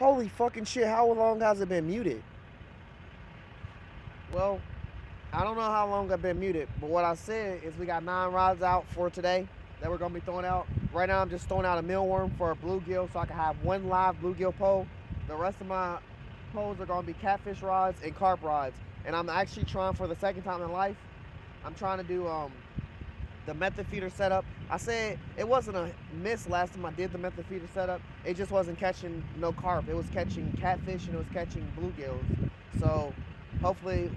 Holy fucking shit, how long has it been muted? Well, I don't know how long I've been muted, but what I said is we got 9 rods out for today that we're gonna be throwing out. Right now I'm just throwing out a mealworm for a bluegill so I can have one live bluegill pole. The rest of my poles are gonna be catfish rods and carp rods. And I'm actually trying for the second time in life, I'm trying to do the method feeder setup. I said it wasn't a miss last time I did the method feeder setup. It just wasn't catching no carp. It was catching catfish and it was catching bluegills. So hopefully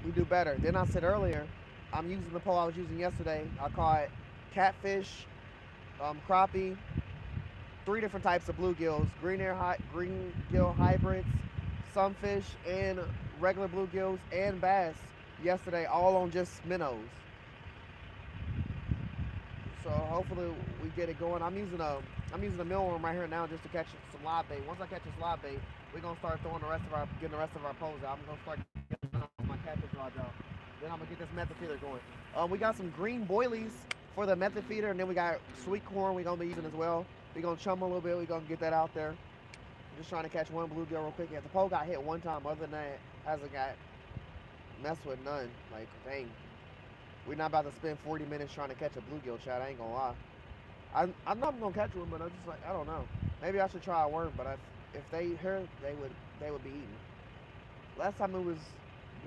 we do better. Then I said earlier, I'm using the pole I was using yesterday. I caught catfish, crappie, 3 different types of bluegills, green gill hybrids, sunfish, and regular bluegills and bass yesterday, all on just minnows. So hopefully we get it going. I'm using a millworm right here now just to catch some live bait. Once I catch this live bait, we're gonna start throwing getting the rest of our poles out. I'm gonna start getting my catfish rods out. Then I'm gonna get this method feeder going. We got some green boilies for the method feeder, and then we got sweet corn we're gonna be using as well. We're gonna chum a little bit. We're gonna get that out there. I'm just trying to catch one bluegill real quick. Yeah, the pole got hit one time. Other than that, hasn't got messed with none. Like dang. We're not about to spend 40 minutes trying to catch a bluegill, Chad. I ain't gonna lie. I'm not gonna catch one, but I'm just like I don't know. Maybe I should try a worm, but if they heard, they would be eaten. Last time it was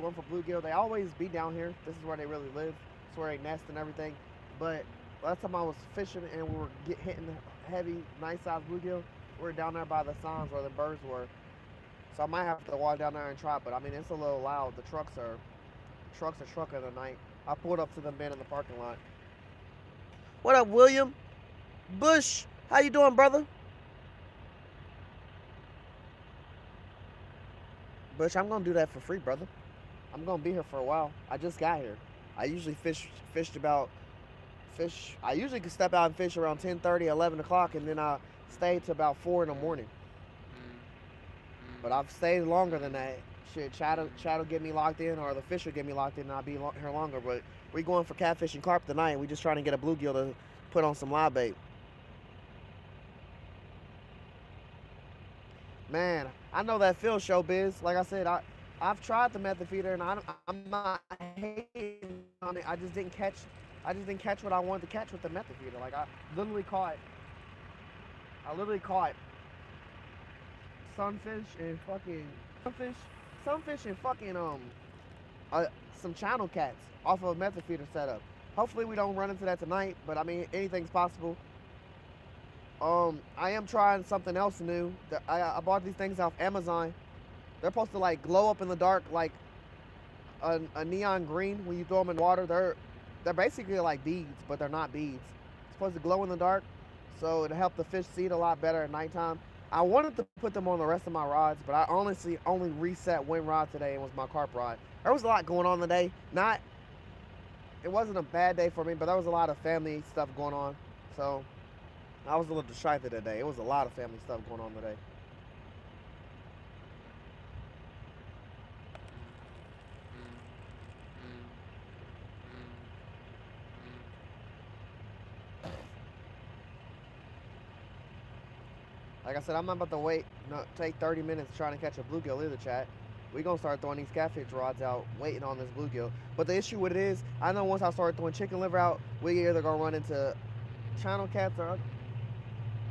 going for bluegill, they always be down here. This is where they really live. It's where they nest and everything. But last time I was fishing and we were hitting heavy, nice sized bluegill, we were down there by the signs where the birds were. So I might have to walk down there and try. But I mean, it's a little loud. The trucks are trucking tonight. I pulled up to them men in the parking lot. What up, William? Bush, how you doing, brother? Bush, I'm gonna do that for free, brother. I'm gonna be here for a while. I just got here. I usually fished about fish. I usually can step out and fish around 10:30, 11 o'clock, and then I stay to about 4 in the morning. But I've stayed longer than that. Shit, Chad'll get me locked in, or the fish will get me locked in, and I'll be here longer. But we going for catfish and carp tonight. We just trying to get a bluegill to put on some live bait. Man, I know that feels, showbiz. Like I said, I've tried the method feeder, and I'm not hating on it. I just didn't catch what I wanted to catch with the method feeder. Like I literally caught sunfish and fucking sunfish and fucking uh, some channel cats off of a method feeder setup. Hopefully we don't run into that tonight, but I mean anything's possible. I am trying something else new. I bought these things off Amazon. They're supposed to like glow up in the dark like a neon green when you throw them in water. They're basically like beads, but they're not beads. It's supposed to glow in the dark, so it'll help the fish see it a lot better at nighttime. I wanted to put them on the rest of my rods, but I honestly only reset one rod today, and it was my carp rod. There was a lot going on today. It wasn't a bad day for me, but there was a lot of family stuff going on. So I was a little distracted today. It was a lot of family stuff going on today. Like I said, I'm not about to take 30 minutes trying to catch a bluegill either, chat. We gonna start throwing these catfish rods out, waiting on this bluegill. But the issue with it is, I know once I start throwing chicken liver out, we either gonna run into channel cats or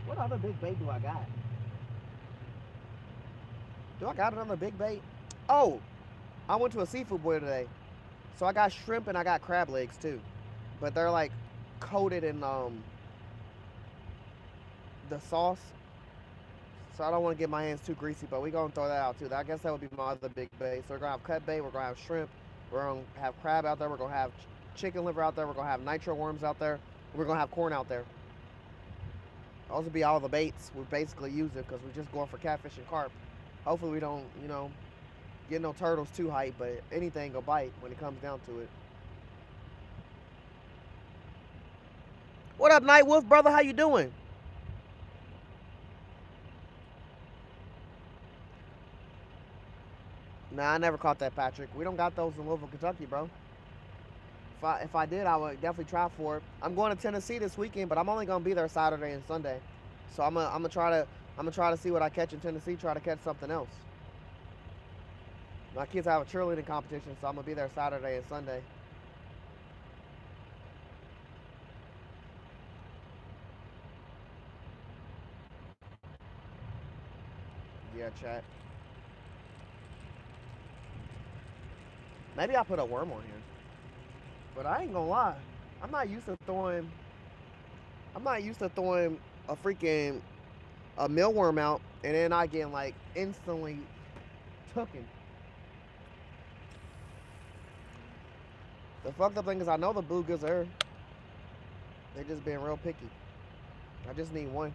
what other big bait do I got? Do I got another big bait? Oh, I went to a seafood boil today, so I got shrimp and I got crab legs too, but they're like coated in the sauce. So I don't want to get my hands too greasy, but we're going to throw that out too. I guess that would be my other big bait. So we're going to have cut bait, we're going to have shrimp, we're going to have crab out there, we're going to have chicken liver out there, we're going to have nitro worms out there, we're going to have corn out there. Those would be all the baits we're basically using because we're just going for catfish and carp. Hopefully we don't, get no turtles too hype, but anything will bite when it comes down to it. What up, Night Wolf, brother? How you doing? Nah, I never caught that, Patrick. We don't got those in Louisville, Kentucky, bro. If I did, I would definitely try for it. I'm going to Tennessee this weekend, but I'm only gonna be there Saturday and Sunday. So I'm I'm gonna try to see what I catch in Tennessee. Try to catch something else. My kids have a cheerleading competition, so I'm gonna be there Saturday and Sunday. Yeah, chat. Maybe I put a worm on here, but I ain't gonna lie. I'm not used to throwing. I'm not used to throwing a freaking a mealworm out and then I getting like instantly tooken. The fucked up thing is I know the bluegills are. They just being real picky. I just need one.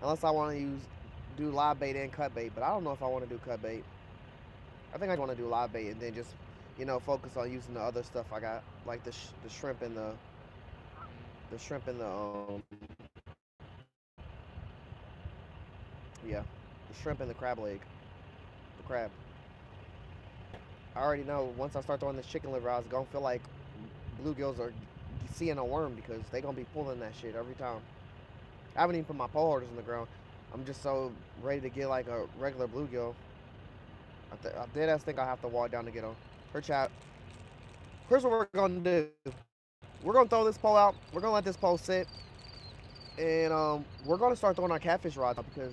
Unless I want to do live bait and cut bait, but I don't know if I want to do cut bait. I think I want to do live bait and then just, you know, focus on using the other stuff I got, like the shrimp and the yeah, the shrimp and the crab leg, the crab. I already know once I start throwing this chicken liver, I was gonna feel like bluegills are seeing a worm because they gonna be pulling that shit every time. I haven't even put my pole holders in the ground. I'm just so ready to get like a regular bluegill. I did think I have to walk down to get them. Her chat. Here's what we're gonna do. We're gonna throw this pole out. We're gonna let this pole sit, and we're gonna start throwing our catfish rods out because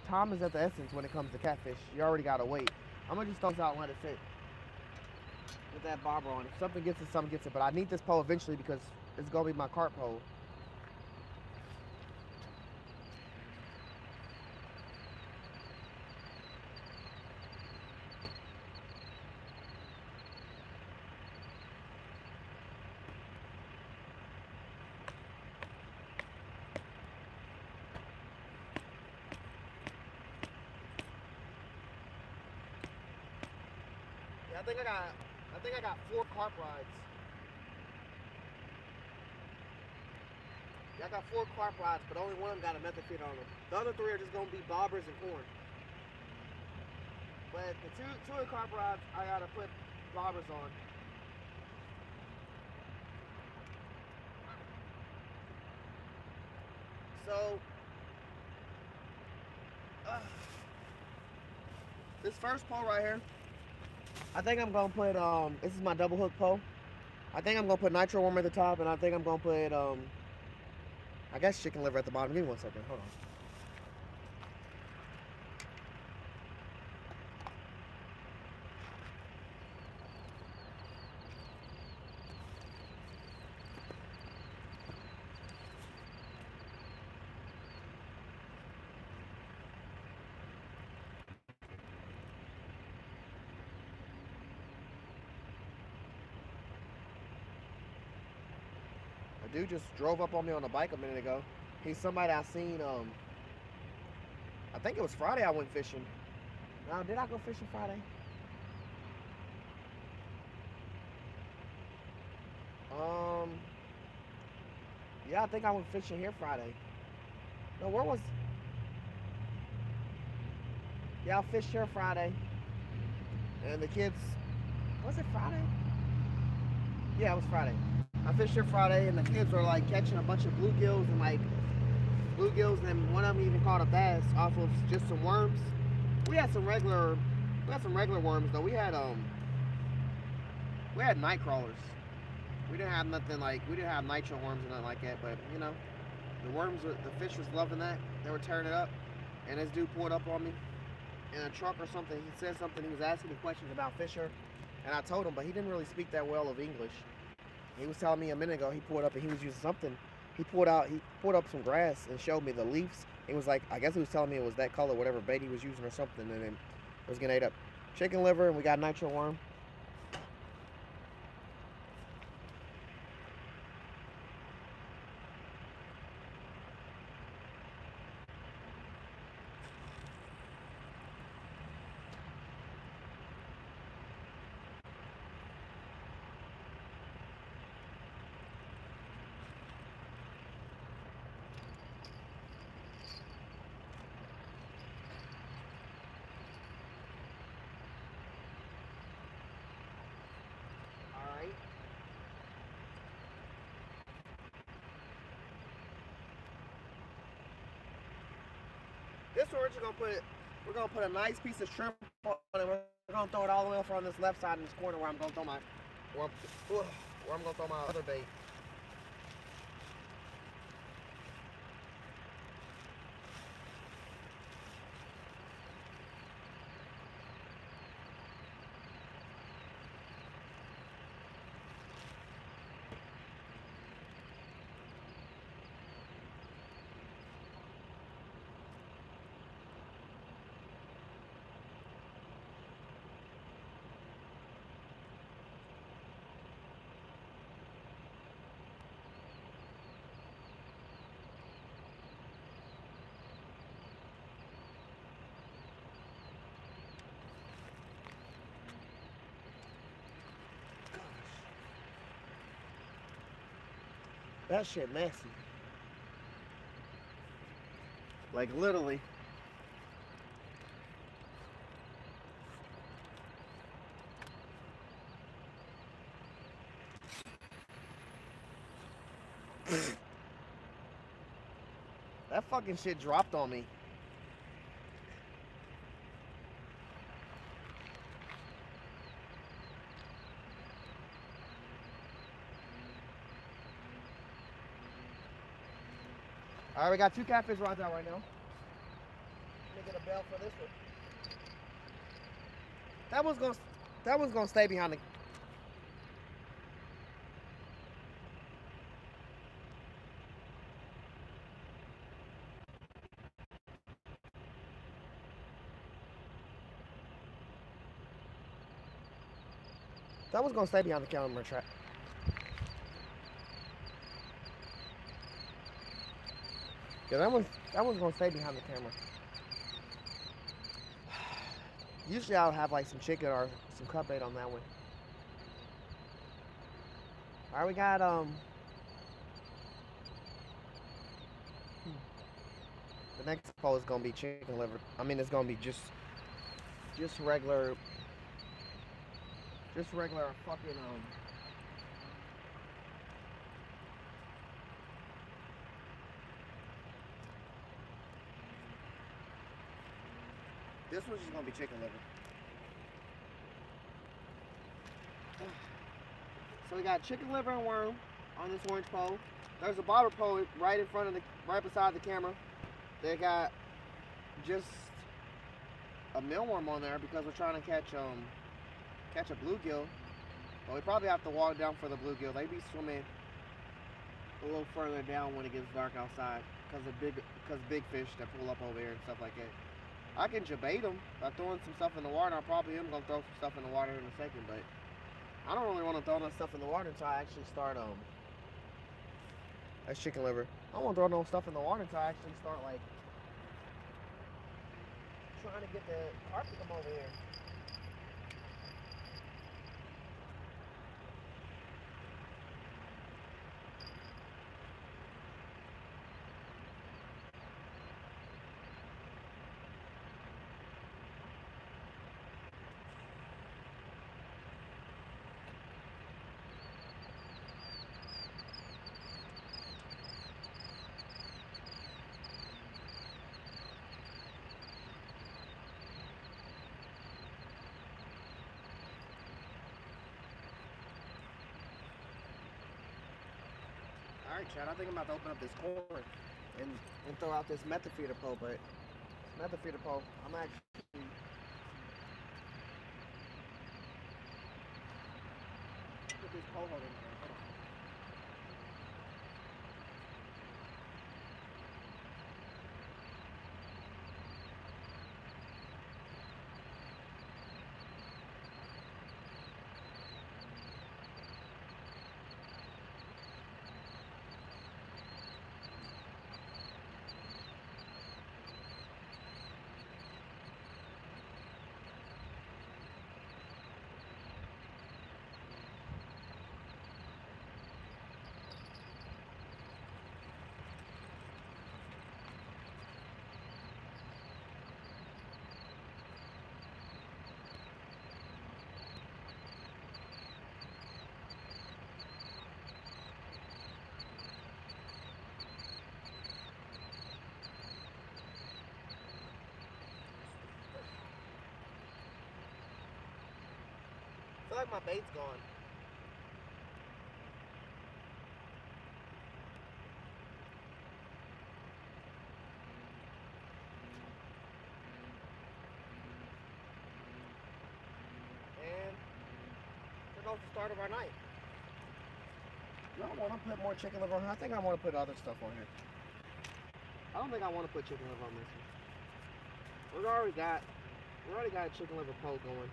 time is at the essence when it comes to catfish. You already gotta wait. I'm gonna just throw this out and let it sit with that bobber on. If something gets it, something gets it. But I need this pole eventually because it's gonna be my carp pole. I think I got 4 carp rods. Yeah, I got 4 carp rods, but only one of them got a method fit on them. The other 3 are just gonna be bobbers and corn. But the two of the carp rods, I gotta put bobbers on. So this first pole right here, I think I'm gonna put this is my double hook pole. I think I'm gonna put nitro worm at the top, and I think I'm gonna put I guess chicken liver at the bottom. Give me 1 second. Hold on. A dude just drove up on me on a bike a minute ago. He's somebody I seen. I think it was Friday I went fishing. Now, did I go fishing Friday? Yeah, I think I went fishing here Friday. No, where was? Yeah, I fished here Friday. And the kids, was it Friday? Yeah, it was Friday. I fished here Friday, and the kids were like catching a bunch of bluegills and and one of them even caught a bass off of just some worms. We had some regular worms though. We had night crawlers. We didn't have nitro worms or nothing like that, but you know, the fish was loving that. They were tearing it up, and this dude pulled up on me in a truck or something. He said something. He was asking me questions about Fisher, and I told him, but he didn't really speak that well of English. He was telling me a minute ago he pulled up and he was using something. He pulled up some grass and showed me the leaves. It was like, I guess he was telling me it was that color, whatever bait he was using or something, and then it was getting ate up. Chicken liver, and we got nitro worm. this one we're gonna put a nice piece of shrimp on it. We're gonna throw it all the way over on this left side in this corner where I'm gonna throw my other bait. That shit messy. Like literally. That fucking shit dropped on me. All right, we got 2 catfish rods out right now. Let me get a bell for this one. That one's gonna stay behind the. That one's gonna stay behind the camera trap. Yeah, that one's gonna stay behind the camera. Usually I'll have like some chicken or some cut bait on that one. All right, we got the next pole is gonna be chicken liver. I mean, it's gonna be just regular fucking This one's just gonna be chicken liver. So we got chicken liver and worm on this orange pole. There's a bobber pole right beside the camera. They got just a mealworm on there because we're trying to catch a bluegill. But we probably have to walk down for the bluegill. They be swimming a little further down when it gets dark outside because big fish that pull up over here and stuff like that. I can jabait them by throwing some stuff in the water. I probably am gonna throw some stuff in the water in a second, but I don't really want to throw that stuff in the water until I actually start that's chicken liver. I don't want to throw no stuff in the water until I actually start like trying to get the carp to come over here. Alright, Chad, I think I'm about to open up this corn and throw out this method feeder pole, but method feeder pole, I'm actually put this pole holder in there. Hold on. like my bait's gone. And there goes the start of our night. Y'all want to put more chicken liver on here? I think I want to put other stuff on here. I don't think I want to put chicken liver on this one. We already got a chicken liver poke going.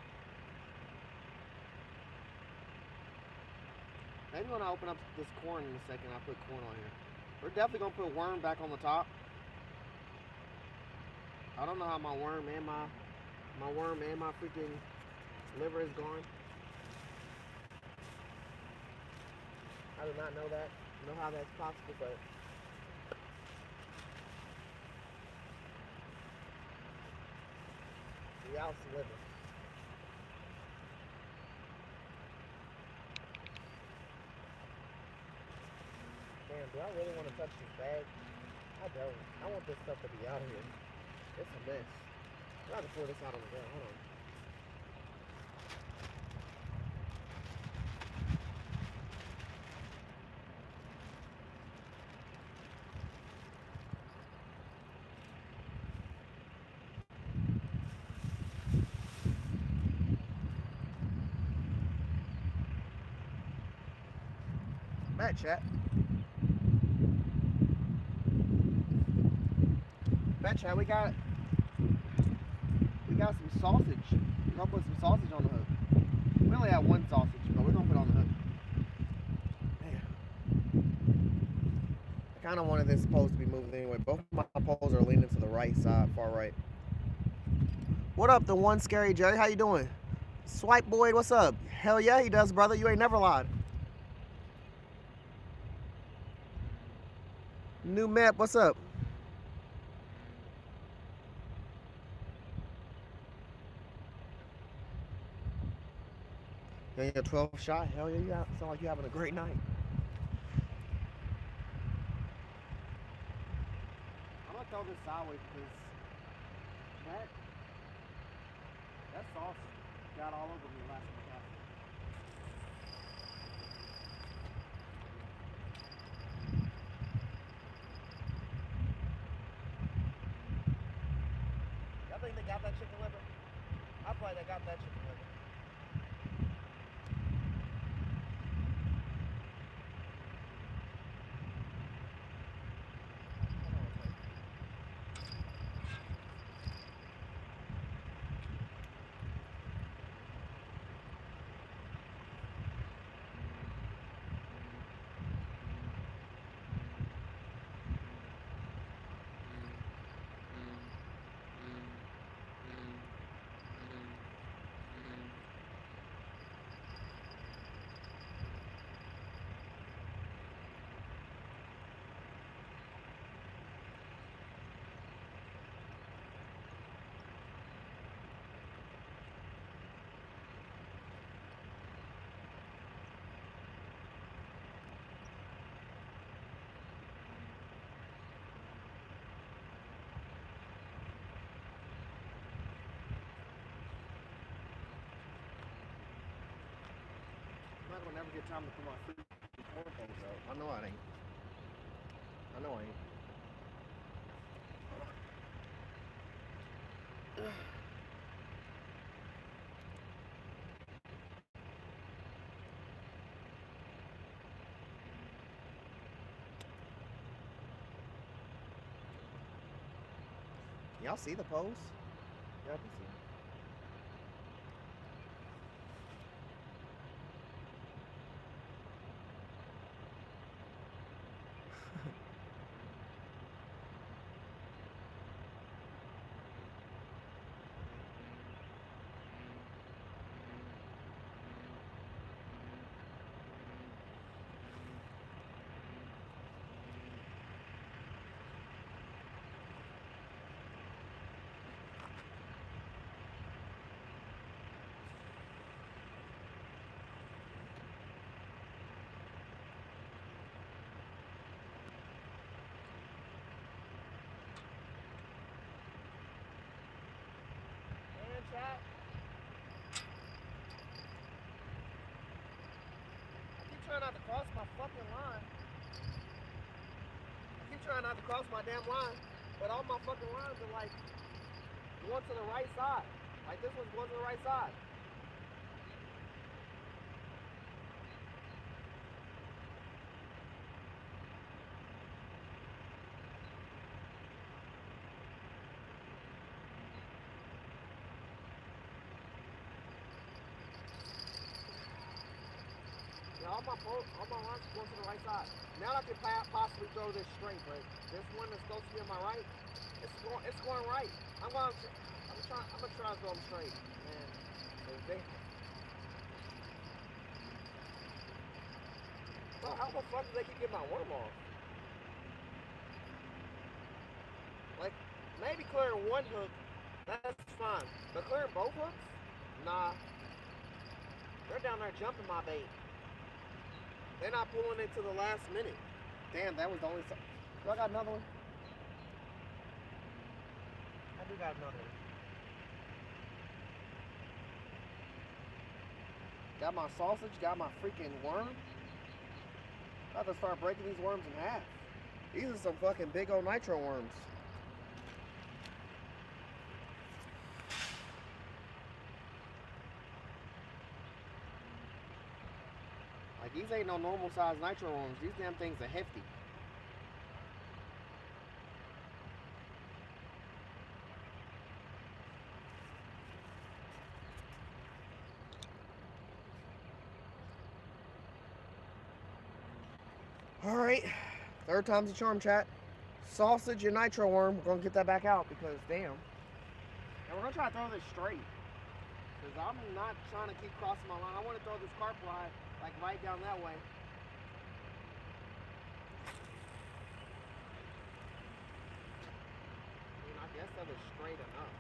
Maybe when I open up this corn in a second, I'll put corn on here. We're definitely gonna put worm back on the top. I don't know how my worm and my freaking liver is gone. I do not know how that's possible, but reality living. Damn, do I really want to touch this bag? I don't. I want this stuff to be out here. It's a mess. I have to pour this out on the ground. Hold on. Bad chat. Bad chat, we got some sausage. We're gonna put some sausage on the hook. We only have one sausage, but we're gonna put it on the hook. Man. I kinda wanted this pole to be moving anyway. Both of my poles are leaning to the right side, far right. What up, the one scary Jerry? How you doing? Swipe Boyd, what's up? Hell yeah, he does, brother. You ain't never lied. New map, what's up? Yeah, you're 12 shot. Hell yeah, you sound like you're having a great night. I'm gonna throw this sideways because that sauce got all over me last time I cast it. Y'all think they got that chicken liver? I feel like they got that chicken liver. I'm not gonna never get time to put my freaking corn poles out. I know I ain't. I know I ain't. Y'all see the poles? Y'all can see them. trying not to cross my fucking line. I keep trying not to cross my damn line, but all my fucking lines are like going to the right side. Like this one's going to the right side. All my lines are going to the right side. Now I can possibly throw this straight, but this one that's supposed to be on my right, it's going right. I'm gonna try to throw them straight, man. Bro, how the fuck do they keep getting my worm off? Like, maybe clearing one hook, that's fine. But clearing both hooks? Nah. They're down there jumping my bait. They're not pulling it to the last minute. Damn, that was the only... Do I got another one? I do got another one. Got my sausage, got my freaking worm. About to start breaking these worms in half. These are some fucking big old nitro worms. Like, these ain't no normal size nitro worms. These damn things are hefty. Alright, third time's a charm, chat. Sausage and nitro worm. We're gonna get that back out because damn. And we're gonna try to throw this straight. Because I'm not trying to keep crossing my line. I want to throw this carp fly like right down that way. I mean, I guess that was straight enough.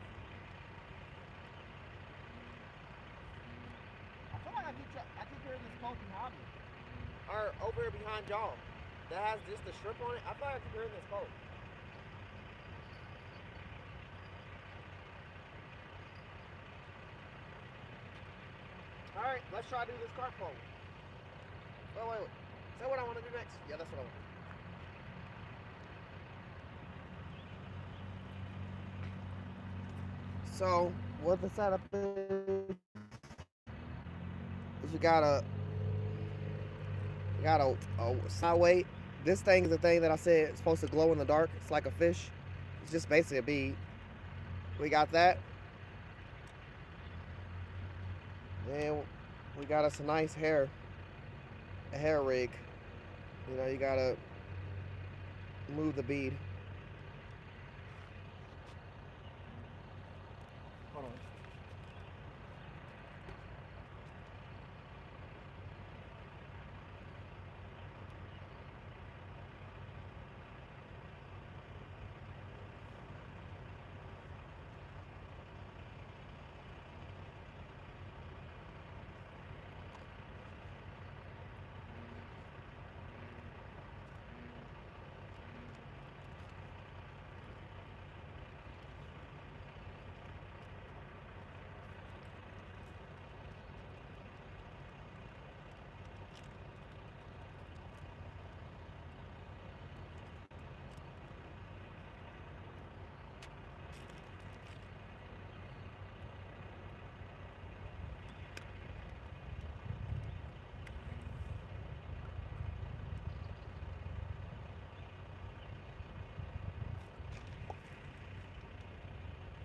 I feel like I keep hearing this poking hobby. Or over here behind y'all. That has just the strip on it. I feel like I keep hearing this poke. Alright, let's try to do this carp poke. Wait. Say what I want to do next. Yeah, that's what I want. So, what the setup is you got a side weight. This thing is the thing that I said it's supposed to glow in the dark. It's like a fish. It's just basically a bead. We got that. Then we got us a nice hair rig. You know, you gotta move the bead. Hold on.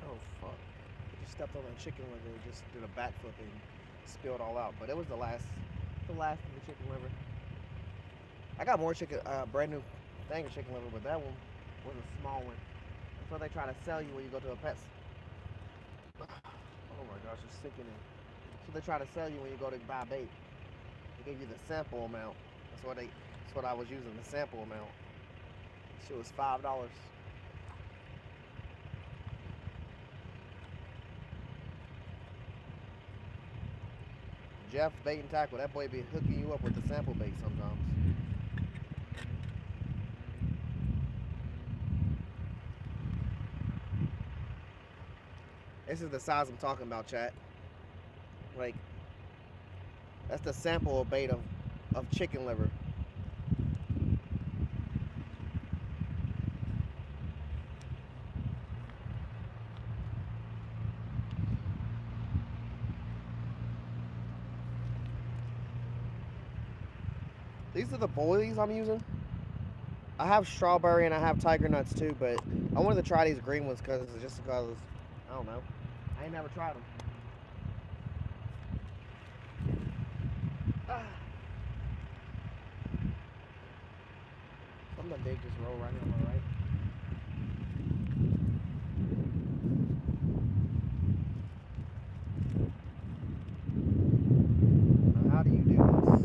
Oh fuck. I just stepped on that chicken liver and just did a backflip and spilled all out. But it was the last of the chicken liver. I got more chicken, brand new thing of chicken liver, but that one was a small one. That's what they try to sell you when you go to a pet. Oh my gosh, it's sinking in. That's what they try to sell you when you go to buy bait. They give you the sample amount. That's what I was using, the sample amount. Shit was $5. Jeff Bait and Tackle, that boy be hooking you up with the sample bait sometimes. This is the size I'm talking about, chat. Like, that's the sample of bait of of chicken liver. These are the boilies I'm using. I have strawberry and I have tiger nuts too, but I wanted to try these green ones because I don't know. I ain't never tried them. Something big just roll right here on my right. Now, how do you do this?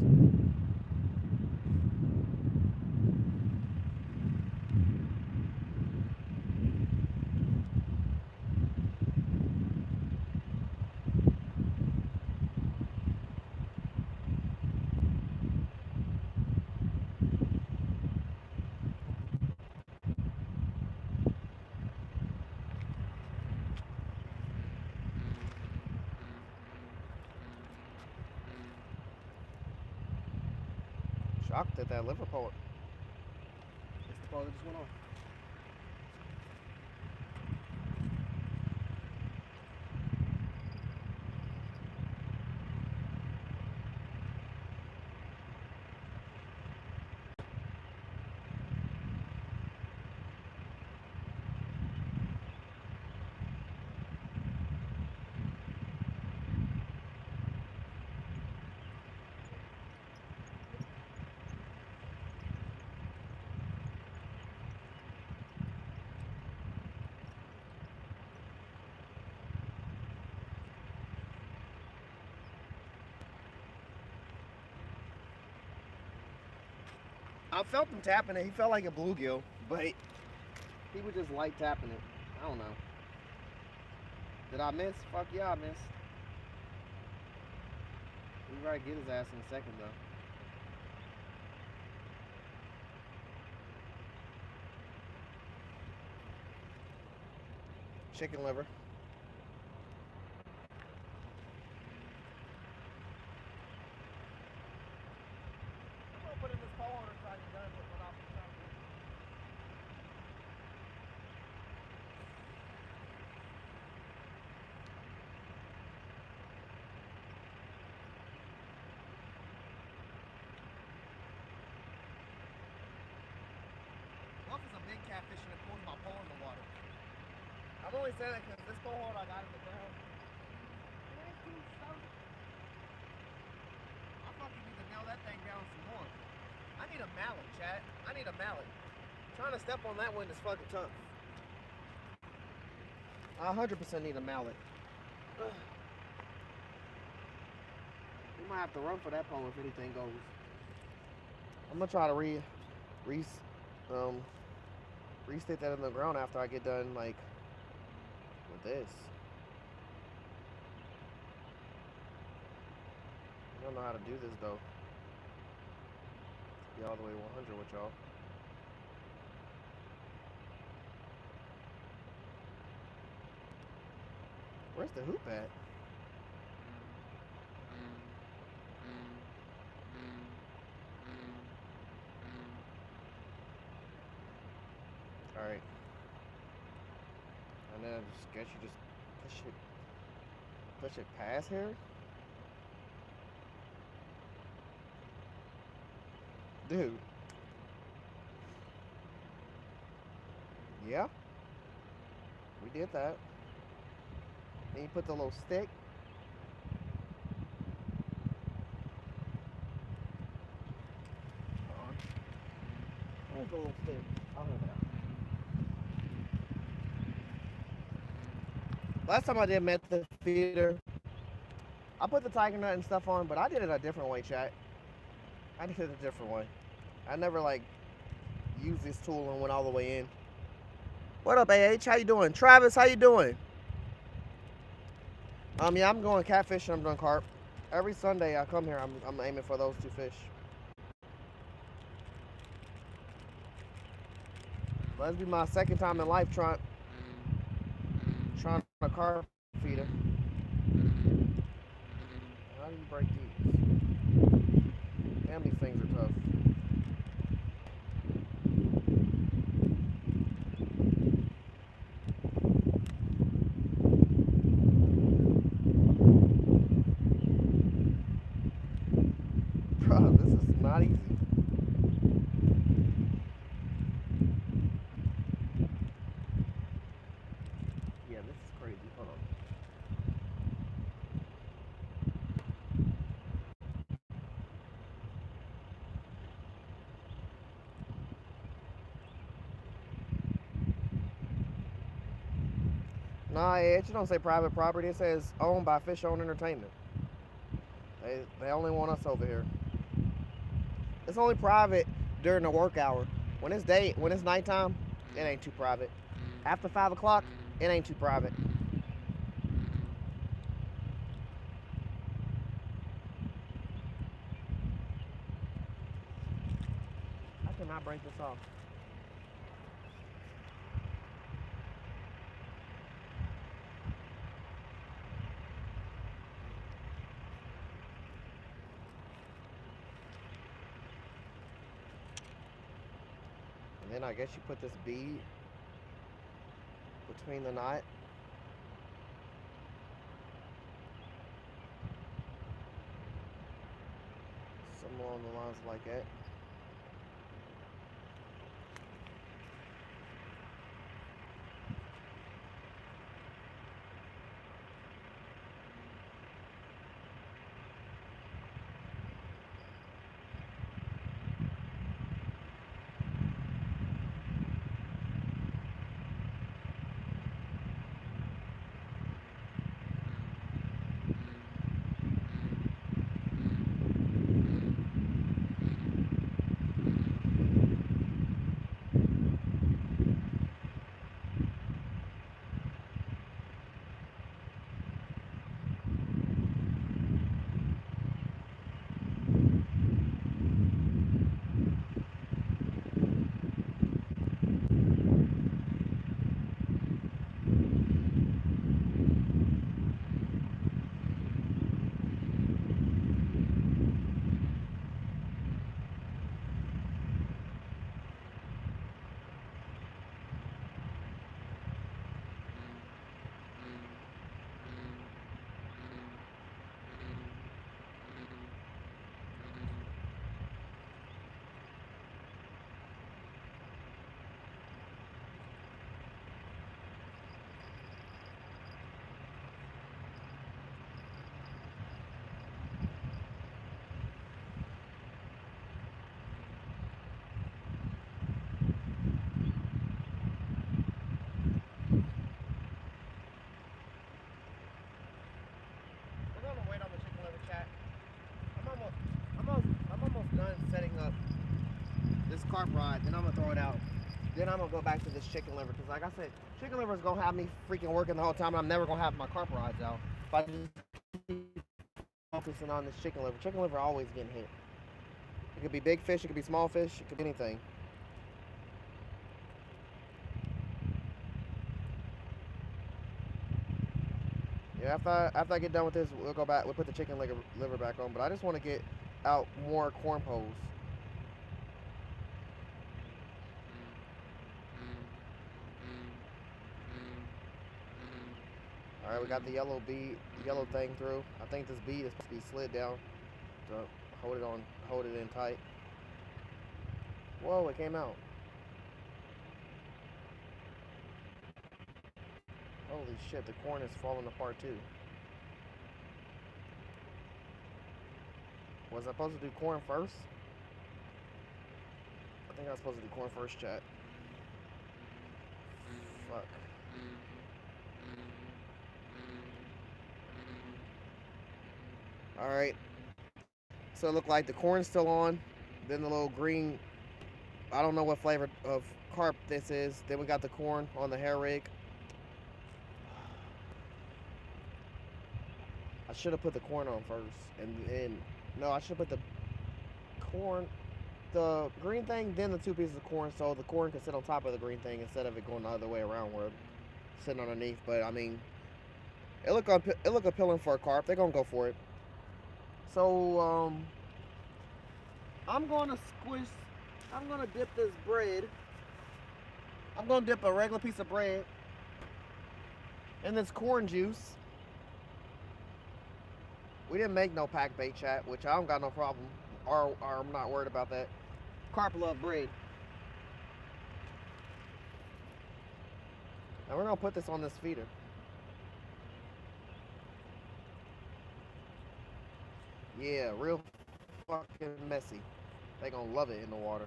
Shocked at that liver pole. It's the pole that just went off. I felt him tapping it. He felt like a bluegill, but he was just light tapping it. I don't know. Did I miss? Fuck yeah, I missed. We'll probably get his ass in a second, though. Chicken liver. Big catfish and it pulls my pole in the water. I'm only saying that because this pole hold I got in the ground. I fucking need to nail that thing down some more. I need a mallet, chat. I need a mallet. Trying to step on that wind is fucking tough. I 100% need a mallet. We might have to run for that pole if anything goes. I'm gonna try to re-stick that in the ground after I get done, like, with this. I don't know how to do this, though. Be all the way 100 with y'all. Where's the hoop at? Alright. And then I just guess you just push it past here. Dude. Yeah. We did that. Then you put the little stick. Where's the little stick? I'll have that. Last time I did method feeder, I put the tiger nut and stuff on, but I did it a different way, chat. I did it a different way. I never like used this tool and went all the way in. What up, AH? How you doing? Travis, how you doing? Yeah, I'm going catfish and I'm doing carp. Every Sunday I come here, I'm aiming for those two fish. That'll be my second time in life trying a carp feeder. How do you break these? Damn, Damn, these things are tough. Bro, this is not easy. Yeah, this is crazy. Hold on. Nah, it don't say private property. It says owned by Fish Own Entertainment. They only want us over here. It's only private during the work hour. When it's nighttime, it ain't too private. After 5 o'clock, it ain't too private. I cannot break this off. And then I guess you put this bead between the knot. Something along the lines like that. We're gonna wait on the chicken liver chat. I'm almost done setting up this carp rod. Then I'm gonna throw it out. Then I'm gonna go back to this chicken liver because, like I said, chicken liver is gonna have me freaking working the whole time, and I'm never gonna have my carp rods out if I just keep focusing on this chicken liver. Chicken liver always getting hit. It could be big fish, it could be small fish, it could be anything. Yeah, after I get done with this, we'll go back. We'll put the chicken liver back on. But I just want to get out more corn poles. All right, we got the yellow bead, yellow thing through. I think this bead is supposed to be slid down to hold it in tight. Whoa, it came out. Holy shit, the corn is falling apart too. Was I supposed to do corn first? I think I was supposed to do corn first, chat. Fuck. Alright. So it looked like the corn's still on. Then the little green, I don't know what flavor of carp this is. Then we got the corn on the hair rig. I should have put the corn on first. And no, I should have put the corn, the green thing, then the two pieces of corn, so the corn can sit on top of the green thing instead of it going the other way around where it's sitting underneath. But I mean, it look appealing for a carp. They're gonna go for it. So I'm gonna squish, I'm gonna dip this bread. I'm gonna dip a regular piece of bread in this corn juice. We didn't make no pack bait, chat, which I don't got no problem. Or I'm not worried about that. Carp love bread. And we're gonna put this on this feeder. Yeah, real fucking messy. They gonna love it in the water.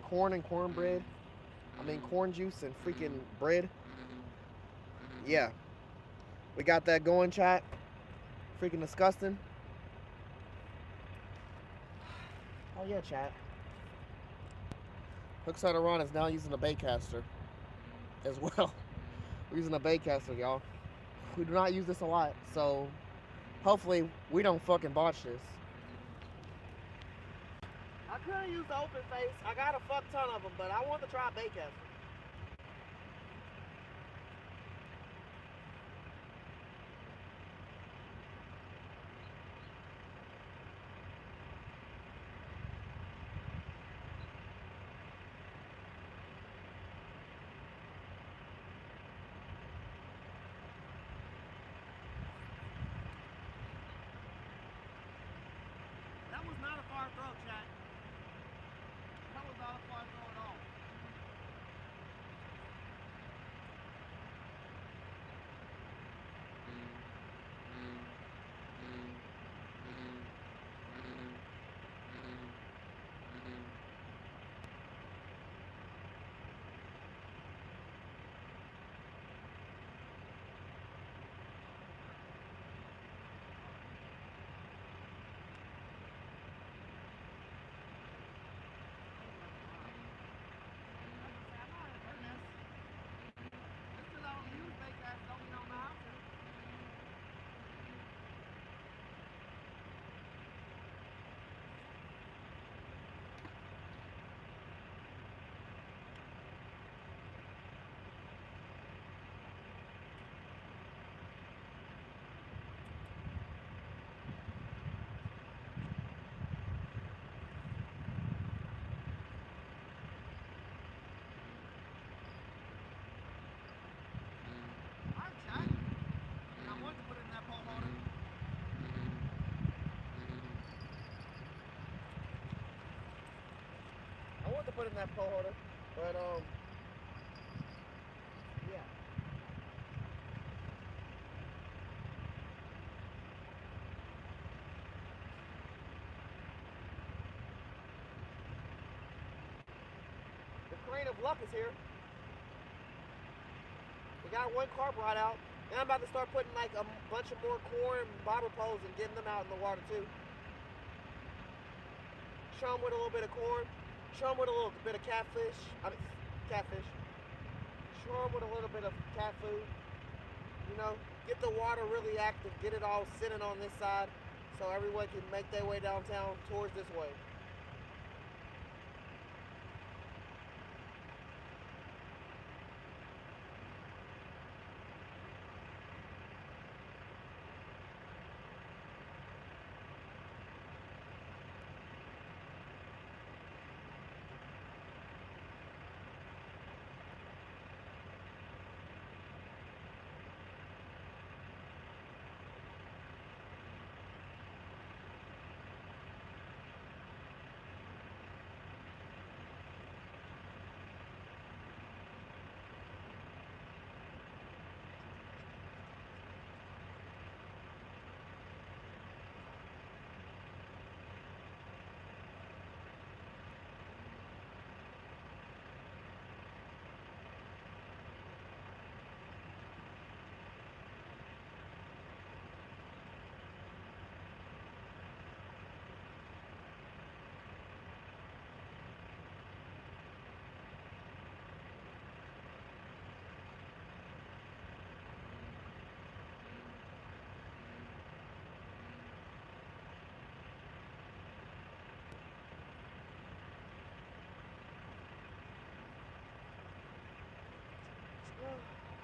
Corn and cornbread. I mean corn juice and freaking bread. Yeah. We got that going, chat. Freaking disgusting. Oh yeah, chat. Hooksider Ron is now using a bait caster as well. We're using a bait caster, y'all. We do not use this a lot, so hopefully we don't fucking botch this. I could've used the open face. I got a fuck ton of them, but I want to try a bait caster. That was not a far throw, chat. That was not a far throw at all. Put in that pole holder, but yeah. The crane of luck is here. We got one carp rod out, and I'm about to start putting like a bunch of more corn bobber poles and getting them out in the water too. Show them with a little bit of corn. Show them with a little bit of catfish. Catfish. Show them with a little bit of cat food. You know, get the water really active. Get it all sitting on this side so everyone can make their way downtown towards this way.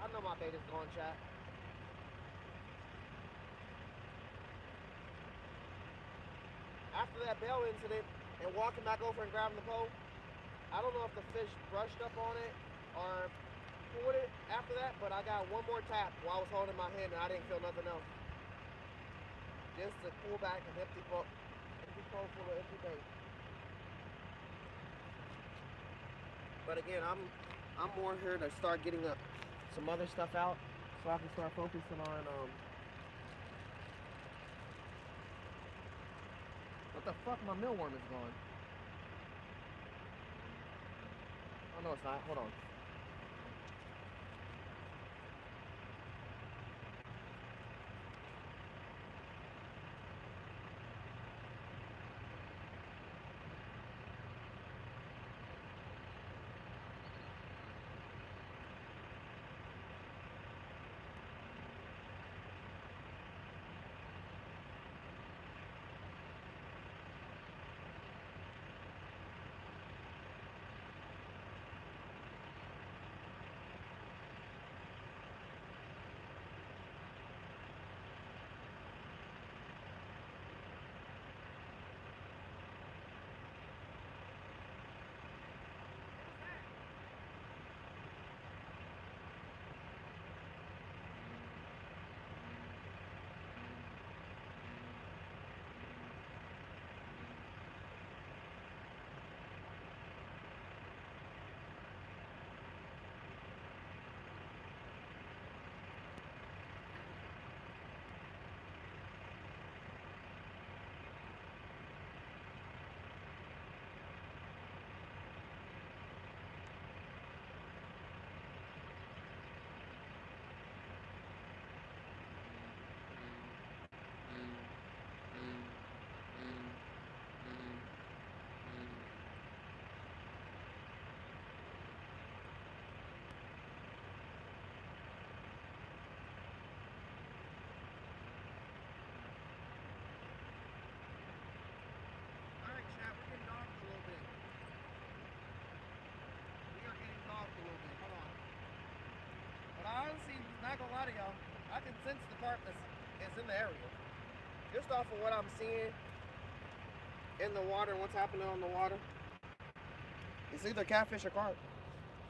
I know my bait is going, chat. after that bail incident and walking back over and grabbing the pole, I don't know if the fish brushed up on it or pulled it after that, but I got one more tap while I was holding my hand and I didn't feel nothing else. Just to pull back an empty pole full of empty bait. But again, I'm more here to start getting some other stuff out so I can start focusing on what the fuck my mealworm is going. Oh no, it's not. Hold on. Not gonna lie to y'all, I can sense the carp that's in the area. Just off of what I'm seeing in the water, what's happening on the water. It's either catfish or carp.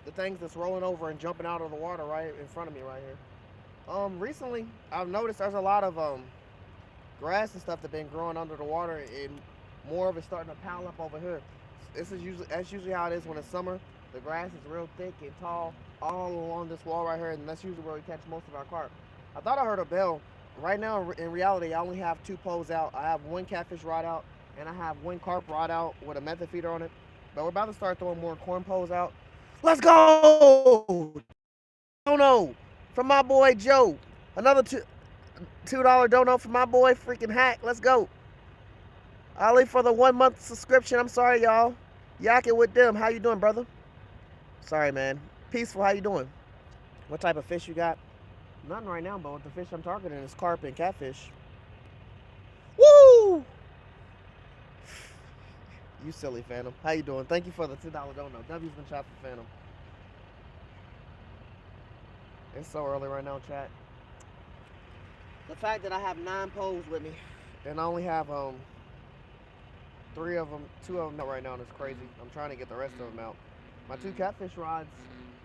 The things that's rolling over and jumping out of the water right in front of me right here. Recently, I've noticed there's a lot of grass and stuff that's been growing under the water, and more of it's starting to pile up over here. That's usually how it is when it's summer. The grass is real thick and tall all along this wall right here, and that's usually where we catch most of our carp. I thought I heard a bell. Right now, in reality, I only have 2 poles out. I have 1 catfish rod out, and I have 1 carp rod out with a method feeder on it. But we're about to start throwing more corn poles out. Let's go! Dono from my boy Joe. Another $2 dono from my boy freaking Hack. Let's go. Ali for the 1-month subscription. I'm sorry, y'all. Yakking with them. How you doing, brother? Sorry, man. Peaceful, how you doing? What type of fish you got? Nothing right now, but the fish I'm targeting is carp and catfish. Woo! You silly Phantom. How you doing? Thank you for the $2 dono. W's been chopped for Phantom. It's so early right now, chat. The fact that I have 9 poles with me and I only have 2 of them out right now, and it's crazy. I'm trying to get the rest of them out. My 2 catfish rods,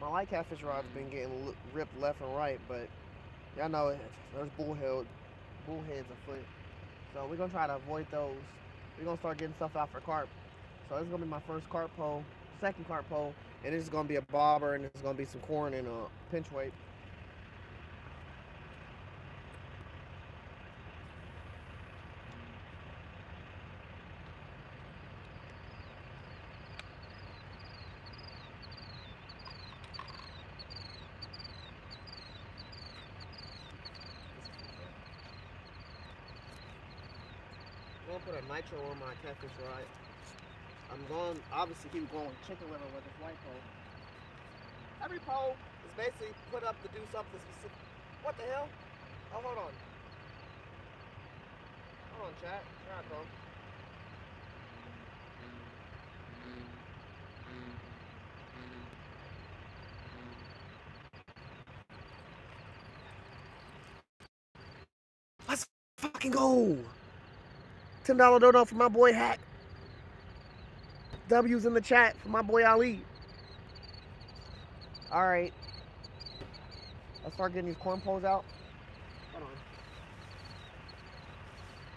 my light catfish rods been getting ripped left and right, but y'all know there's bullheads afoot. So we're gonna try to avoid those. We're gonna start getting stuff out for carp. So this is gonna be my first carp pole, second carp pole, and this is gonna be a bobber, and it's gonna be some corn and a pinch weight. I'm gonna put a nitro on my catfish rod. I'm going obviously keep going chicken liver with this white pole. Every pole is basically put up to do something specific. What the hell? Oh, hold on. Hold on, chat. Here I come. Let's fucking go. $10 dono for my boy Hack. W's in the chat for my boy Ali. All right. Let's start getting these corn poles out. Hold on.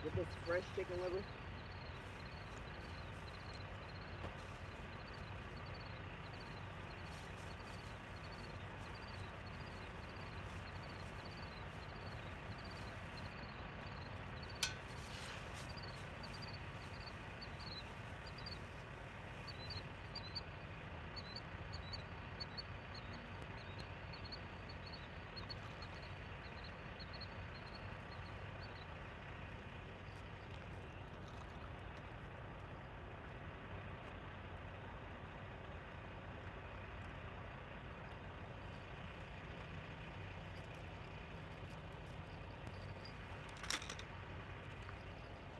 Get this fresh chicken liver.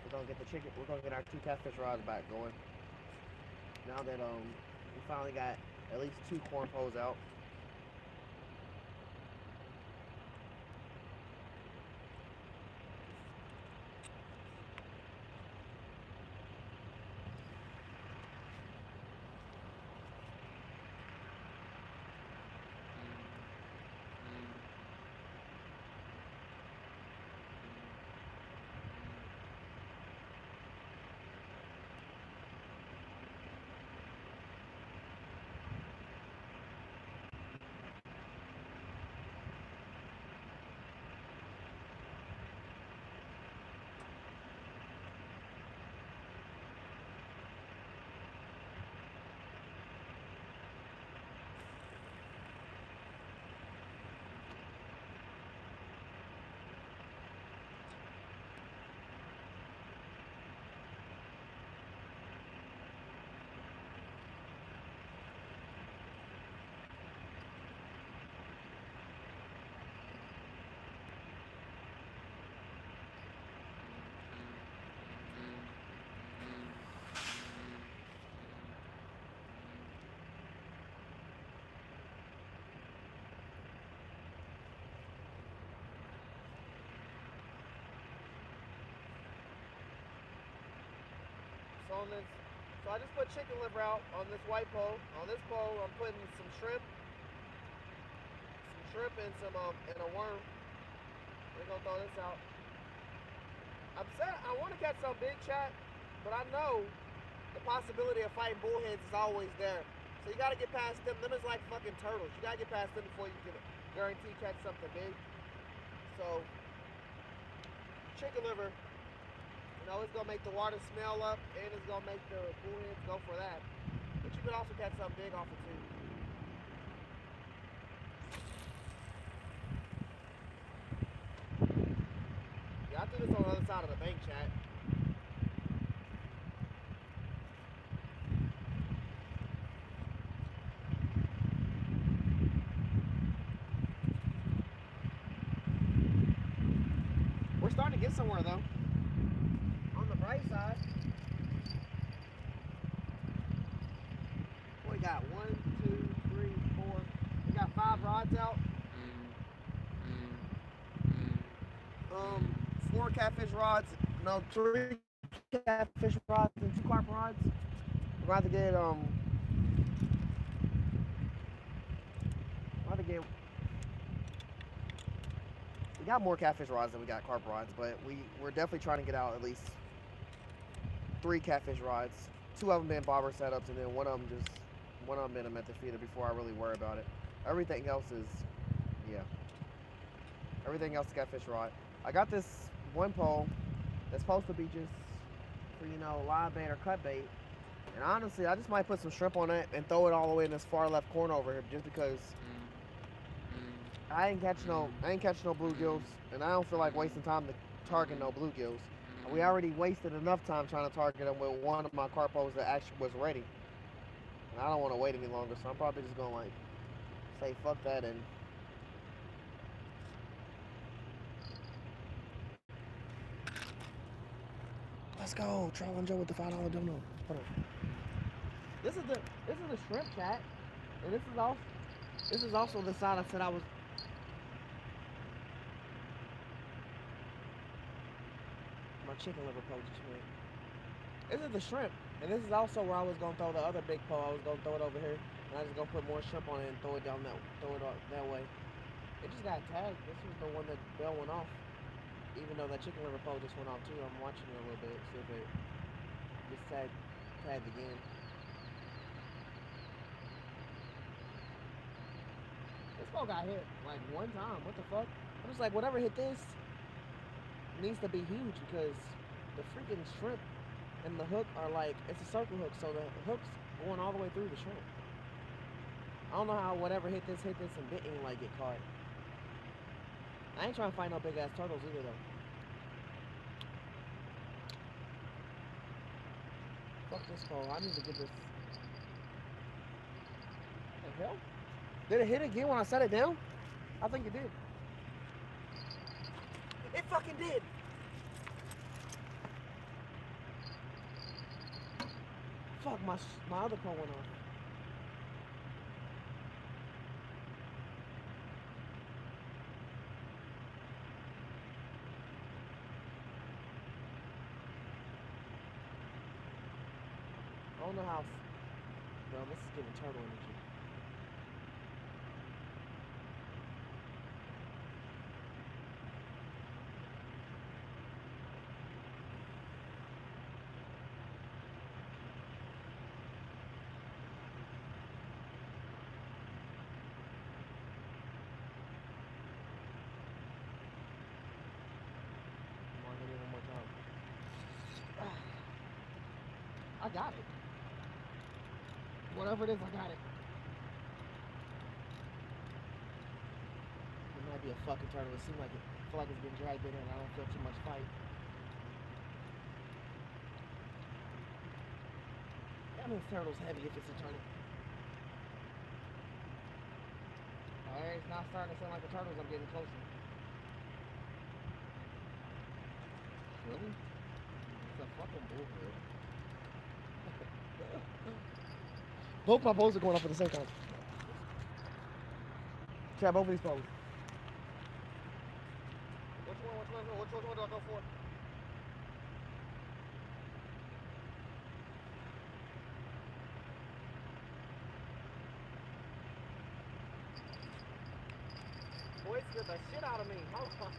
We're gonna get the chicken. We're gonna get our 2 catfish rods back going. Now that we finally got at least 2 corn poles out. So I just put chicken liver out on this white pole. On this pole, I'm putting some shrimp and and a worm. We're gonna throw this out. I want to catch some big chat, but I know the possibility of fighting bullheads is always there. So you gotta get past them. Them is like fucking turtles. You gotta get past them before you can guarantee catch something big. So chicken liver. You know, it's gonna make the water smell up, and it's gonna make the bullheads go for that. But you can also catch something big off it too. Yeah, I threw this on the other side of the bank, chat. We're starting to get somewhere though. Right side. We got 1, 2, 3, 4. We got 5 rods out. 4 catfish rods. No, 3 catfish rods and 2 carp rods. We're about to get we got more catfish rods than we got carp rods, but we're definitely trying to get out at least 3 catfish rods, 2 of them been bobber setups, and then one of them been a method feeder before I really worry about it. Everything else is, yeah. Everything else is catfish rod. I got this one pole that's supposed to be just for, you know, live bait or cut bait. And honestly, I just might put some shrimp on it and throw it all the way in this far left corner over here, just because I ain't catch no bluegills, and I don't feel like wasting time to target no bluegills. We already wasted enough time trying to target them with one of my carp poles that actually was ready. And I don't want to wait any longer, so I'm probably just going to like say fuck that and let's go. Trial and Joe with the $5 dono. Hold on. This is the shrimp chat, and this is also the side I said I was. My chicken liver pole just went. This is the shrimp. And this is also where I was gonna throw the other big pole. I was gonna throw it over here. And I was gonna put more shrimp on it and throw it down that way. It just got tagged. This was the one that bell went off. Even though that chicken liver pole just went off too. I'm watching it a little bit, see if it gets tagged again. This pole got hit like one time. What the fuck? I'm just like, whatever hit this needs to be huge because the freaking shrimp and the hook are like, it's a circle hook, so the hook's going all the way through the shrimp. I don't know how whatever hit this and didn't like get caught. I ain't trying to find no big ass turtles either though. Fuck this pole. I need to get this. What the hell? Did it hit again when I set it down? I think it did. It fucking did. Fuck, my other pole went off. I don't know how. Bro, this is giving turtle energy. I got it. Whatever it is, I got it. It might be a fucking turtle. It seems like it. I feel like it's been dragged in and I don't feel too much fight. That means turtle's heavy if it's a turtle. Alright, it's not starting to sound like the turtles. I'm getting closer. Really? It's a fucking bullhead. Both my bows are going off at the same time. Try both of these bows. Which one do I go for? Boy, it scared the shit out of me. Hold on.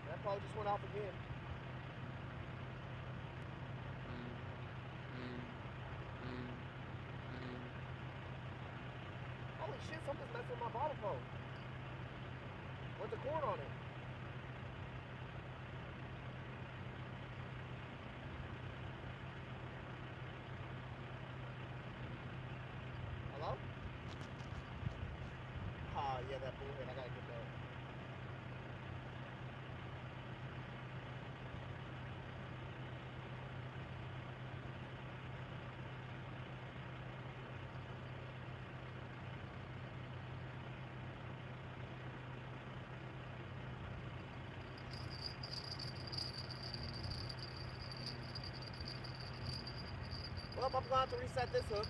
That pole just went off again. Holy shit, something's messing with my bottle pole. Where's the cord on it? Hello? Yeah, that bullhead. I gotta get that. Well, I'm going to have to reset this hook.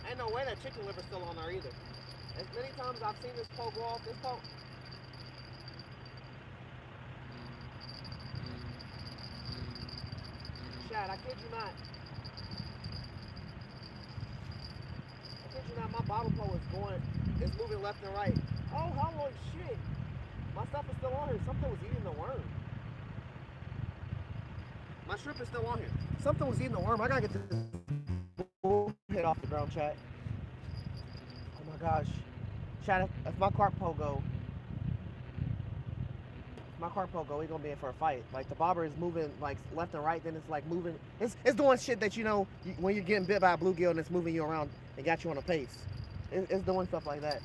Ain't no way that chicken liver's still on there either. As many times I've seen this pole go off, this pole. Chad, I kid you not. I kid you not, my bottle pole is moving left and right. Oh, holy shit. My stuff is still on here. Something was eating the worm. My shrimp is still on here. Something was eating the worm. I gotta get this bullhead off the ground, chat. Oh my gosh. Chat, if my carp pole go, we gonna be in for a fight. Like the bobber is moving like left and right, then it's like moving. It's doing shit that when you're getting bit by a bluegill and it's moving you around and got you on a pace. It's doing stuff like that.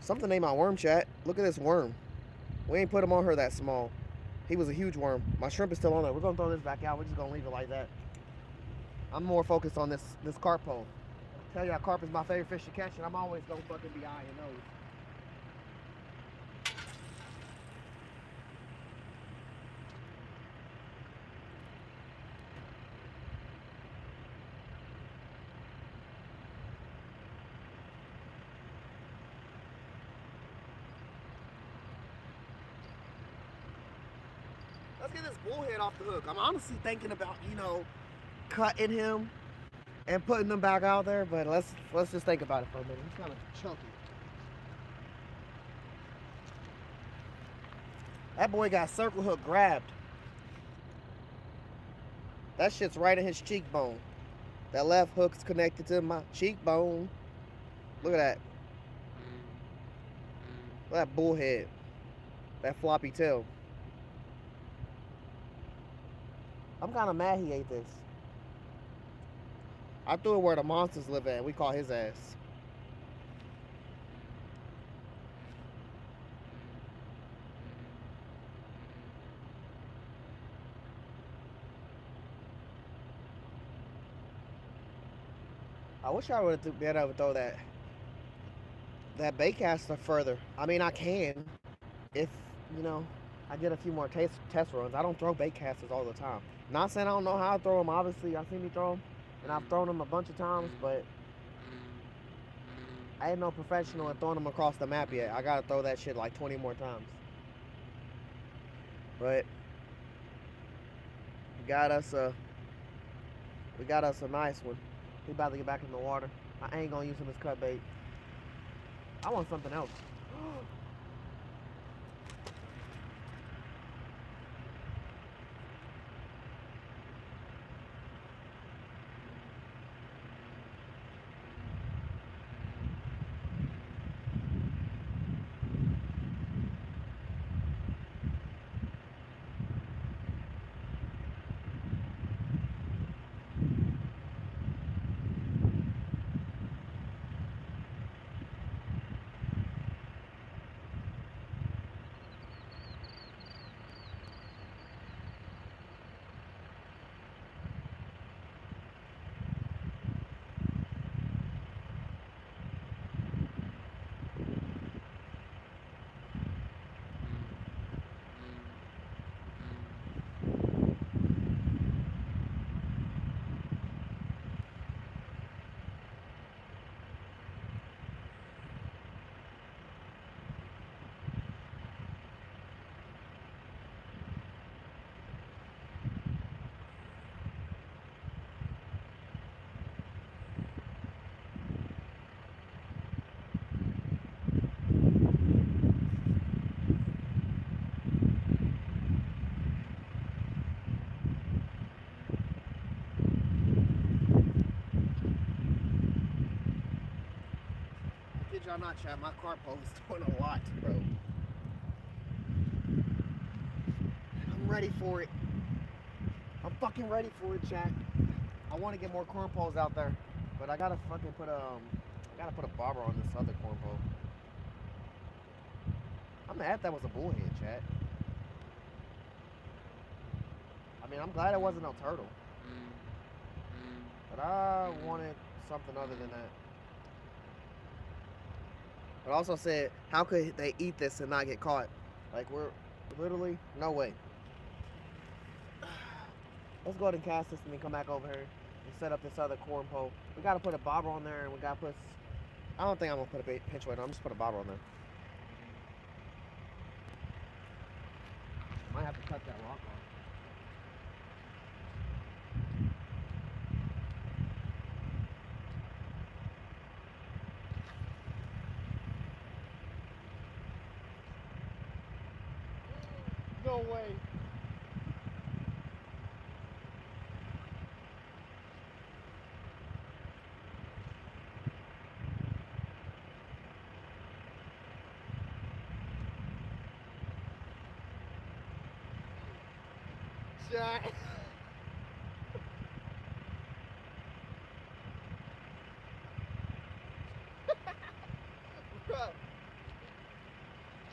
Something named my worm, chat. Look at this worm. We ain't put him on her that small. He was a huge worm. My shrimp is still on there. We're gonna throw this back out. We're just gonna leave it like that. I'm more focused on this carp pole. I tell you, carp is my favorite fish to catch, and I'm always gonna fucking be eyeing those. Let's get this bullhead off the hook. I'm honestly thinking about, cutting him and putting them back out there, but let's just think about it for a minute. He's kind of chunky. That boy got circle hook grabbed. That shit's right in his cheekbone. That left hook's connected to my cheekbone. Look at that. Look at that bullhead. That floppy tail. I'm kind of mad he ate this. I threw it where the monsters live at. We call his ass. I wish I would have been able to throw that bait caster further. I mean, I can if, I get a few more test runs. I don't throw bait casters all the time. Not saying I don't know how to throw them. Obviously, I've seen me throw them, and I've thrown them a bunch of times, but I ain't no professional at throwing them across the map yet. I gotta throw that shit like 20 more times. But we got us a nice one. He about to get back in the water. I ain't gonna use him as cut bait. I want something else. Y'all not, chat. My carp pole is doing a lot, bro. I'm ready for it. I'm fucking ready for it, chat. I want to get more corn poles out there, but I gotta fucking put a bobber on this other corn pole. I'm mad that was a bullhead, chat. I mean, I'm glad it wasn't no turtle, but I wanted something other than that. But also said, how could they eat this and not get caught? Like, we're literally, no way. Let's go ahead and cast this and then come back over here and set up this other corn pole. We gotta put a bobber on there, and we gotta put, I don't think I'm gonna put a pinch weight on, I'm just put a bobber on there. Might have to cut that rock off. No way. Shot. Bro.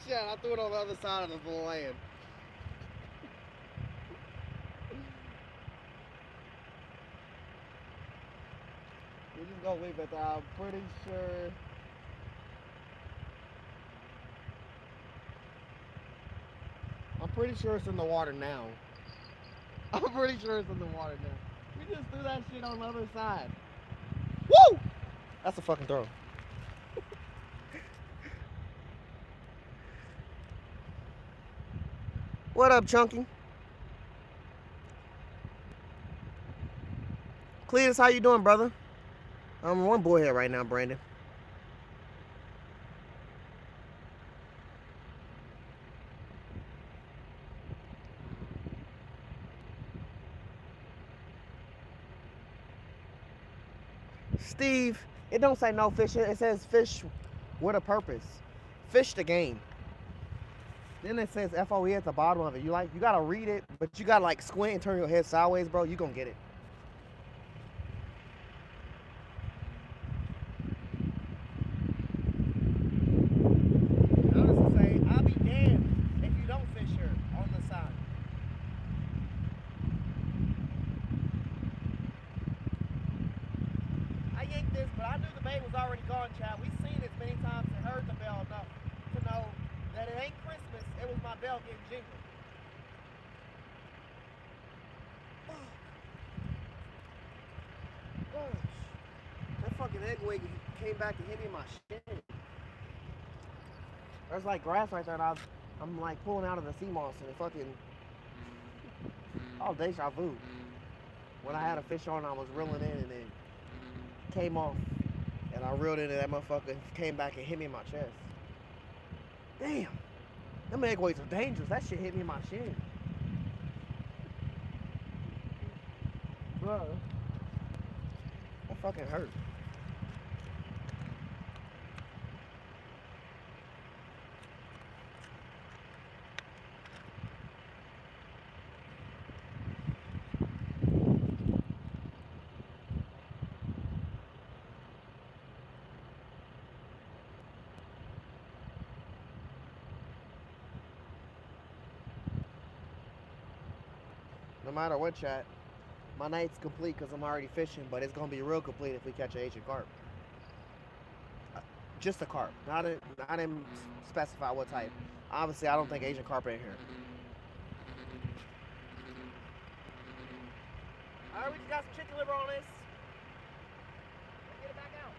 Shit, I threw it on the other side of the land. We're just gonna leave it there. I'm pretty sure. I'm pretty sure it's in the water now. I'm pretty sure it's in the water now. We just threw that shit on the other side. Woo! That's a fucking throw. What up, Chunky? Cletus, how you doing, brother? I'm one boy here right now, Brandon. Steve, it don't say no fishing. It says fish with a purpose. Fish the game. Then it says FOE at the bottom of it. You gotta read it, but you gotta like squint and turn your head sideways, bro. You gonna get it. Notice it say, I'll be damned if you don't fish here on the side. I yanked this, but I knew the bait was already gone, Chad. We've seen this many times and heard the bell enough to know that it ain't Christmas. It was my bell getting jingled. Gosh. That fucking egg wig came back and hit me in my shin. There's like grass right there, and I'm like pulling out of the sea moss, and it fucking, oh, deja vu. When I had a fish on, I was reeling in, and it came off, and I reeled into that motherfucker, came back and hit me in my chest. Damn, them egg weights are dangerous. That shit hit me in my shin. Bro, that fucking hurt. No matter what, chat, my night's complete because I'm already fishing, but it's gonna be real complete if we catch an Asian carp. Just a carp, not in specify what type. Obviously, I don't think Asian carp in here. All right, we just got some chicken liver on this. Let's get it back out.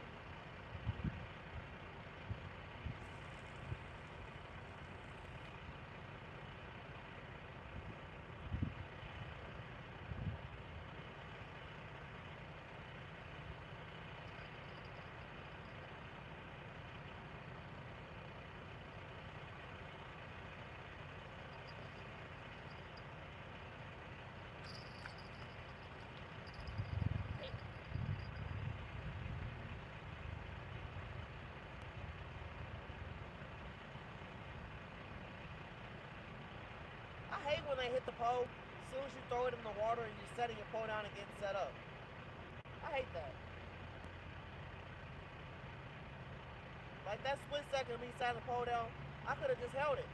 I hate when they hit the pole. As soon as you throw it in the water and you're setting your pole down and getting set up. I hate that. Like that split second of me setting the pole down, I could have just held it.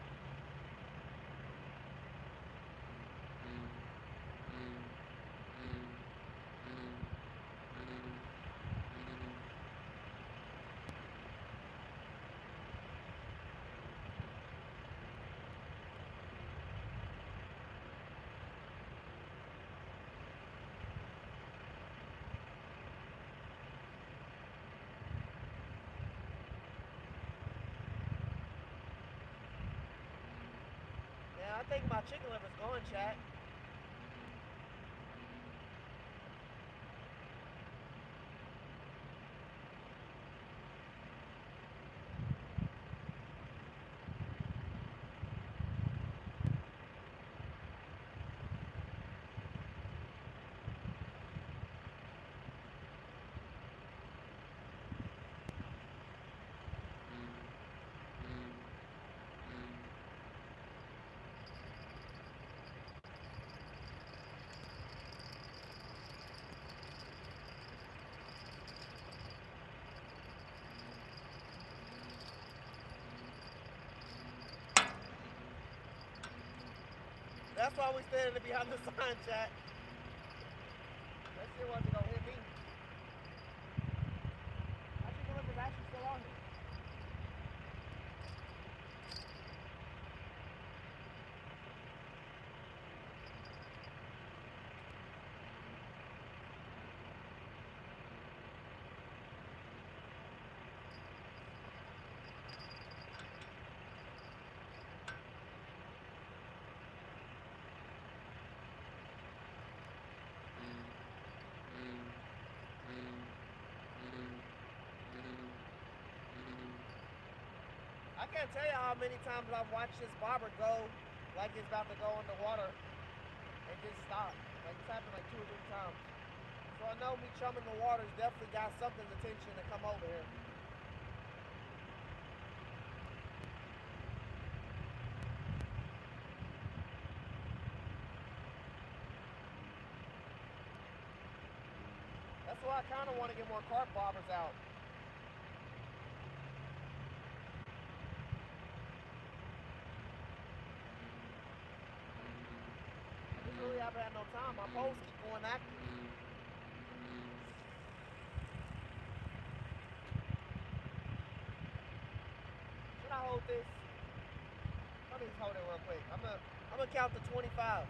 I think my chicken liver's going, chat. That's why we standing behind the sign, chat. That shit wasn't gonna hit me. I think the liquor's actually still on here. I can't tell you how many times I've watched this bobber go like it's about to go in the water and just stop. Like it's happened like 2 or 3 times. So I know me chumming the water's definitely got something's attention to come over here. That's why I kind of want to get more carp bobbers out. Really haven't had no time. My poles keep going active. Should I hold this? Let me just hold it real quick. I'm gonna count to 25.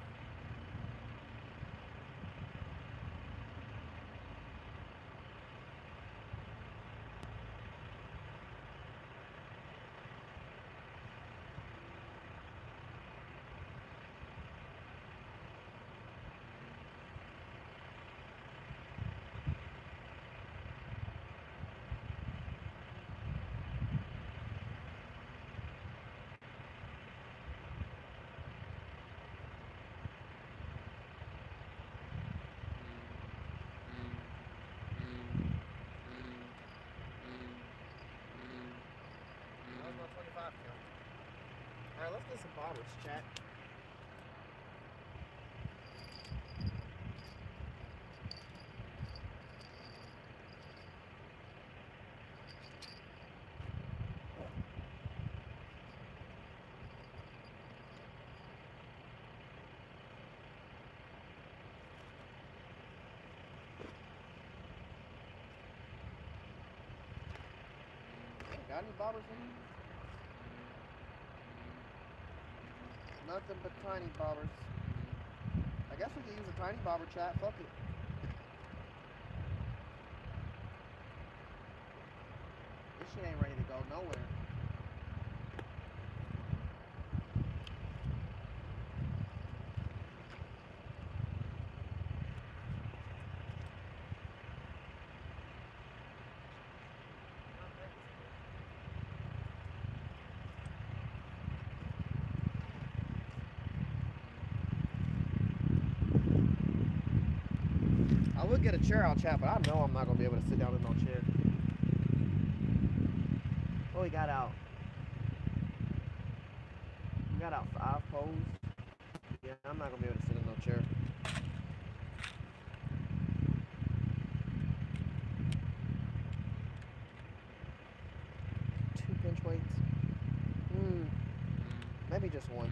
Alright, let's get some bobbers, chat. Got any bobbers in here? Nothing but tiny bobbers. I guess we could use a tiny bobber, chat. Fuck it. This shit ain't ready to go nowhere. I would get a chair out, chat, but I know I'm not gonna be able to sit down in no chair. What we got out? We got out 5 poles. Yeah, I'm not gonna be able to sit in no chair. Two pinch weights. Maybe just one.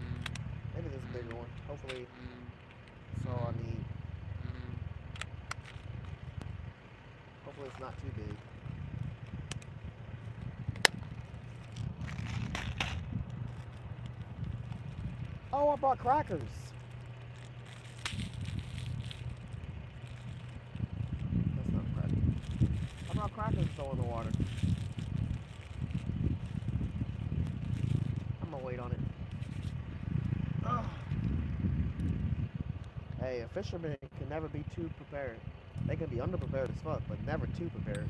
Maybe this bigger one. Hopefully, that's all I need. Hopefully it's not too big. Oh, I brought crackers. That's not crackers. I brought crackers to throw in the water. I'm gonna wait on it. Ugh. Hey, a fisherman can never be too prepared. They can be underprepared as fuck, but never too prepared.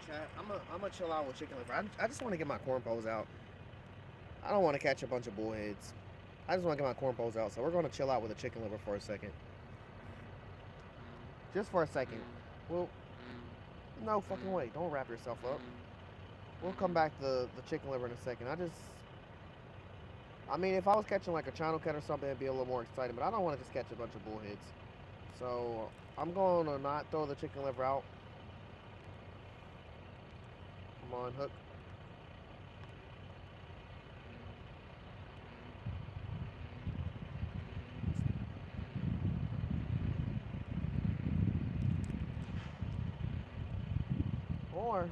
chat. I'm gonna chill out with chicken liver. I just want to get my corn poles out. I don't want to catch a bunch of bullheads. I just want to get my corn poles out. So we're going to chill out with the chicken liver for a second. Just for a second. Well, no fucking way. Don't wrap yourself up. We'll come back to the chicken liver in a second. I mean, if I was catching like a channel cat or something, it'd be a little more exciting. But I don't want to just catch a bunch of bullheads. So I'm going to not throw the chicken liver out. Come on, hook. Or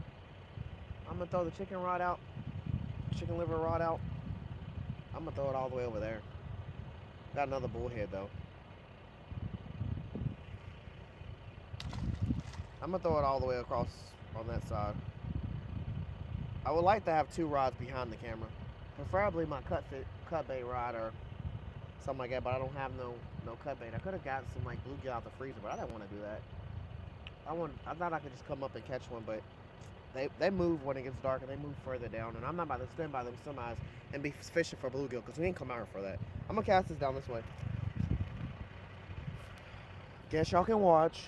I'm gonna throw the chicken rod out, chicken liver rod out. I'm gonna throw it all the way over there. Got another bullhead though. I'm gonna throw it all the way across on that side. I would like to have two rods behind the camera, preferably my cut bait rod or something like that. But I don't have no cut bait. I could have gotten some like bluegill out the freezer, but I didn't want to do that. I thought I could just come up and catch one, but they move when it gets dark and they move further down, and I'm not about to stand by them semis and be fishing for bluegill because we ain't come out here for that. I'm gonna cast this down this way. Guess y'all can watch.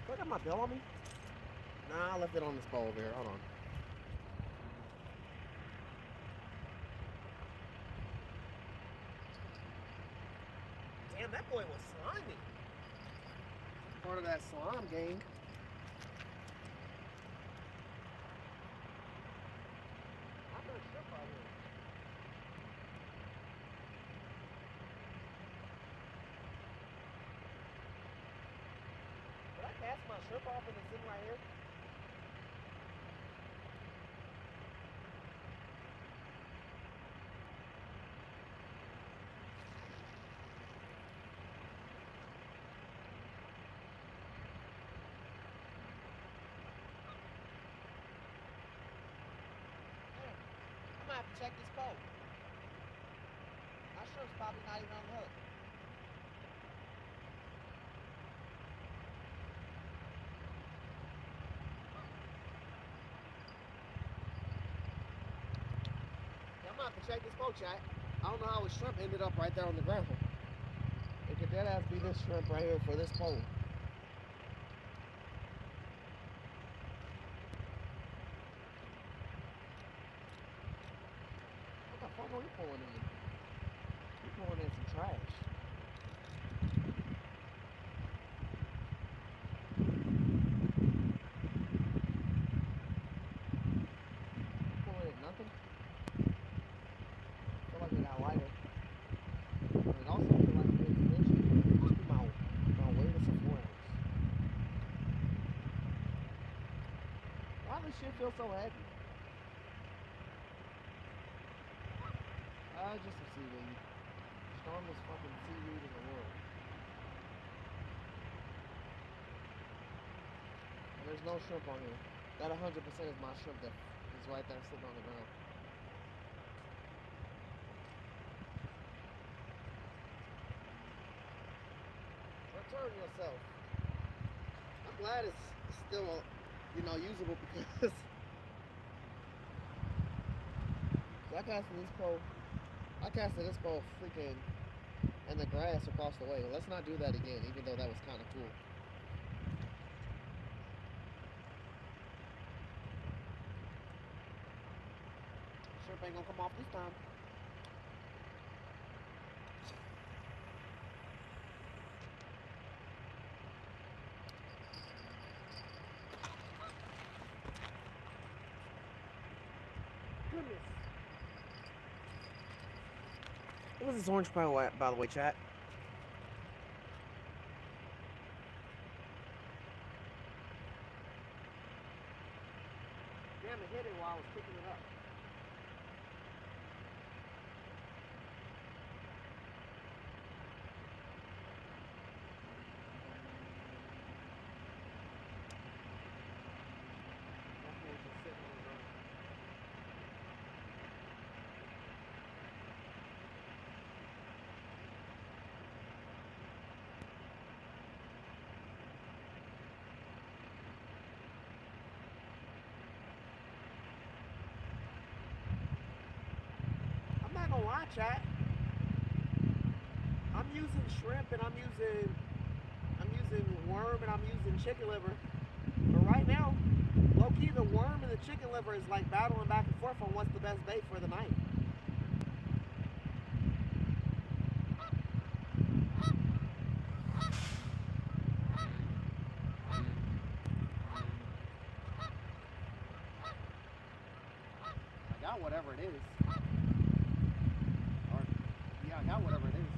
Do I got my bill on me? Nah, I left it on this pole over here. Hold on. Damn, that boy was slimy. Part of that slime gang. I'm not sure about it. Did I cast my shrimp off and it's sitting right here? I'm gonna have to check this pole. My shrimp's probably not even on the hook. Yeah, I'm gonna have to check this pole, chat. I don't know how a shrimp ended up right there on the ground. It could dead ass be this shrimp right here for this pole. What the fuck are we pulling in? We're pulling in some trash. Pulling in nothing? I feel like we got lighter. And it also feels like it's itchy. It must be my weirdest of forms. Why does this shit feel so heavy? Just some seaweed. Strongest fucking seaweed in the world. And there's no shrimp on here. That 100% is my shrimp that is right there sitting on the ground. Return yourself. I'm glad it's still, usable because I casted this pole freaking in the grass across the way. Let's not do that again, even though that was kind of cool. Shrimp ain't gonna come off this time. Goodness. What was this orange pile at, by the way, chat? Damn, it hit it while I was picking it up. gonna lie, chat. I'm using shrimp and I'm using worm and I'm using chicken liver. But right now, low key, the worm and the chicken liver is like battling back and forth on what's the best bait for the night. I got whatever it is. Or, yeah, I got whatever it is.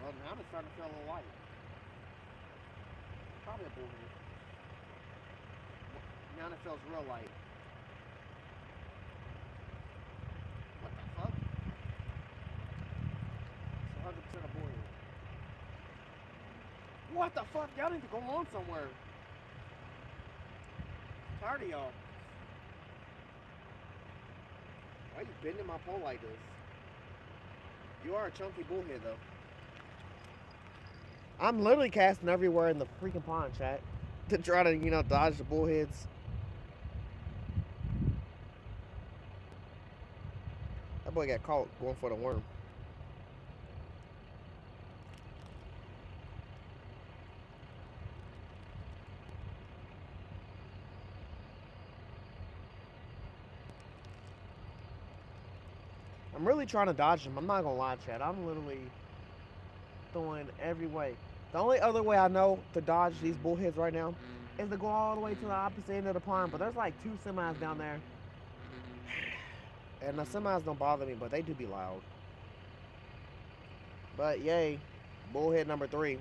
Well, now it's starting to feel a little light. Probably a bullhead. Now it feels real light. What the fuck? It's 100% a bullhead. What the fuck? Y'all need to go on somewhere. I'm tired of y'all. Why are you bending my pole like this? You are a chunky bullhead though. I'm literally casting everywhere in the freaking pond, chat, to try to, you know, dodge the bullheads. That boy got caught going for the worm. I'm really trying to dodge him. I'm not gonna lie, chat. I'm literally throwing every way. The only other way I know to dodge these bullheads right now is to go all the way to the opposite end of the pond. But there's like 2 semis down there. And the semis don't bother me, but they do be loud. But yay, bullhead number 3.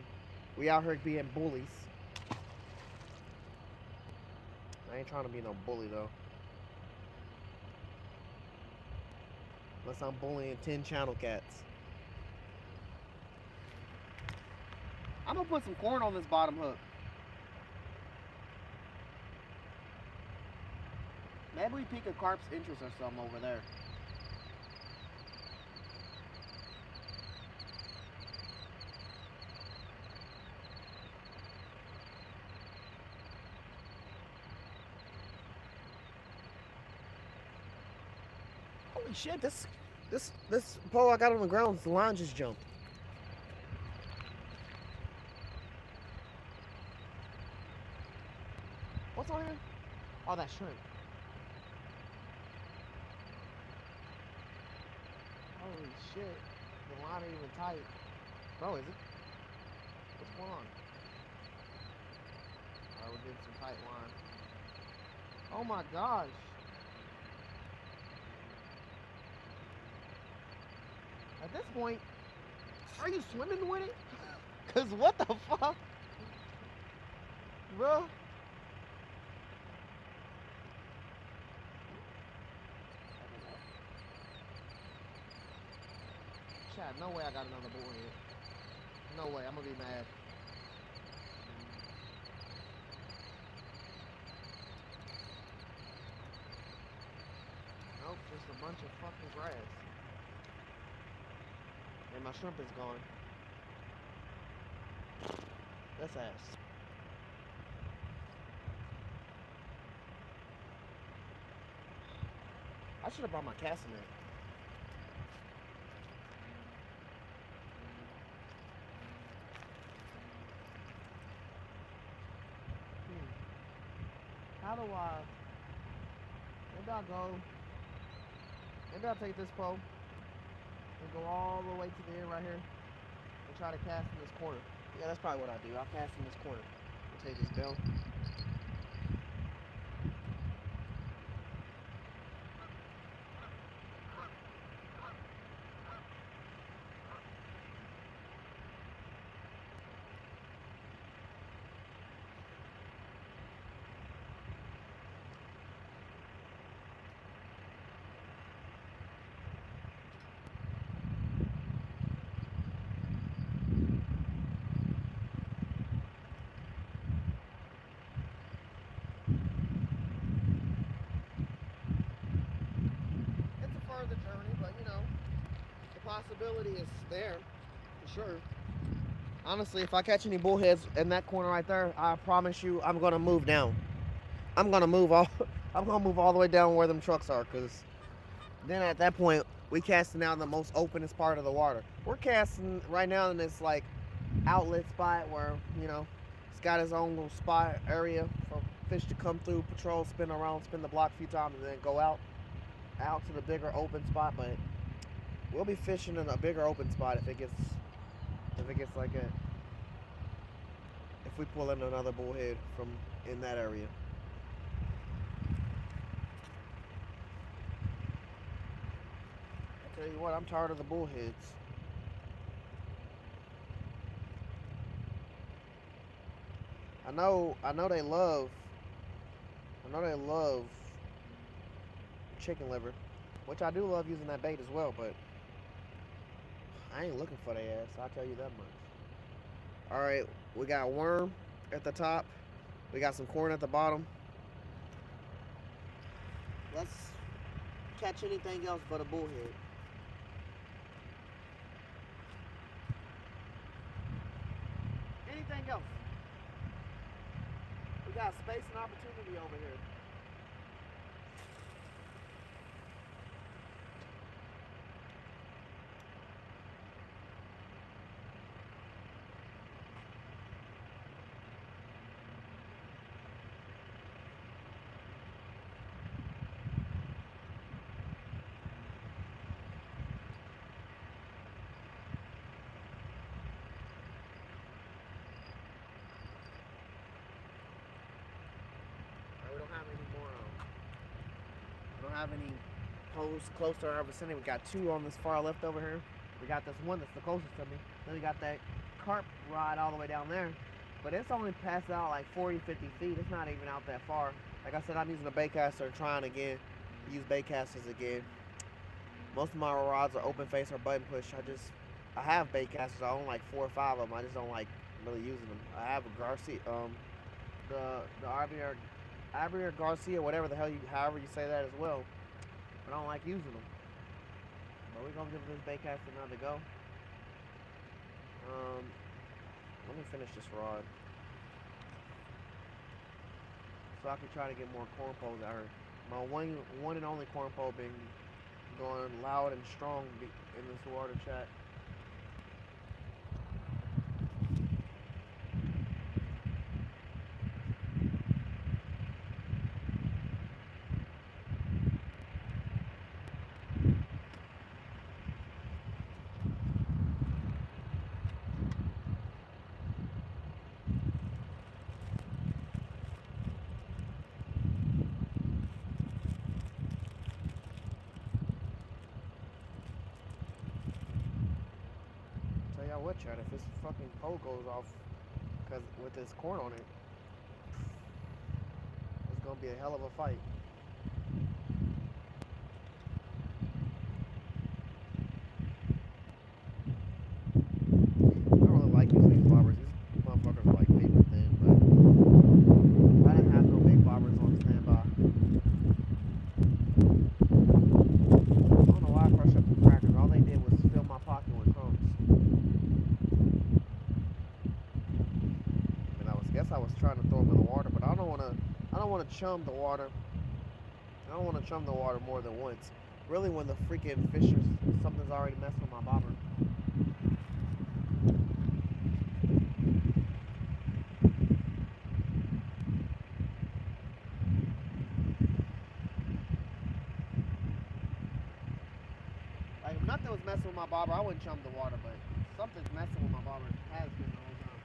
We out here being bullies. I ain't trying to be no bully though. Unless I'm bullying 10 channel cats. I'm gonna put some corn on this bottom hook. Maybe we pique a carp's interest or something over there. Holy shit, this pole I got on the ground, the line just jumped. What's on here? Oh, that's shrimp. Holy shit. The line ain't even tight. Bro, is it? What's going on? Alright, we're getting some tight line. Oh my gosh. At this point, are you swimming with it? Cause what the fuck? Bro. Chat, no way I got another bullhead. No way, I'm gonna be mad. Nope, just a bunch of fucking grass. And my shrimp is gone. That's ass. I should have brought my casting in. How do I? Maybe I'll go. Maybe I'll take this pole and go all the way to the end right here and try to cast in this corner. Yeah, that's probably what I do. I'll cast in this corner. I'll take this bell. The journey, but you know, the possibility is there for sure. Honestly, if I catch any bullheads in that corner right there, I promise you I'm gonna move down. I'm gonna move all the way down where them trucks are, because Then at that point, we casting out in the most openest part of the water. We're casting right now in this like outlet spot where it's got its own little spot area for fish to come through, patrol, spin around, spin the block a few times, and then go out to the bigger open spot. But we'll be fishing in a bigger open spot if it gets like a if we pull in another bullhead from in that area. I tell you what, I'm tired of the bullheads. I know they love chicken liver, which I do love using that bait as well, but I ain't looking for their ass. I'll tell you that much. All right, we got worm at the top. We got some corn at the bottom. Let's catch anything else but a bullhead. Anything else? We got space and opportunity over here. We don't have any more. We don't have any holes close to our vicinity. We got two on this far left over here. We got this one that's the closest to me. Then we got that carp rod all the way down there. But it's only passed out like 40, 50 feet. It's not even out that far. Like I said, I'm using a bait caster, trying again to use bait casters again. Most of my rods are open face or button push. I have bait casters. I own like 4 or 5 of them. I just don't like really using them. I have a Garcia, the Ivory or Garcia, whatever the hell however you say that as well. But I don't like using them. But we're gonna give this bait caster another go. Um, Let me finish this rod so I can try to get more corn poles out here. My one and only corn pole been going loud and strong in this water chat. Tell y'all what, chat, if this fucking pole goes off, because with this corn on it, it's gonna be a hell of a fight. I don't really like using these bobbers. These motherfuckers are like paper thin, but I didn't have no big bobbers on standby. I don't know why I crushed up the crackers. All they did was fill my pocket with crumbs. I was trying to throw them in the water, but I don't want to chum the water. I don't want to chum the water more than once. Really, when the freaking something's already messing with my bobber. Like if nothing was messing with my bobber, I wouldn't chum the water, but something's messing with my bobber. Has been the whole time.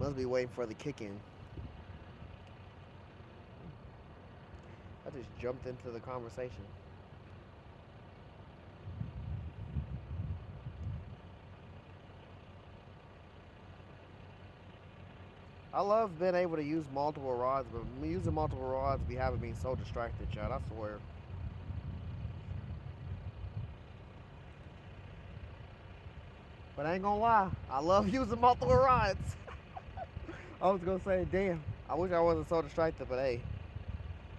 Must be waiting for the kick in. I just jumped into the conversation. I love being able to use multiple rods, but using multiple rods be having me so distracted, Chad. I swear. But I ain't gonna lie, I love using multiple rods. I was gonna say, damn, I wish I wasn't so distracted, but hey,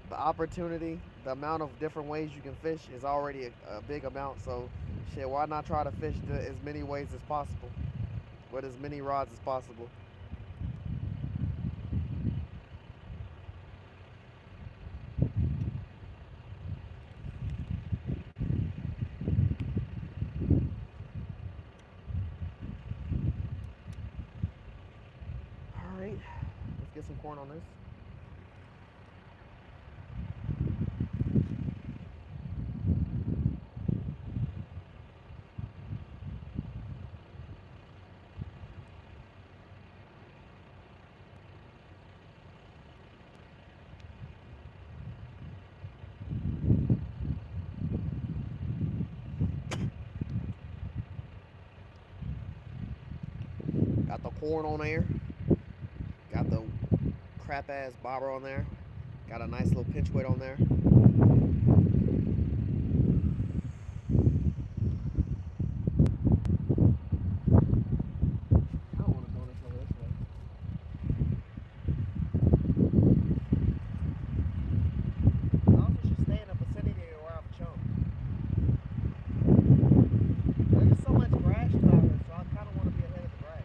the opportunity, the amount of different ways you can fish is already a big amount. So, shit, why not try to fish as many ways as possible with as many rods as possible? All right, let's get some corn on this. Got the corn on there. Got the crap ass bobber on there. Got a nice little pinch weight on there. I don't want to throw this over this way. I also should stay in the vicinity where I've choked. There's just so much grass out here, so I kind of want to be ahead of the grass.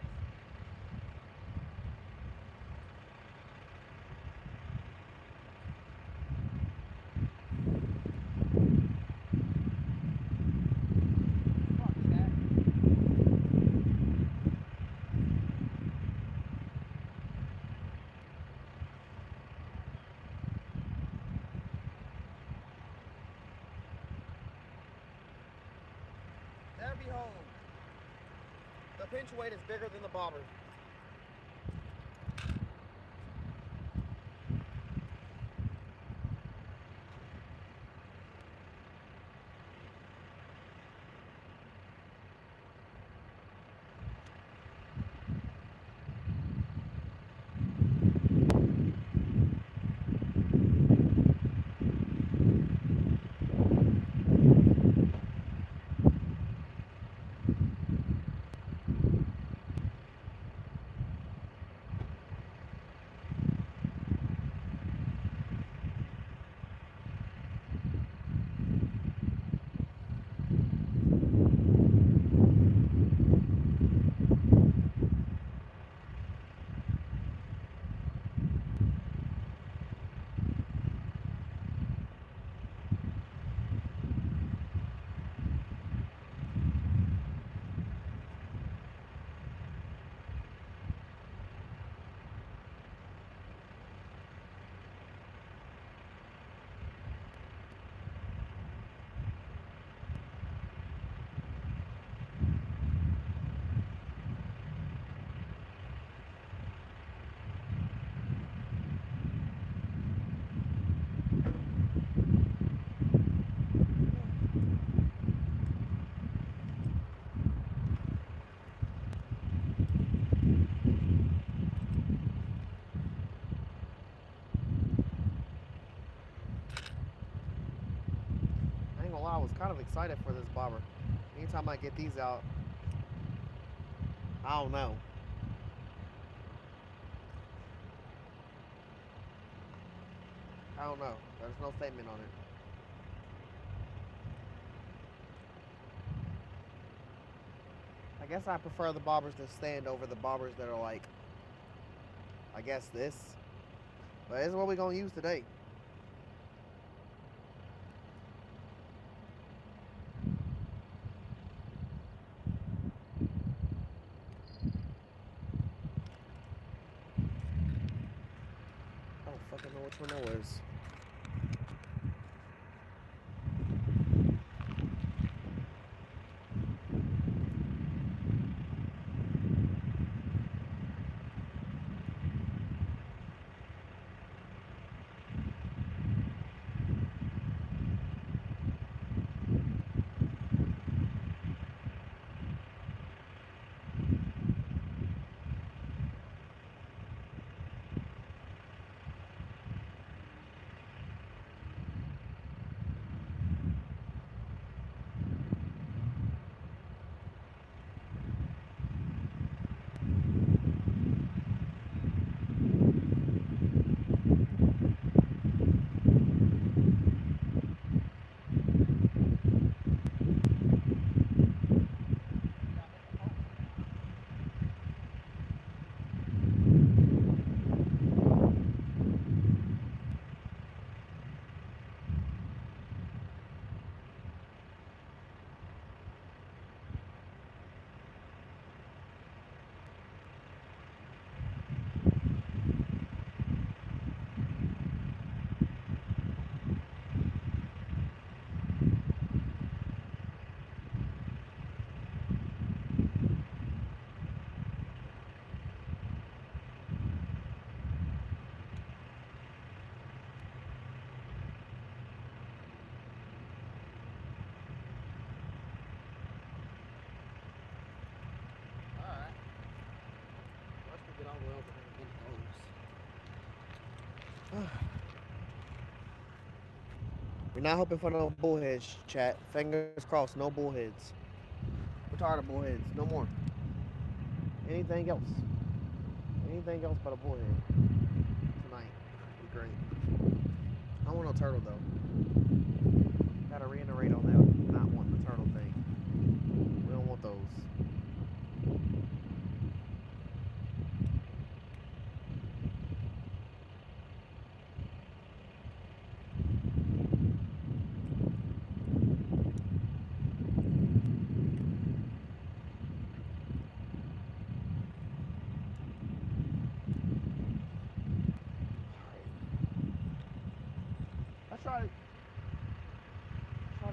There behold, the pinch weight is bigger than the bobber. I was kind of excited for this bobber. Anytime I get these out, I don't know. I don't know. There's no statement on it. I guess I prefer the bobbers to stand over the bobbers that are like, I guess this. But this is what we're going to use today. I don't fucking know which one that was. We're not hoping for no bullheads, chat. Fingers crossed, no bullheads. We're tired of bullheads. No more. Anything else? Anything else but a bullhead tonight would be great. I don't want no turtle though. Gotta reiterate on that. Not wanting the turtle thing. We don't want those. Let's try to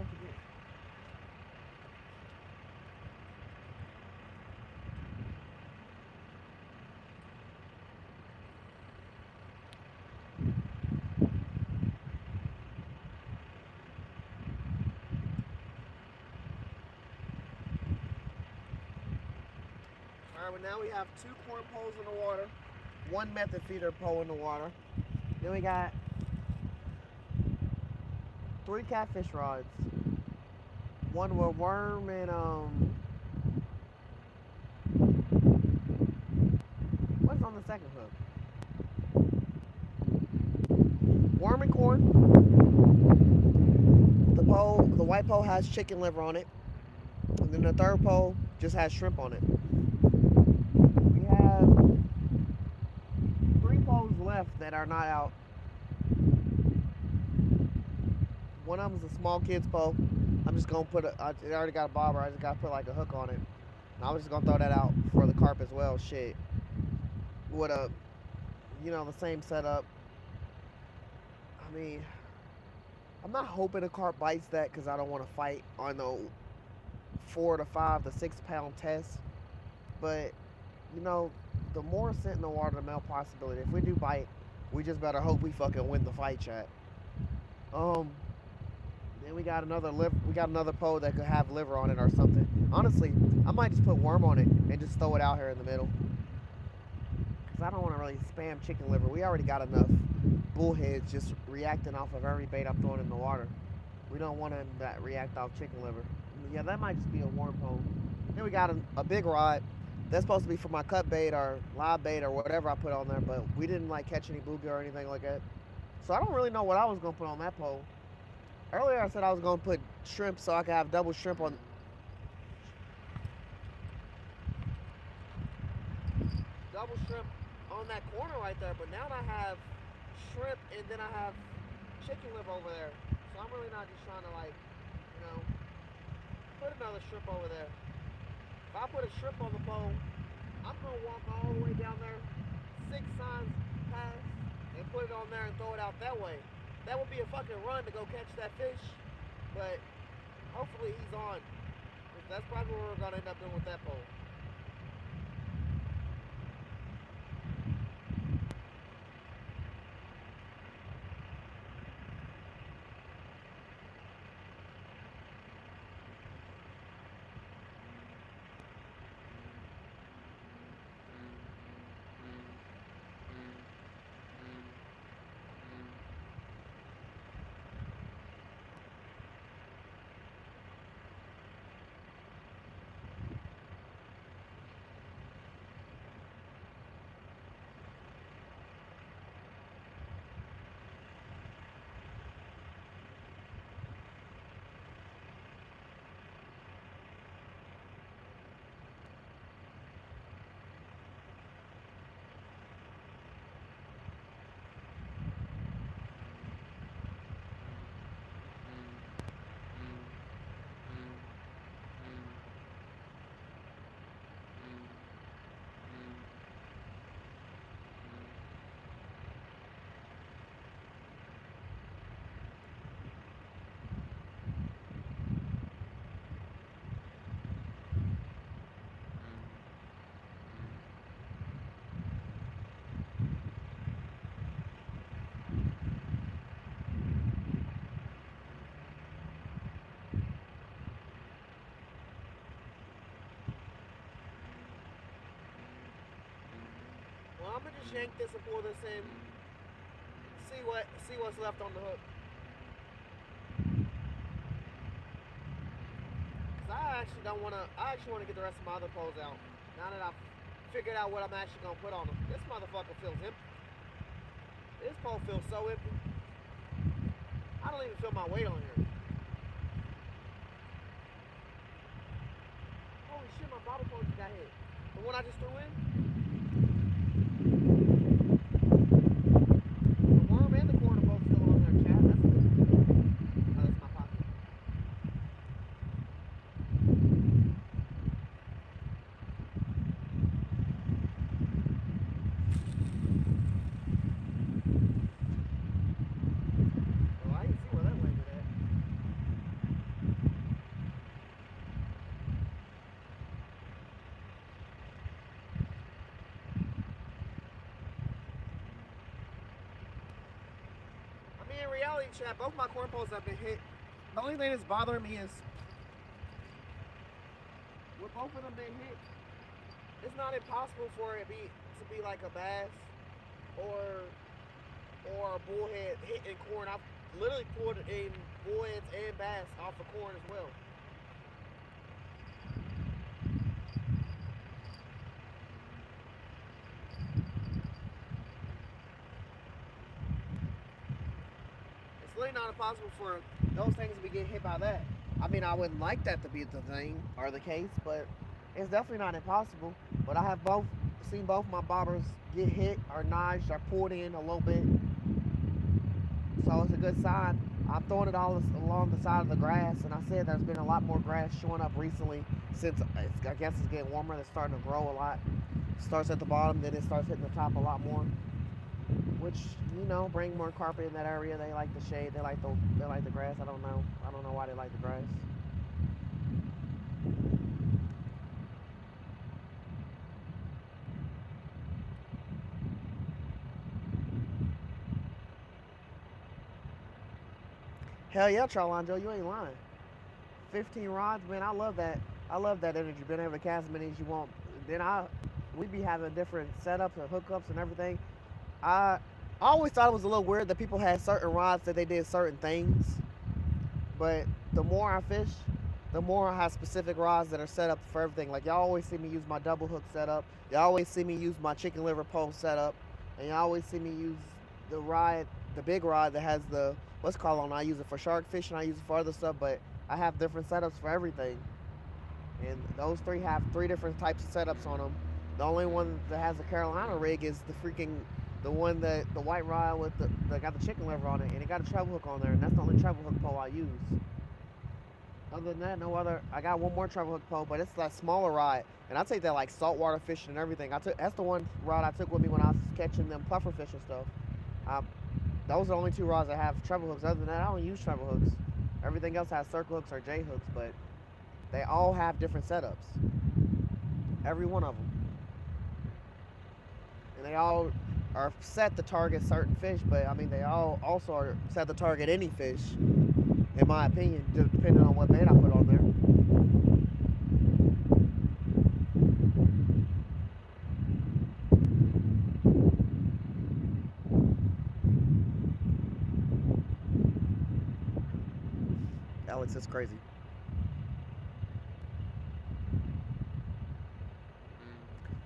forget. All right, well now we have 2 corn poles in the water, 1 method feeder pole in the water. Then we got 3 catfish rods, 1 with worm and what's on the second hook? Worm and corn. The white pole has chicken liver on it, and then the third pole just has shrimp on it. We have 3 poles left that are not out. One of them is a small kid's pole. I'm just gonna I already got a bobber. I just gotta put like a hook on it. And I was just gonna throw that out for the carp as well. Shit, with the same setup. I mean, I'm not hoping a carp bites that because I don't want to fight on the 4 to 5 to 6 pound test. But the more scent in the water, the more possibility. If we do bite, we just better hope we fucking win the fight, chat. Um, then we got another pole that could have liver on it or something. Honestly, I might just put worm on it and just throw it out here in the middle. Cause I don't want to really spam chicken liver. We already got enough bullheads just reacting off of every bait I'm throwing in the water. We don't want them that react off chicken liver. Yeah, that might just be a worm pole. Then we got a big rod. That's supposed to be for my cut bait or live bait or whatever I put on there, but we didn't like catch any bluegill or anything like that. So I don't really know what I was gonna put on that pole. Earlier I said I was gonna put shrimp so I could have double shrimp on that corner right there, but now I have shrimp and then I have chicken liver over there. So I'm really not just trying to put another shrimp over there. If I put a shrimp on the pole, I'm gonna walk all the way down there, 6 signs past, and put it on there and throw it out that way. That would be a fucking run to go catch that fish, but hopefully he's on. That's probably what we're gonna end up doing with that pole. Well, I'm gonna just yank this and pull this in. See what's left on the hook. I actually don't want to. I actually want to get the rest of my other poles out. Now that I've figured out what I'm actually gonna put on them. This motherfucker feels empty. This pole feels so empty. I don't even feel my weight on here. Holy shit, my bobber pole just got hit. The one I just threw in. The worm and the corner both still on there, chat. That's good. Oh, that's my pocket. Well, I didn't see where that landed at. I mean, in reality, chat, both my corn poles have been hit. The only thing that's bothering me is with both of them being hit, it's not impossible for it to be like a bass or a bullhead hitting corn. I've literally pulled in bullheads and bass off of corn as well. It's really not impossible for those things to be getting hit by that. I mean, I wouldn't like that to be the thing or the case, but it's definitely not impossible. But I have seen both my bobbers get hit or nudged or pulled in a little bit. So it's a good sign. I'm throwing it all along the side of the grass, and I said there's been a lot more grass showing up recently since I guess it's getting warmer. It's starting to grow a lot. It starts at the bottom, then it starts hitting the top a lot more, which, you know, bring more carpet in that area. They like the shade. They like the grass. I don't know why they like the grass. Hell yeah, Charlando, you ain't lying. 15 rods, man, I love that. I love that energy, being able to cast as many as you want. Then we be having different setups and hookups and everything. I always thought it was a little weird that people had certain rods that they did certain things. But the more I fish, the more I have specific rods that are set up for everything. Like, y'all always see me use my double hook setup. Y'all always see me use my chicken liver pole setup. And y'all always see me use the big rod that has the, what's called on. I use it for shark fishing, I use it for other stuff, but I have different setups for everything. And those three have three different types of setups on them. The only one that has a Carolina rig is the one that the white rod with that got the chicken liver on it, and it got a treble hook on there, and that's the only treble hook pole I use. Other than that, no other. I got one more treble hook pole, but it's that smaller rod, and I take that like saltwater fishing and everything. That's the one rod I took with me when I was catching them puffer fish and stuff. Those are the only two rods that have treble hooks. Other than that, I don't use treble hooks. Everything else has circle hooks or J hooks, but they all have different setups. Every one of them. And they all are set to target certain fish, but I mean, they all also are set to target any fish, in my opinion, depending on what bait I put on there. Alex is crazy.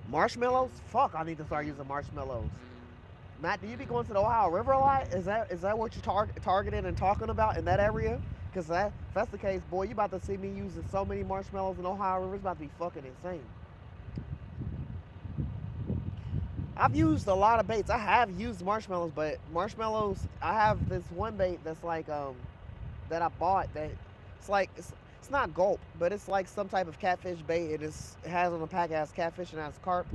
Marshmallows? Fuck, I need to start using marshmallows. Matt, do you be going to the Ohio River a lot? Is that what you're targeting and talking about in that area? Because if that's the case, boy, you about to see me using so many marshmallows in Ohio River. It's about to be fucking insane. I've used a lot of baits. I have used marshmallows, but marshmallows, I have this one bait that's like, that I bought that it's like, it's not gulp, but it's like some type of catfish bait. It has on the pack as catfish and has carp.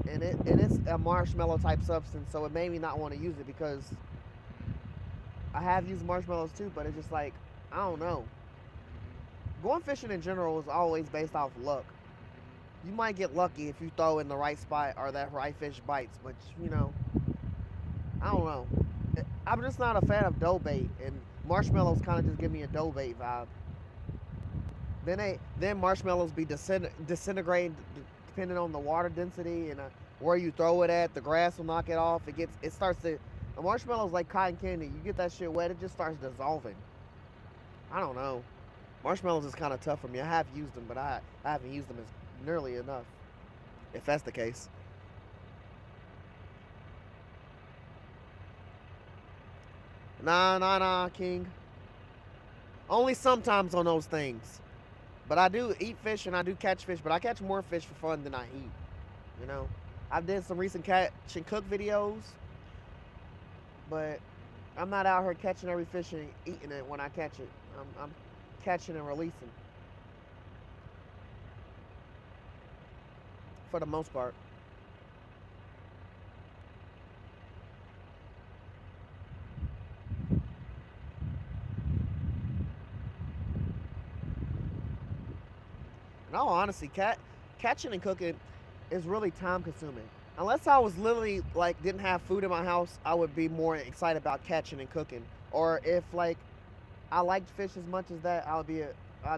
And it's a marshmallow type substance, so it made me not want to use it because I have used marshmallows too, but it's just like, I don't know. Going fishing in general is always based off luck. You might get lucky if you throw in the right spot or that right fish bites, but you know, I don't know. I'm just not a fan of dough bait, and marshmallows kind of just give me a dough bait vibe. Then marshmallows be disintegrating depending on the water density and where you throw it at. The grass will knock it off. The marshmallow's like cotton candy. You get that shit wet, it just starts dissolving. I don't know. Marshmallows is kind of tough for me. I have used them, but I haven't used them as nearly enough. If that's the case. Nah, King. Only sometimes on those things. But I do eat fish and I do catch fish, but I catch more fish for fun than I eat. You know, I did some recent catch and cook videos, but I'm not out here catching every fish and eating it when I catch it. I'm catching and releasing for the most part. In all honesty, catching and cooking is really time consuming. Unless I was literally like didn't have food in my house, I would be more excited about catching and cooking. Or if like I liked fish as much as that, I'd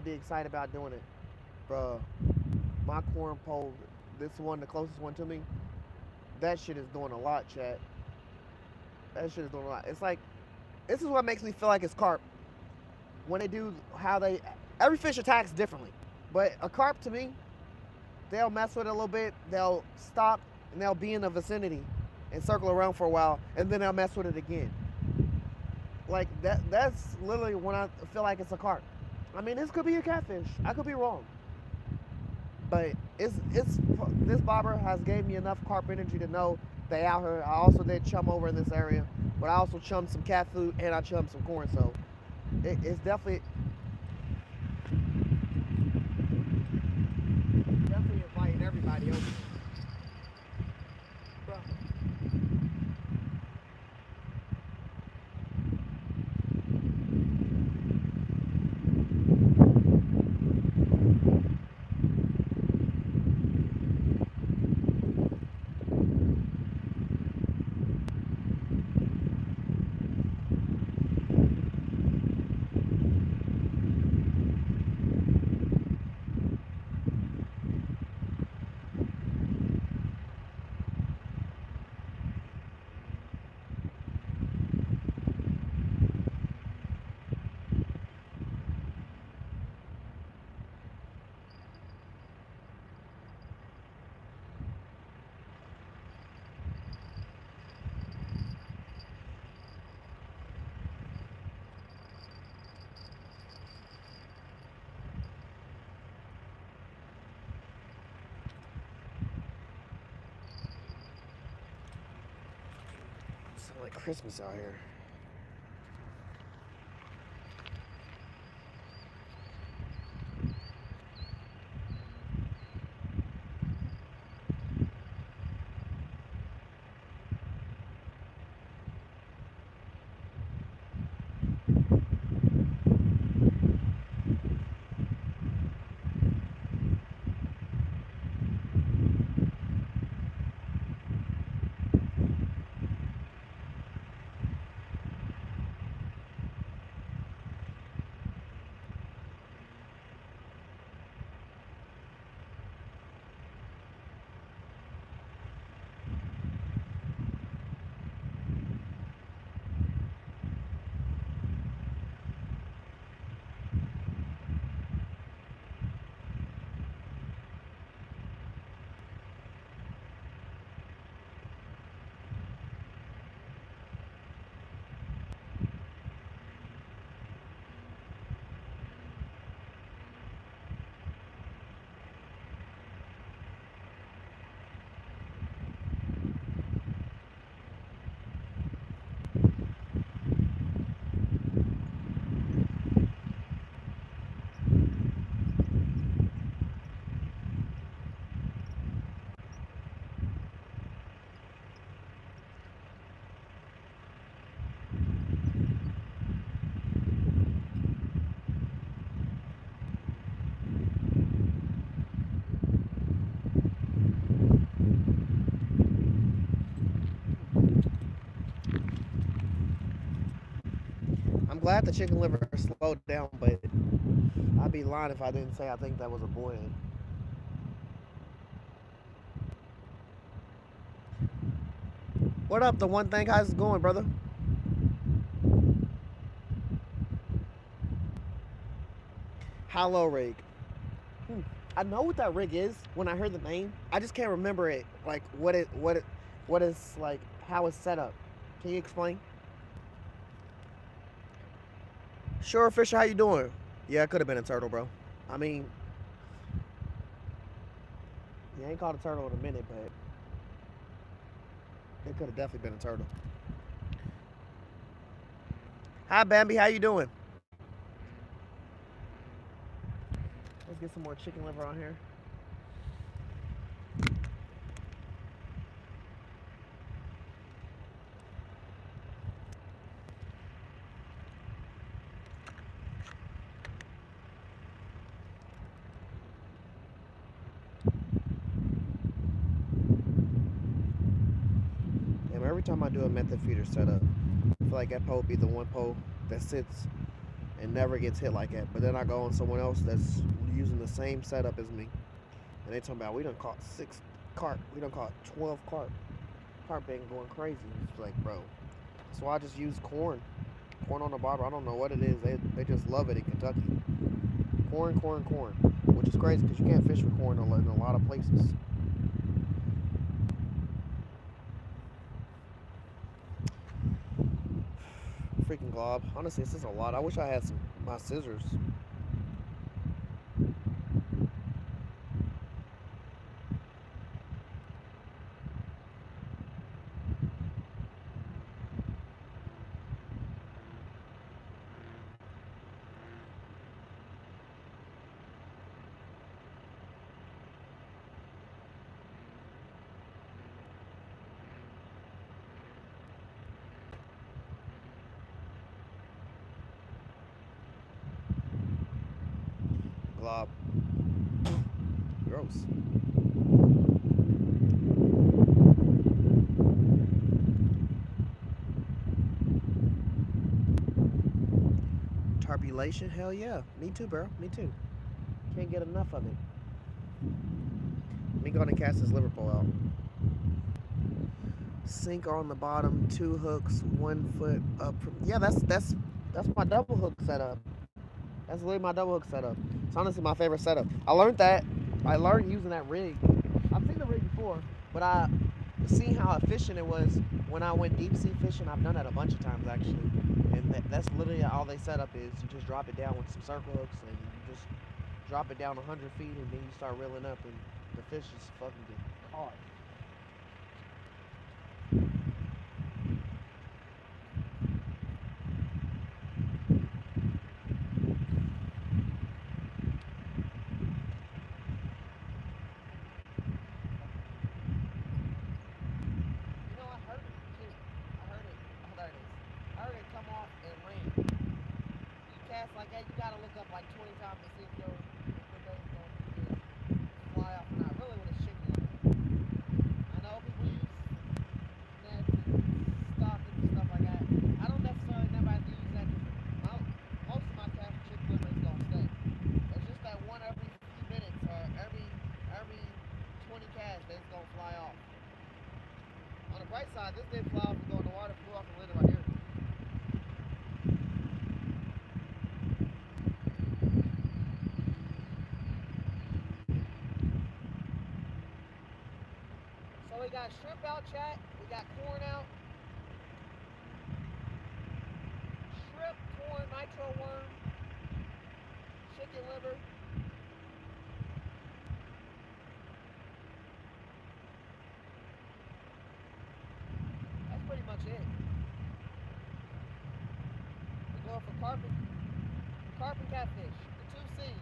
be excited about doing it. Bruh, my corn pole, this one, the closest one to me, that shit is doing a lot, chat. That shit is doing a lot. It's like this is what makes me feel like it's carp. When they do how they every fish attacks differently. But a carp to me, they'll mess with it a little bit, they'll stop and they'll be in the vicinity and circle around for a while and then they'll mess with it again. Like that's literally when I feel like it's a carp. I mean, this could be a catfish. I could be wrong. But it's this bobber has gave me enough carp energy to know they out here. I also did chum over in this area, but I also chummed some cat food and I chummed some corn. So it's definitely inviting everybody over. Bro. It's like Christmas out here. I'm glad the chicken liver slowed down, but I'd be lying if I didn't say I think that was a boy. What up, the one thing? How's it going, brother? Hollow rig. I know what that rig is when I heard the name. I just can't remember it. Like what is like how it's set up. Can you explain? Sure, Fisher, how you doing? Yeah, it could have been a turtle, bro. I mean, you ain't caught a turtle in a minute, but it could have definitely been a turtle. Hi, Bambi, how you doing? Let's get some more chicken liver on here. Damn, every time I do a method feeder setup, I feel like that pole be the one pole that sits and never gets hit like that. But then I go on someone else that's using the same setup as me, and they talking about we done caught 6 carp, we done caught 12 carp. Carp been going crazy. It's like, bro. So I just use corn on the bottom. I don't know what it is. They just love it in Kentucky. Corn, which is crazy because you can't fish with corn in a lot of places. Freaking glob. Honestly, this is a lot. I wish I had my scissors. Glob. Gross. Tarbulation? Hell yeah. Me too, bro. Me too. Can't get enough of it. Let me go ahead and cast this liver pole out. Sink on the bottom, 2 hooks, 1 foot up from. Yeah, that's my double hook setup. That's literally my double hook setup. It's honestly my favorite setup. I learned using that rig. I've seen the rig before, but I seen how efficient it was when I went deep sea fishing. I've done that a bunch of times actually, and that's literally all they setup is. You just drop it down with some circle hooks, and you just drop it down 100 feet, and then you start reeling up, and the fish just fucking get caught. Like that, you gotta look up like 20 times to see if your bait's gonna fly off or not. Really, with a chicken liver. I know people use nets and stockings and stuff like that. I don't necessarily never have to use that because most of my cast for chicken liver is gonna stay. It's just that one every few minutes or every 20 casts that's gonna fly off. On the bright side, this didn't fly off and go in the water, flew off and landed right here. We got shrimp out, chat. We got corn out. Shrimp, corn, nitro worm, chicken liver. That's pretty much it. We're going for carp and catfish, the 2 C's.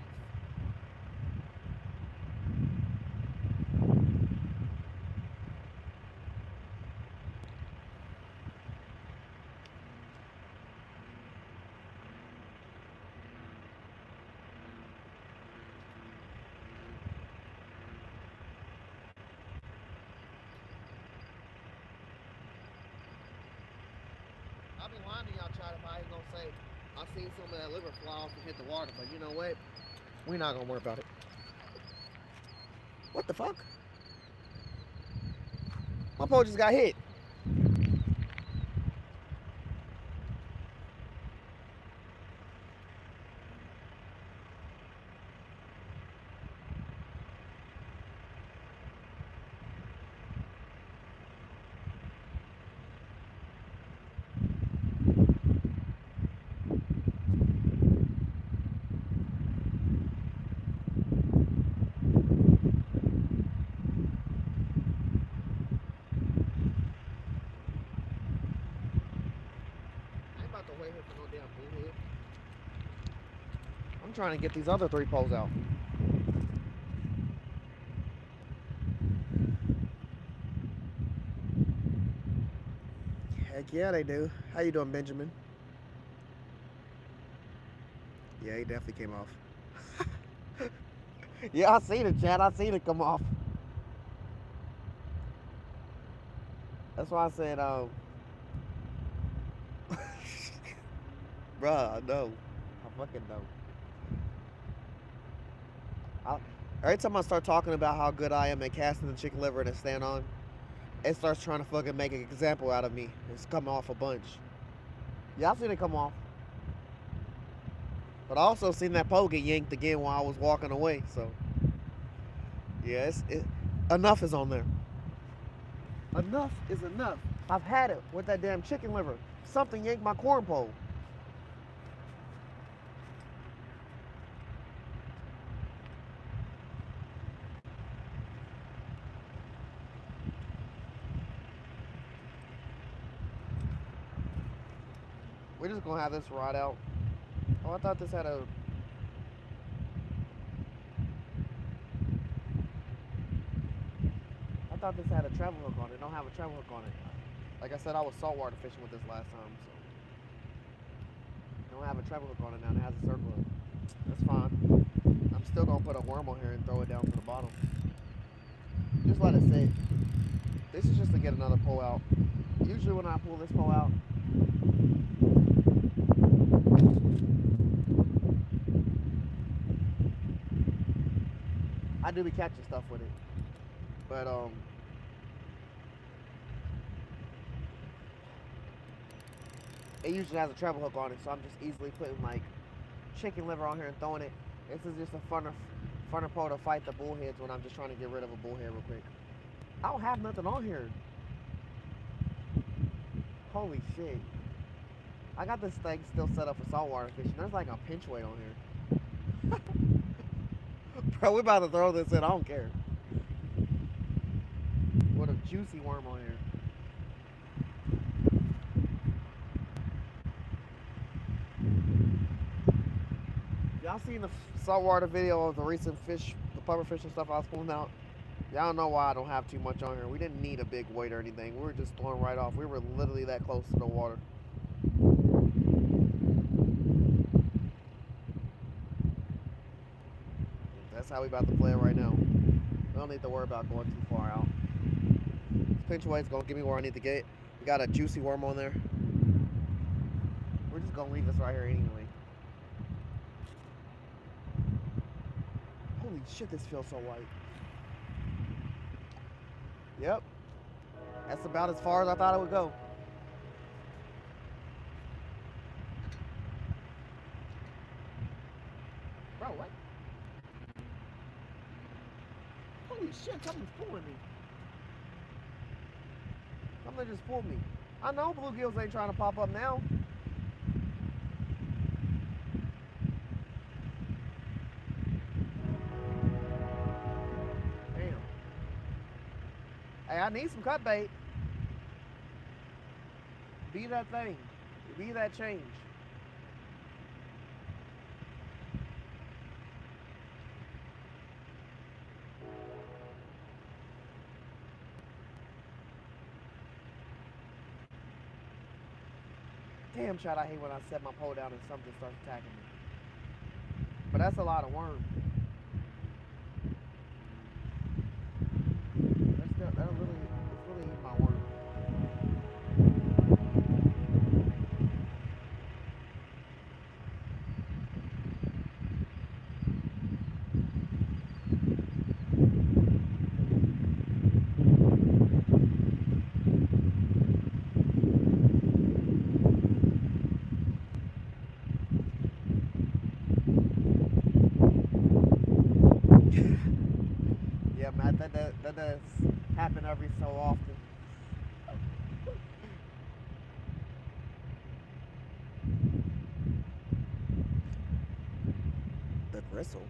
I'll be lying to y'all, chat, if I ain't gonna say I seen some of that liver fly off and hit the water, but you know what? We're not gonna worry about it. What the fuck? My pole just got hit. trying to get these other 3 poles out. Heck yeah, they do. How you doing, Benjamin? Yeah, he definitely came off. Yeah, I seen it, Chad. I seen it come off. That's why I said, bruh, I know. I fucking know. Every time I start talking about how good I am at casting the chicken liver and a stand on, it starts trying to fucking make an example out of me. It's coming off a bunch. Yeah, I seen it come off. But I also seen that pole get yanked again while I was walking away, so. Yeah, enough is on there. Enough is enough. I've had it with that damn chicken liver. Something yanked my corn pole. We're just gonna have this ride out. Oh, I thought this had a... I thought this had a travel hook on it. It don't have a travel hook on it. Like I said, I was saltwater fishing with this last time, so... It don't have a travel hook on it now. It has a circle hook. That's fine. I'm still gonna put a worm on here and throw it down to the bottom. Just let it sit. This is just to get another pole out. Usually when I pull this pole out, I do be catching stuff with it. But it usually has a treble hook on it, so I'm just easily putting like chicken liver on here and throwing it. This is just a funner pole to fight the bullheads when I'm just trying to get rid of a bullhead real quick. I don't have nothing on here. Holy shit. I got this thing still set up for saltwater fishing. There's like a pinch weight on here. Bro, we about to throw this in. I don't care. What a juicy worm on here. Y'all seen the saltwater video of the recent fish, the puffer fish and stuff I was pulling out? Y'all know why I don't have too much on here. We didn't need a big weight or anything. We were just throwing right off. We were literally that close to the water. That's how we about to play it right now. We don't need to worry about going too far out. This pinch weight's gonna get me where I need to get. We got a juicy worm on there. We're just gonna leave this right here anyway. Holy shit, this feels so light. Yep. That's about as far as I thought it would go. Bro, what? Holy shit, something's pulling me. Something just pulled me. I know bluegills ain't trying to pop up now. Damn. Hey, I need some cut bait. Be that thing. Be that change. Damn, Chad, I hate when I set my pole down and something starts attacking me. But that's a lot of worms. That'll really eat my worm. Yeah, man, that does happen every so often. The gristle.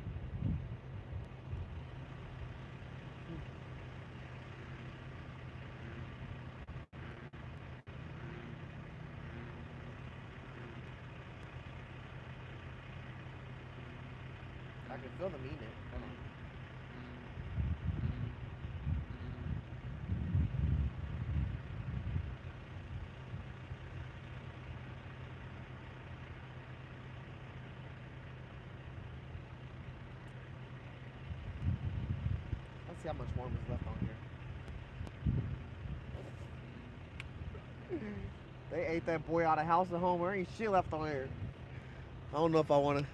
can feel them eating it. Hold on. Let's see how much worm is left on here. They ate that boy out of house and home. There ain't shit left on here. I don't know if I want to.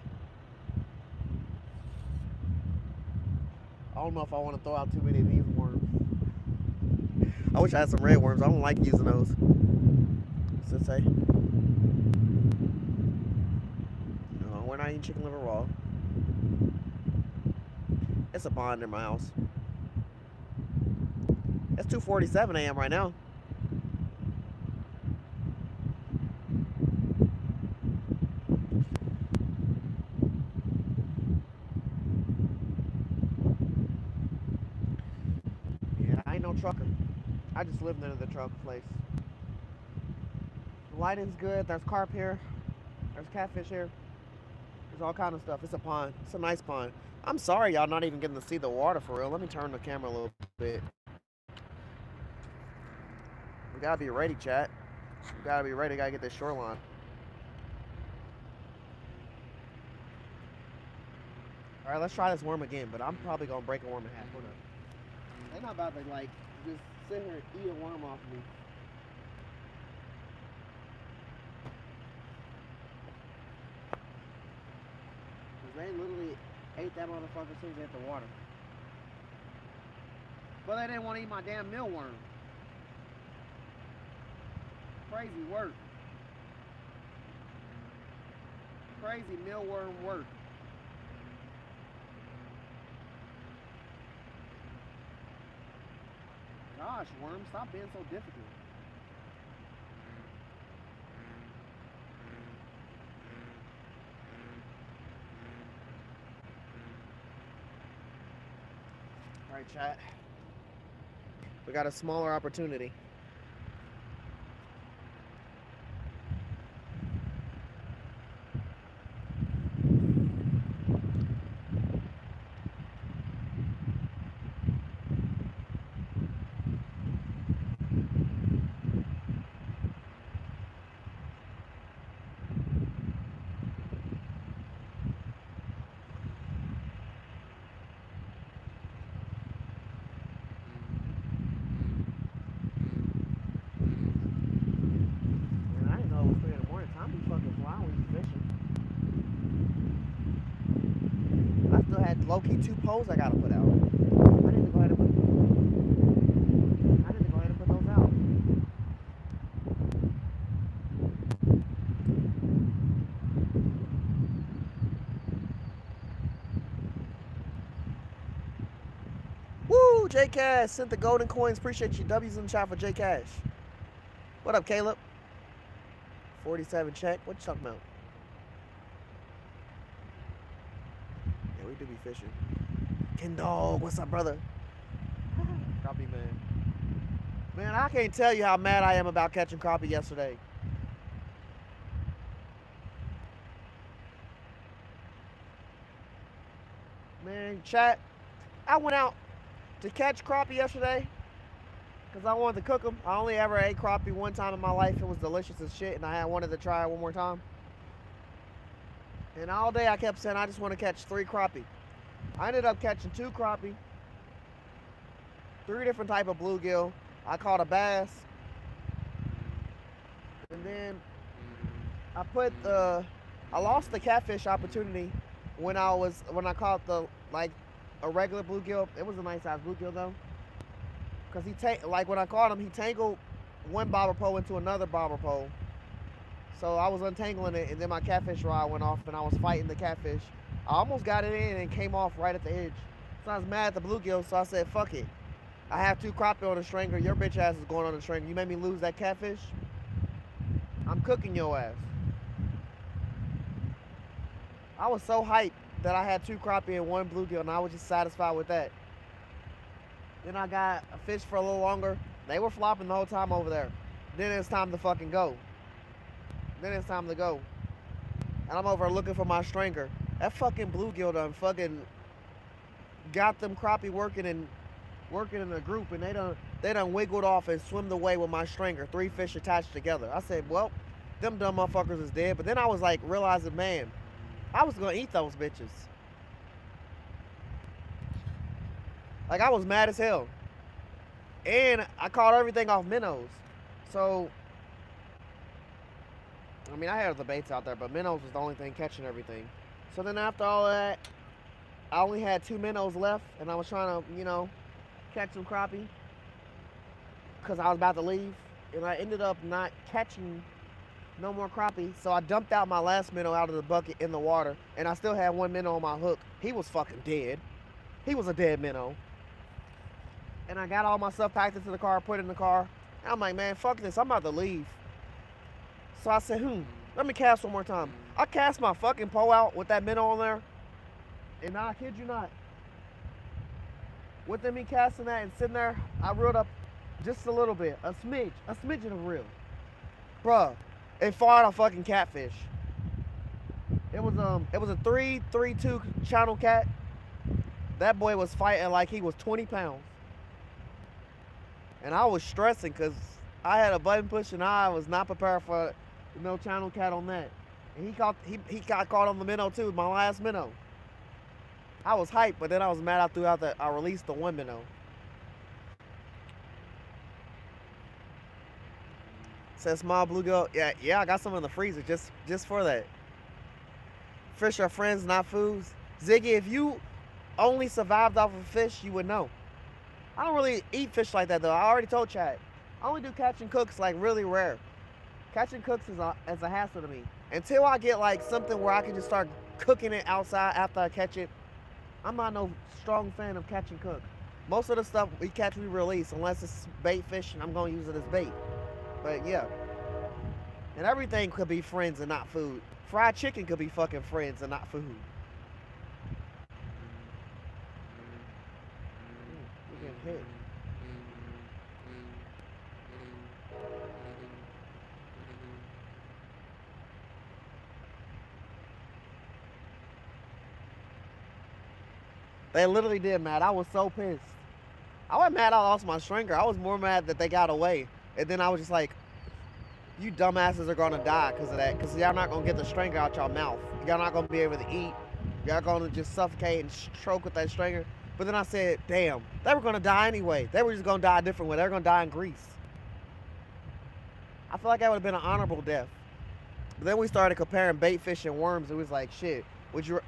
I don't know if I want to throw out too many of these worms. I wish I had some red worms. I don't like using those. What's it say? No, we're not eating chicken liver raw. It's a pond in my house. It's 2:47 a.m. right now. Yeah, I ain't no trucker. I just live near the truck place. The lighting's good. There's carp here. There's catfish here. There's all kind of stuff. It's a pond. It's a nice pond. I'm sorry y'all not even getting to see the water for real. Let me turn the camera a little bit. We gotta be ready, chat. We gotta be ready. Gotta get this shoreline. All right, let's try this worm again. But I'm probably gonna break a worm in half. Hold up. They're not about to like just sit here and eat a worm off of me. Cause they literally ate that motherfucker as soon as they hit the water. But they didn't want to eat my damn mealworm. Crazy work. Crazy mealworm work. Gosh, worm, stop being so difficult. All right, chat. We got a smaller opportunity. Low-key 2 poles I gotta put out. I need to go ahead and put those out. Woo! J Cash sent the golden coins. Appreciate you. W's in the chat for J Cash. What up, Caleb? 47 check. What you talking about? We do be fishing. Ken Dog, what's up, brother? Crappie, man. Man, I can't tell you how mad I am about catching crappie yesterday. Man, chat, I went out to catch crappie yesterday because I wanted to cook them. I only ever ate crappie one time in my life. It was delicious as shit, and I wanted to try it one more time. And all day I kept saying, I just want to catch 3 crappie. I ended up catching 2 crappie, 3 different type of bluegill. I caught a bass. And then I lost the catfish opportunity when I caught a regular bluegill. It was a nice size bluegill though. Cause when I caught him, he tangled one bobber pole into another bobber pole. So I was untangling it, and then my catfish rod went off, and I was fighting the catfish. I almost got it in and came off right at the edge. So I was mad at the bluegill, so I said, fuck it. I have 2 crappie on the stringer. Your bitch ass is going on the stringer. You made me lose that catfish. I'm cooking your ass. I was so hyped that I had 2 crappie and 1 bluegill, and I was just satisfied with that. Then I got a fish for a little longer. They were flopping the whole time over there. Then it's time to fucking go. And I'm over looking for my stringer. That fucking bluegill done fucking got them crappie working in a group, and they done wiggled off and swimmed away with my stringer, 3 fish attached together. I said, well, them dumb motherfuckers is dead. But then I was like realizing, man, I was gonna eat those bitches. Like, I was mad as hell. And I caught everything off minnows. So, I mean, I had other baits out there, but minnows was the only thing catching everything. So then after all that, I only had 2 minnows left, and I was trying to, you know, catch some crappie because I was about to leave. And I ended up not catching no more crappie. So I dumped out my last minnow out of the bucket in the water, and I still had 1 minnow on my hook. He was fucking dead. He was a dead minnow. And I got all my stuff packed into the car, put it in the car. And I'm like, man, fuck this. I'm about to leave. So I said, let me cast one more time. I cast my fucking pole out with that minnow on there. And I kid you not, within me casting that and sitting there, I reeled up just a little bit, a smidgen of reel. Bruh, it fought a fucking catfish. It was a 3.32 channel cat. That boy was fighting like he was 20 pounds. And I was stressing because I had a button push and I was not prepared for no channel cat on that. And he got caught on the minnow too, my last minnow. I was hyped, but then I was mad I released the 1 minnow. Says small bluegill. Yeah, I got some in the freezer just for that. Fish are friends, not foods. Ziggy, if you only survived off of fish, you would know. I don't really eat fish like that though. I already told Chad. I only do catch and cooks like really rare. Catch and cooks is a hassle to me. Until I get like something where I can just start cooking it outside after I catch it, I'm not no strong fan of catch and cook. Most of the stuff we catch, we release, unless it's bait fish and I'm gonna use it as bait. But yeah. And everything could be friends and not food. Fried chicken could be fucking friends and not food. We're getting hit. They literally did, Matt. I was so pissed. I wasn't mad I lost my stringer. I was more mad that they got away. And then I was just like, you dumbasses are gonna die because of that. Because y'all not gonna get the stringer out your mouth. Y'all not gonna be able to eat. Y'all gonna just suffocate and stroke with that stringer. But then I said, damn, they were gonna die anyway. They were just gonna die a different way. They were gonna die in grease. I feel like that would have been an honorable death. But then we started comparing bait fish and worms. It was like, shit, would you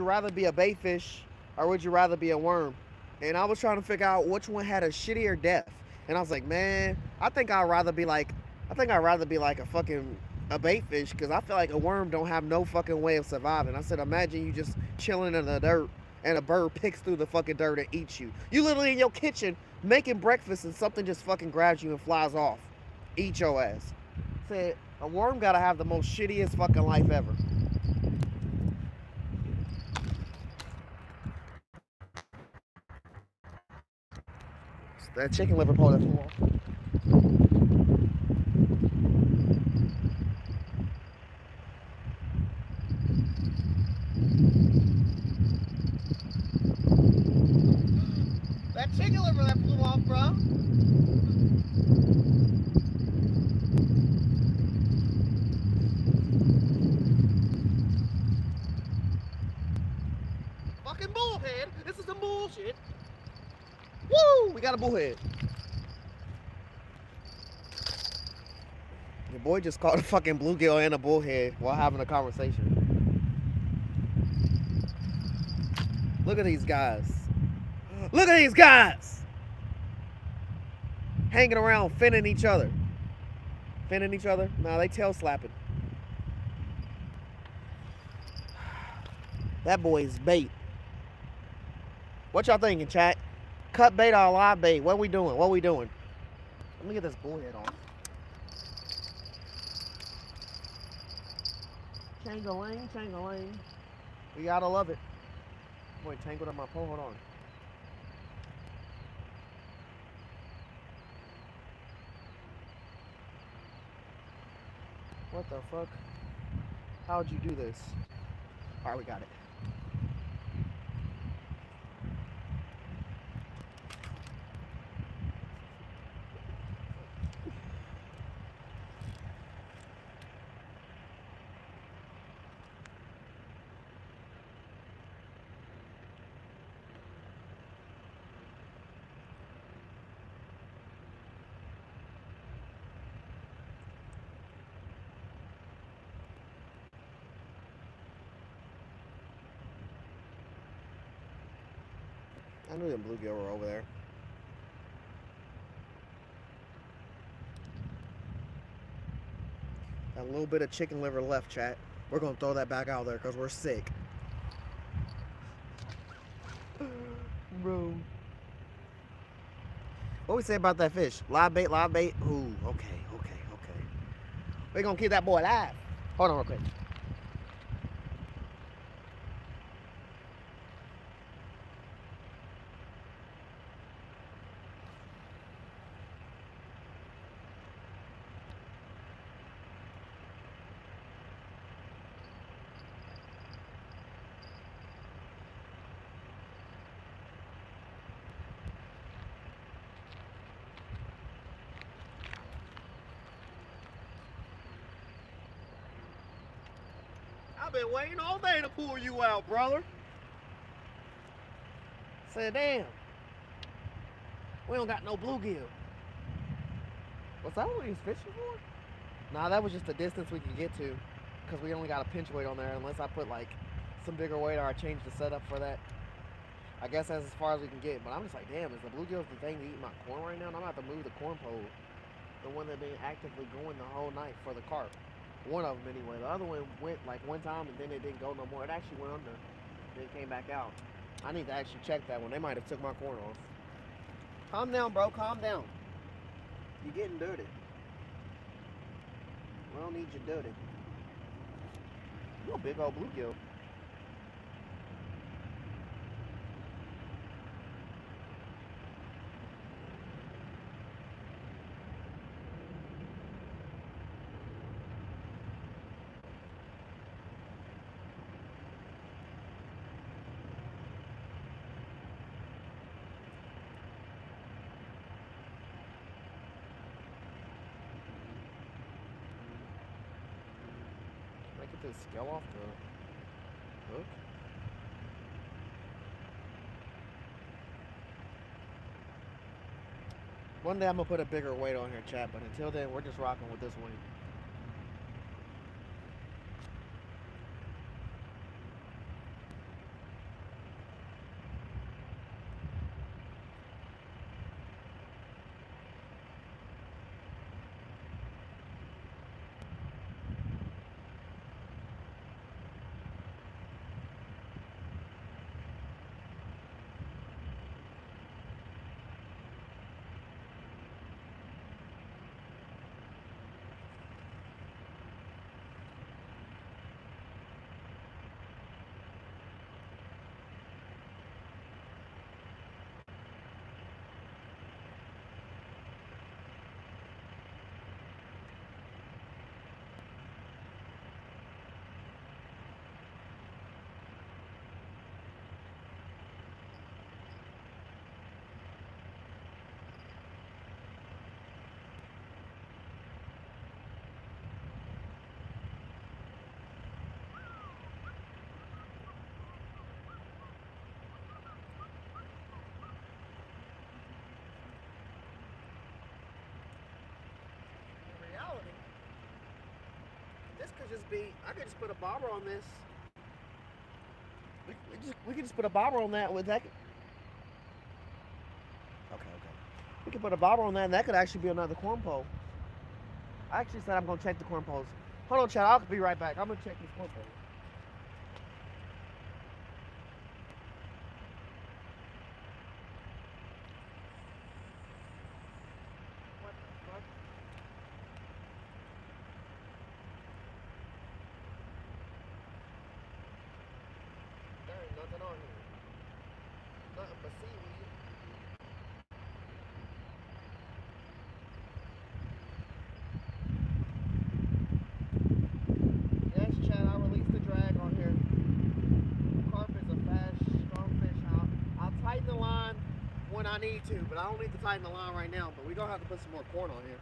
rather be a bait fish or would you rather be a worm? And I was trying to figure out which one had a shittier death. And I was like, man, I think I'd rather be like a bait fish, because I feel like a worm don't have no fucking way of surviving. I said, imagine you just chilling in the dirt and a bird picks through the fucking dirt and eats you. You literally in your kitchen making breakfast and something just fucking grabs you and flies off. Eat your ass. Said, a worm gotta have the most shittiest fucking life ever. That chicken liver pole that flew off. That chicken liver that flew off, bro. Fucking bullhead. This is some bullshit. Woo! We got a bullhead. Your boy just caught a fucking bluegill and a bullhead while having a conversation. Look at these guys. Look at these guys! Hanging around, finning each other. Finning each other? Nah, they tail slapping. That boy's bait. What y'all thinking, chat? Cut bait or live bait? What we doing? What we doing? Let me get this bullhead on. Changalang, changalang. We gotta love it. Boy, tangled on my pole. Hold on. What the fuck? How'd you do this? Alright, we got it. I knew them bluegill were over there. A little bit of chicken liver left, chat. We're gonna throw that back out there because we're sick. Bro. What we say about that fish? Live bait, live bait? Ooh, okay. We're gonna keep that boy alive. Hold on real quick. I've been waiting all day to pull you out, brother. Said, damn. We don't got no bluegill. Was that what he was fishing for? Nah, that was just the distance we could get to. Because we only got a pinch weight on there. Unless I put like some bigger weight or I change the setup for that. I guess that's as far as we can get. But I'm just like, damn, is the bluegills the thing to eat my corn right now? And I'm going to have to move the corn pole. The one that been actively going the whole night for the carp. One of them anyway. The other one went like one time and then it didn't go no more. It actually went under. Then it came back out. I need to actually check that one. They might have took my corn off. Calm down, bro. Calm down. You're getting dirty. We don't need you dirty. You a big old bluegill. Get this scale off the hook. One day I'm gonna put a bigger weight on here, chat, but until then we're just rocking with this one. This could just be, I could just put a bobber on this. We could just put a bobber on that with that. Okay. We could put a bobber on that and that could actually be another corn pole. I actually said I'm going to check the corn poles. Hold on, chat. I'll be right back. I'm going to check this corn pole. Nothing on here. Nothing but seaweed. need to, but I don't need to tighten the line right now. But we're gonna have to put some more corn on here.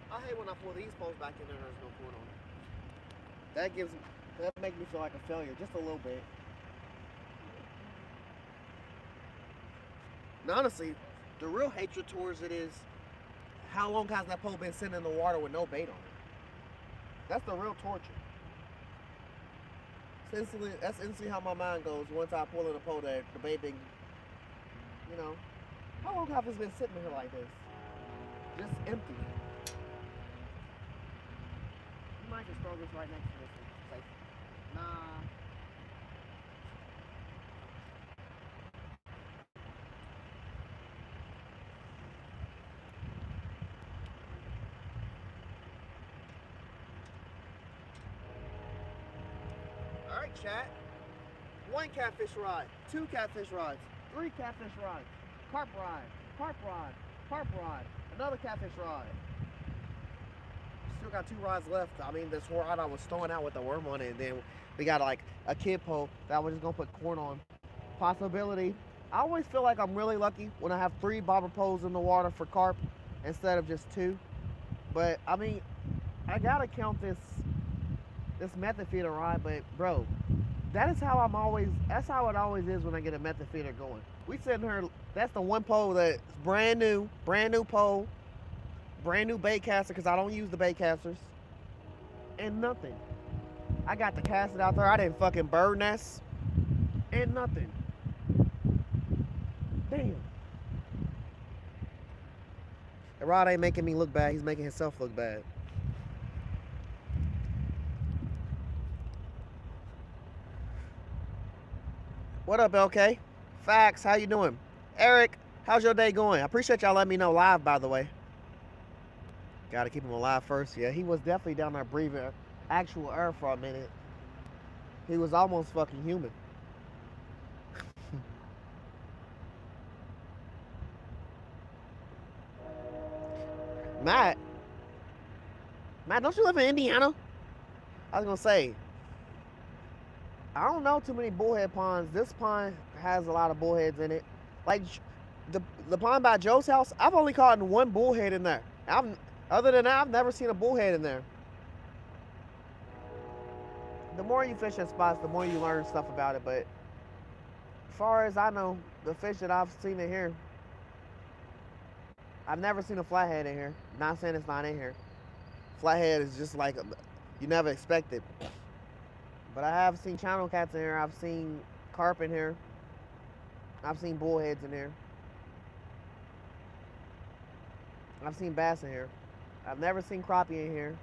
I hate when I pull these poles back in there and there's no corn on it. That makes me feel like a failure just a little bit. And honestly, the real hatred towards it is how long has that pole been sitting in the water with no bait on it? That's the real torture. That's instantly how my mind goes once I pull in a pole that the bait been, you know, how long have it been sitting here like this? Just empty. You might just throw this right next to this one. Say, nah. All right, chat. 1 catfish rod, 2 catfish rods, 3 catfish rods, carp rod, carp rod, carp rod, another catfish rod. Still got 2 rods left. I mean, this rod I was throwing out with the worm on it, and then we got like a kid pole that I was just gonna put corn on. Possibility. I always feel like I'm really lucky when I have 3 bobber poles in the water for carp instead of just 2. But I mean, I gotta count this method feeder rod. But bro, that's how it always is when I get a method feeder going. We sitting here, that's the one pole that's brand new pole, brand new bait caster, because I don't use the bait casters, and nothing. I got to cast it out there. I didn't fucking bird nest, and nothing. Damn. The rod ain't making me look bad. He's making himself look bad. What up, LK? Facts, how you doing? Eric, how's your day going? I appreciate y'all letting me know live, by the way. Gotta keep him alive first. Yeah, he was definitely down there breathing actual air for a minute. He was almost fucking human. Matt, don't you live in Indiana? I was gonna say, I don't know too many bullhead ponds. This pond has a lot of bullheads in it. Like the pond by Joe's house, I've only caught 1 bullhead in there. Other than that, I've never seen a bullhead in there. The more you fish at spots, the more you learn stuff about it. But as far as I know, the fish that I've seen in here, I've never seen a flathead in here. Not saying it's not in here. Flathead is just like, you never expect it. But I have seen channel cats in here. I've seen carp in here. I've seen bullheads in here. I've seen bass in here. I've never seen crappie in here.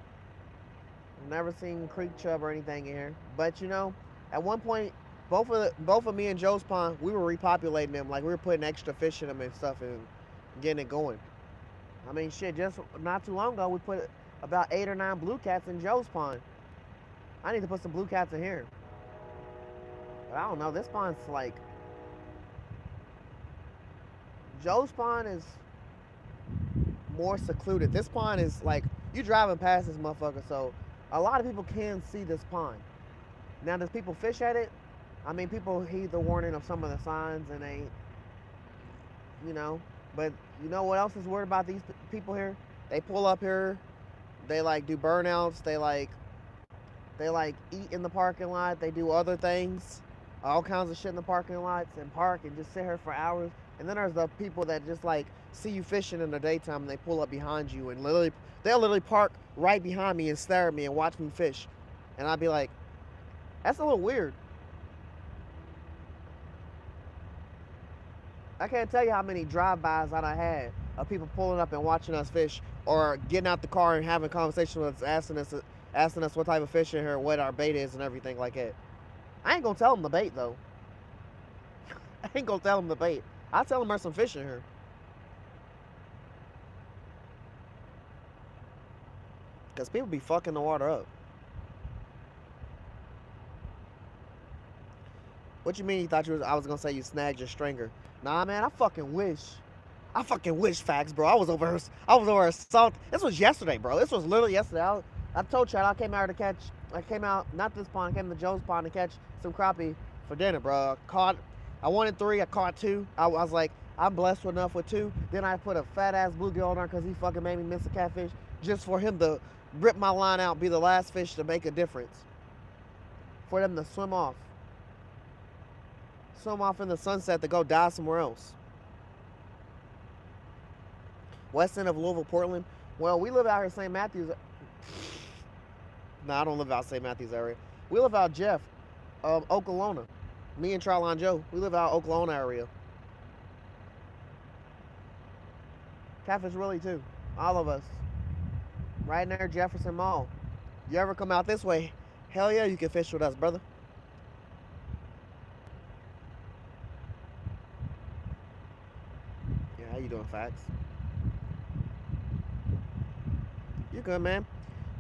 I've never seen creek chub or anything in here. But you know, at one point, both of me and Joe's pond, we were repopulating them. Like we were putting extra fish in them and stuff and getting it going. I mean, shit, just not too long ago, we put about 8 or 9 blue cats in Joe's pond. I need to put some blue cats in here. But I don't know, this pond's like, Joe's pond is more secluded. This pond is like, you driving past this motherfucker, so a lot of people can see this pond. Now, does people fish at it? I mean, people heed the warning of some of the signs and they, you know, but you know what else is weird about these people here? They pull up here, they like do burnouts, they like eat in the parking lot, they do other things, all kinds of shit in the parking lots and park and just sit here for hours. And then there's the people that just like see you fishing in the daytime and they pull up behind you and literally they'll literally park right behind me and stare at me and watch me fish. And I'd be like, that's a little weird. I can't tell you how many drive-bys I done had of people pulling up and watching us fish, or getting out the car and having conversation with us, asking us what type of fish in here, what our bait is, and everything like that. I ain't gonna tell them the bait though. I ain't gonna tell them the bait. I'll tell them there's some fish in here. Cause people be fucking the water up. What you mean you thought I was gonna say you snagged your stringer? Nah, man, I fucking wish. I fucking wish, facts, bro. I was over salt. This was yesterday, bro. This was literally yesterday. I told Chad I came out to catch. I came out not this pond. I came to Joe's pond to catch some crappie for dinner, bro. I wanted 3. I caught 2. I was like, I'm blessed enough with 2. Then I put a fat ass bluegill on there because he fucking made me miss a catfish just for him to rip my line out, be the last fish to make a difference. For them to swim off in the sunset to go die somewhere else. West end of Louisville, Portland. Well, we live out here St. Matthews. No, I don't live out St. Matthews area. We live out Jeff, Oklahoma. Me and Charlon Joe, we live out Oklahoma area. Catfish really too. All of us. Right near Jefferson Mall. You ever come out this way? Hell yeah, you can fish with us, brother. Yeah, how you doing, facts? You good, man?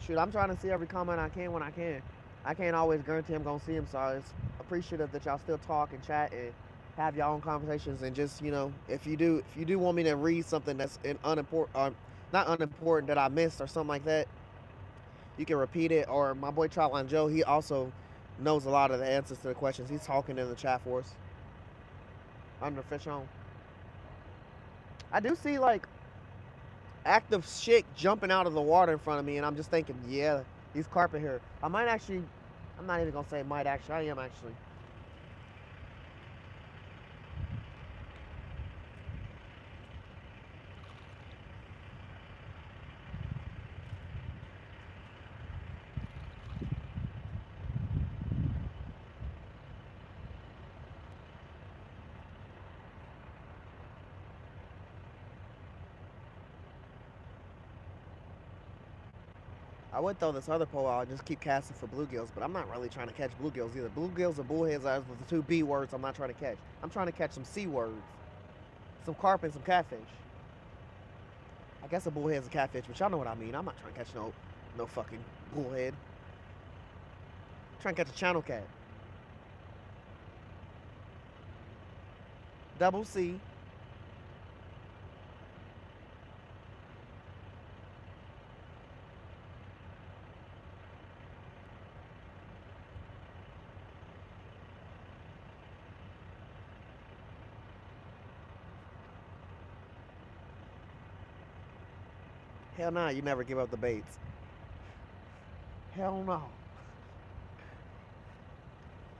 Shoot, I'm trying to see every comment I can when I can. I can't always guarantee I'm gonna see them, so it's appreciative that y'all still talk and chat and have y'all own conversations. And just, you know, if you do want me to read something that's unimportant, not unimportant that I missed or something like that, you can repeat it. Or my boy Trotline Joe, he also knows a lot of the answers to the questions. He's talking in the chat for us. Under fish on. I do see like active shit jumping out of the water in front of me, and I'm just thinking, yeah, he's carpet here. I'm not even gonna say might actually, I am actually. I would throw this other pole out and just keep casting for bluegills, but I'm not really trying to catch bluegills either. Bluegills or bullheads are the 2 B words I'm not trying to catch. I'm trying to catch some C words. Some carp and some catfish. I guess a bullhead's a catfish, but y'all know what I mean. I'm not trying to catch no fucking bullhead. I'm trying to catch a channel cat. Double C. Hell nah, you never give up the baits. Hell no.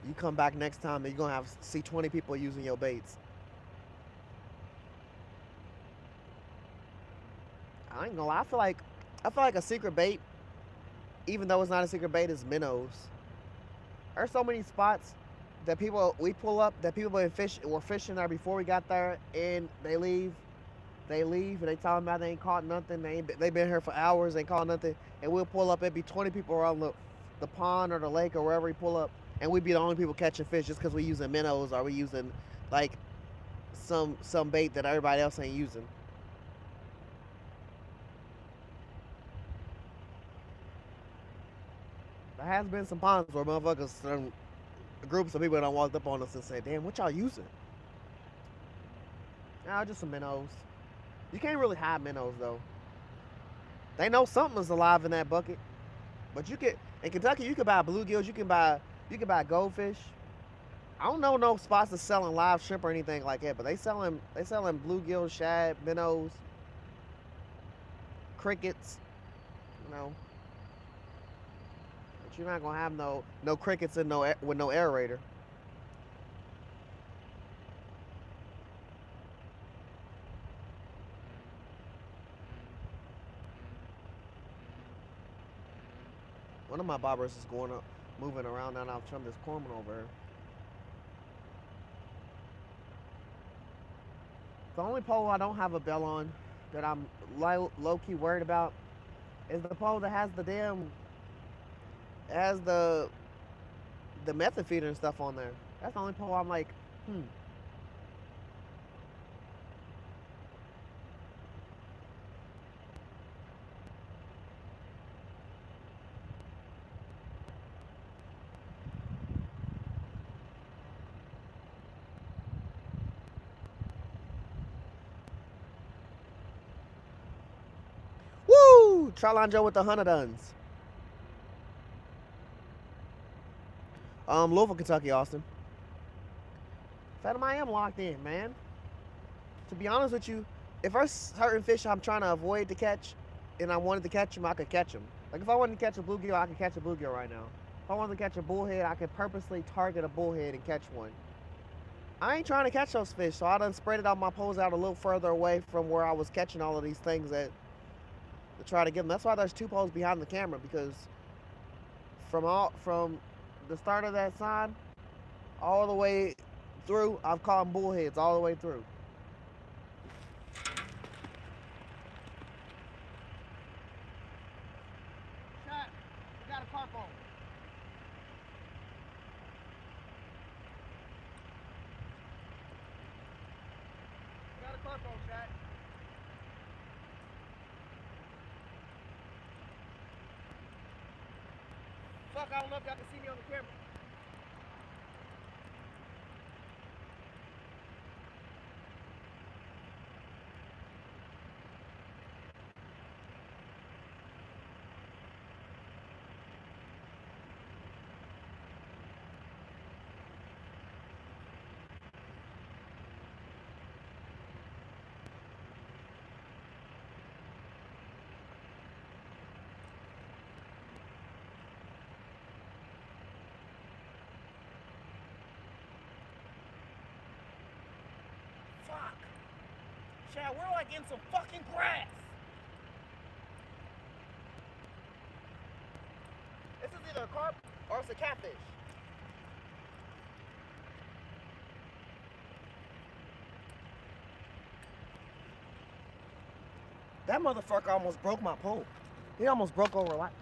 You come back next time and you're gonna see 20 people using your baits. I ain't gonna lie, I feel like a secret bait, even though it's not a secret bait, is minnows. There's so many spots that we pull up that people were fishing there before we got there, and they leave and they tell them about they ain't caught nothing. They been here for hours, ain't caught nothing, and we'll pull up. It'd be 20 people around the pond or the lake or wherever we pull up, and we'd be the only people catching fish just because we using minnows or we using like some bait that everybody else ain't using. There has been some ponds where motherfuckers, groups of people that walked up on us and said, "Damn, what y'all using?" Nah, just some minnows. You can't really hide minnows though. They know something's alive in that bucket. But in Kentucky you can buy bluegills, you can buy goldfish. I don't know no spots that's selling live shrimp or anything like that, but they selling bluegills, shad, minnows, crickets, you know. But you're not gonna have no crickets with no aerator. One of my bobbers is going up, moving around, and I've trimmed this corn over here. The only pole I don't have a bell on that I'm low-key worried about is the pole that has the method feeder and stuff on there. That's the only pole I'm like, Woo! Charlon Joe with the 100 duns. Louisville, Kentucky, Austin. Phantom, I am locked in, man. To be honest with you, if there's certain fish I'm trying to avoid to catch, and I wanted to catch them, I could catch them. Like if I wanted to catch a bluegill, I could catch a bluegill right now. If I wanted to catch a bullhead, I could purposely target a bullhead and catch one. I ain't trying to catch those fish, so I done spread it out my poles out a little further away from where I was catching all of these things to try to get them. That's why there's 2 poles behind the camera, because from the start of that sign all the way through, I've caught bullheads all the way through. Chat, we got a carp on. We got a carp on, chat. Fuck, I don't know if y'all can see me on the camera. Chad, we're like in some fucking grass. This is either a carp or it's a catfish. That motherfucker almost broke my pole. He almost broke over like.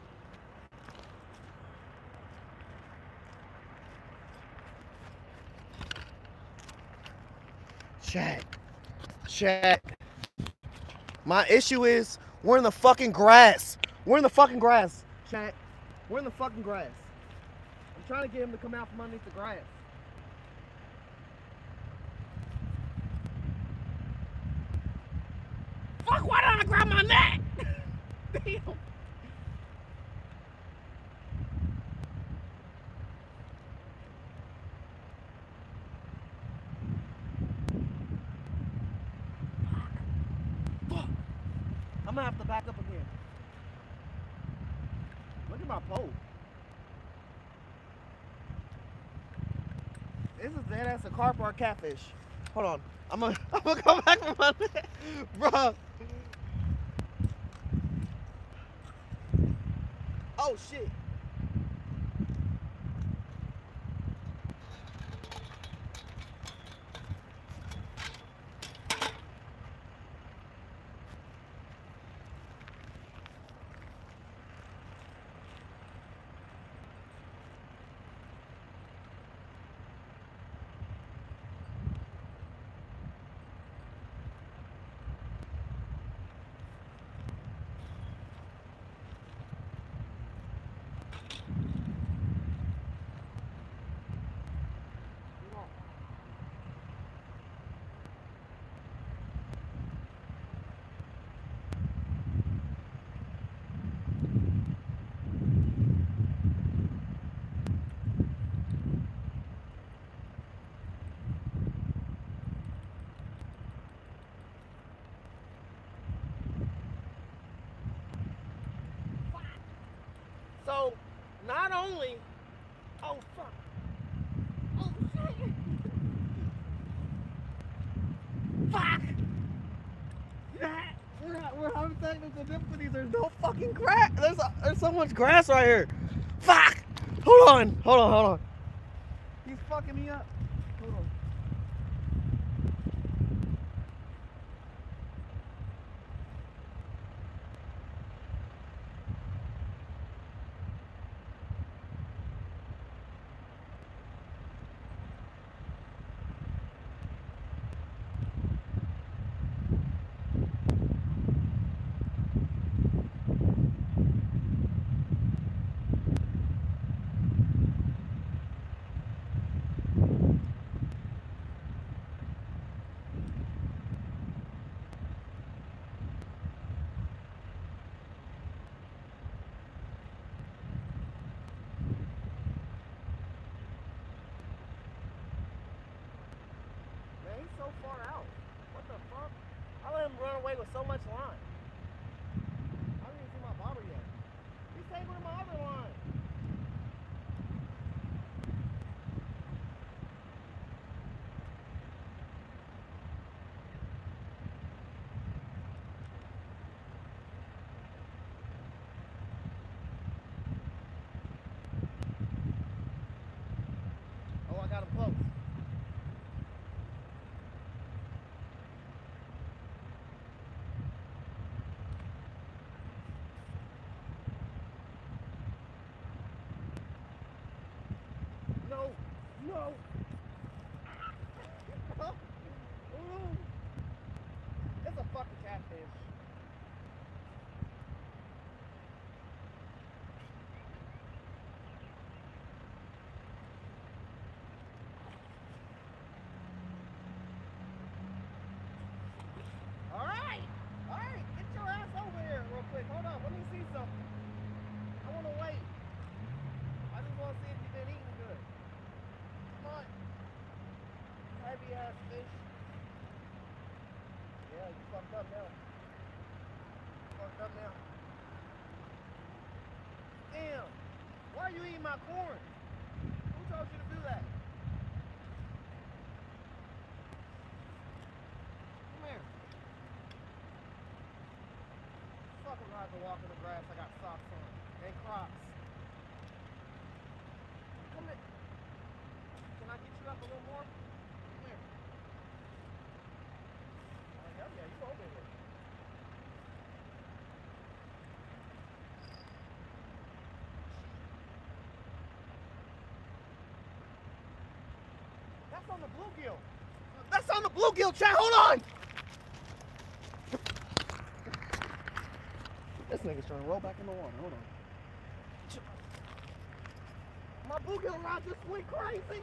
Chad. My issue is we're in the fucking grass. We're in the fucking grass. Chad, we're in the fucking grass. I'm trying to get him to come out from underneath the grass. Fuck, why don't I grab my neck? Damn. I'm gonna have to back up again. Look at my pole. This is dead ass a carp or a catfish. Hold on. I'm gonna come back from my net. Bro. Oh shit. So, not only, oh fuck, oh shit, fuck, we're having technical difficulties. There's no fucking grass. There's so much grass right here. Fuck! Hold on. Hold on. Hold on. He's fucking me up. Hold on. Man, he's so far out. What the fuck? I let him run away with so much line. I didn't even see my bobber yet. He's tabling my other line. Oh, I got him close. No, no. Ooh. It's a fucking catfish. All right, get your ass over here real quick. Hold on, let me see something. I want to wait. I just want to see if you've been eating good. Come on. Heavy ass fish. Yeah, you fucked up now. Damn. Why are you eating my corn? Who told you to do that? Come here. Fucking ride to walk in the grass. I got socks on. And Crocs. Come here. Can I get you up a little more? Come here. Oh, hell yeah, you over here. That's on the bluegill. That's on the bluegill, chat. Hold on. This nigga's trying to roll back in the water. Hold on. My bluegill rod just went crazy.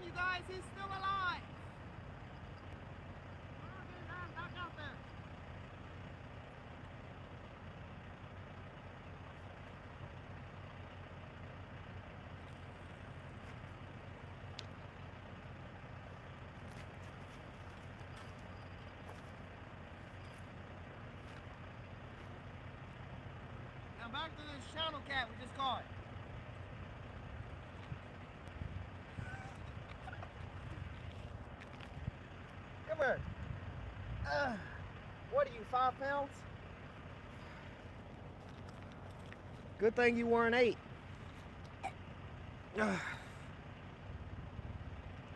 You guys, he's still alive. Back out there. Now back to this channel cat we just caught. Come here. What are you, 5 pounds? Good thing you weren't 8.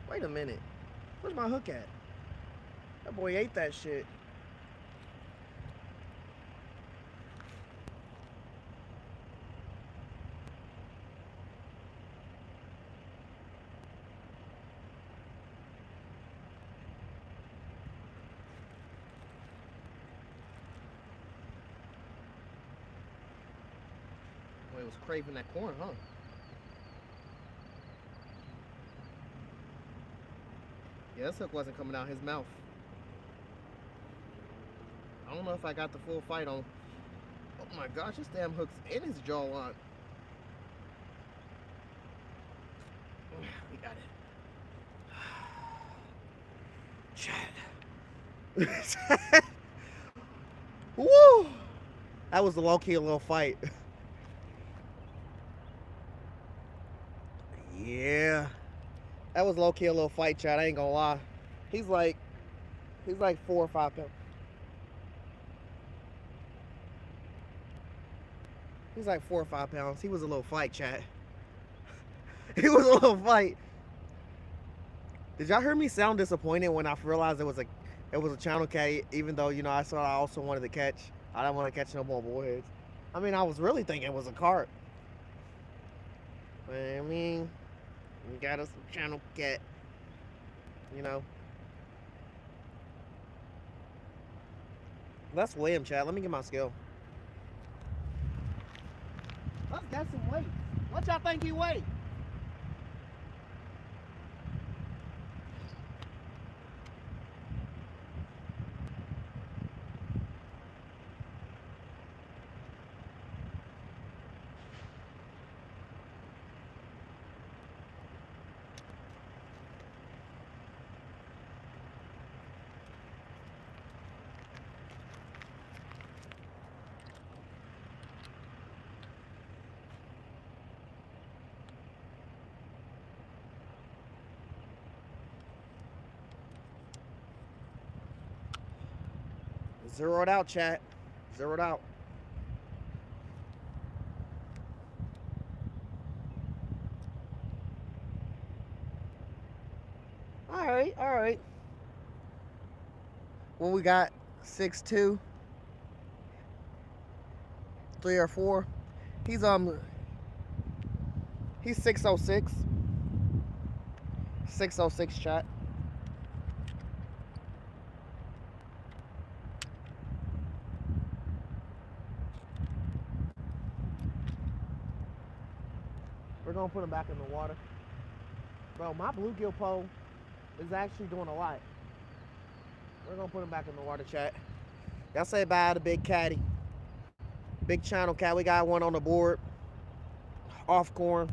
Wait a minute. Where's my hook at? That boy ate that shit. Boy, it was craving that corn, huh? Yeah, this hook wasn't coming out his mouth. I don't don't know if I got the full fight on. Oh my gosh, this damn hook's in his jawline. We got it. Chat. Woo! That was the low-key little fight. Yeah. That was low-key a little fight, chat. I ain't gonna lie. He's like 4 or 5 pounds. He's like 4 or 5 pounds. He was a little fight, chat. He was a little fight. Did y'all hear me sound disappointed when I realized it was a channel cat, even though, you know, I also wanted to catch. I didn't want to catch no more bullheads. I mean, I was really thinking it was a carp. But, I mean, we got us a channel cat. You know. Let's weigh him, chat. Let me get my scale. Let's get some weight. What y'all think he weighed? Zeroed out, chat. Zeroed out. Alright, alright. Well, we got 6'2", 3 or 4. He's 606. 606, chat. We're gonna put him back in the water. Bro, my bluegill pole is actually doing a lot. We're gonna put him back in the water, chat. Y'all say bye to Big Catty. Big channel cat. We got one on the board. Off corn.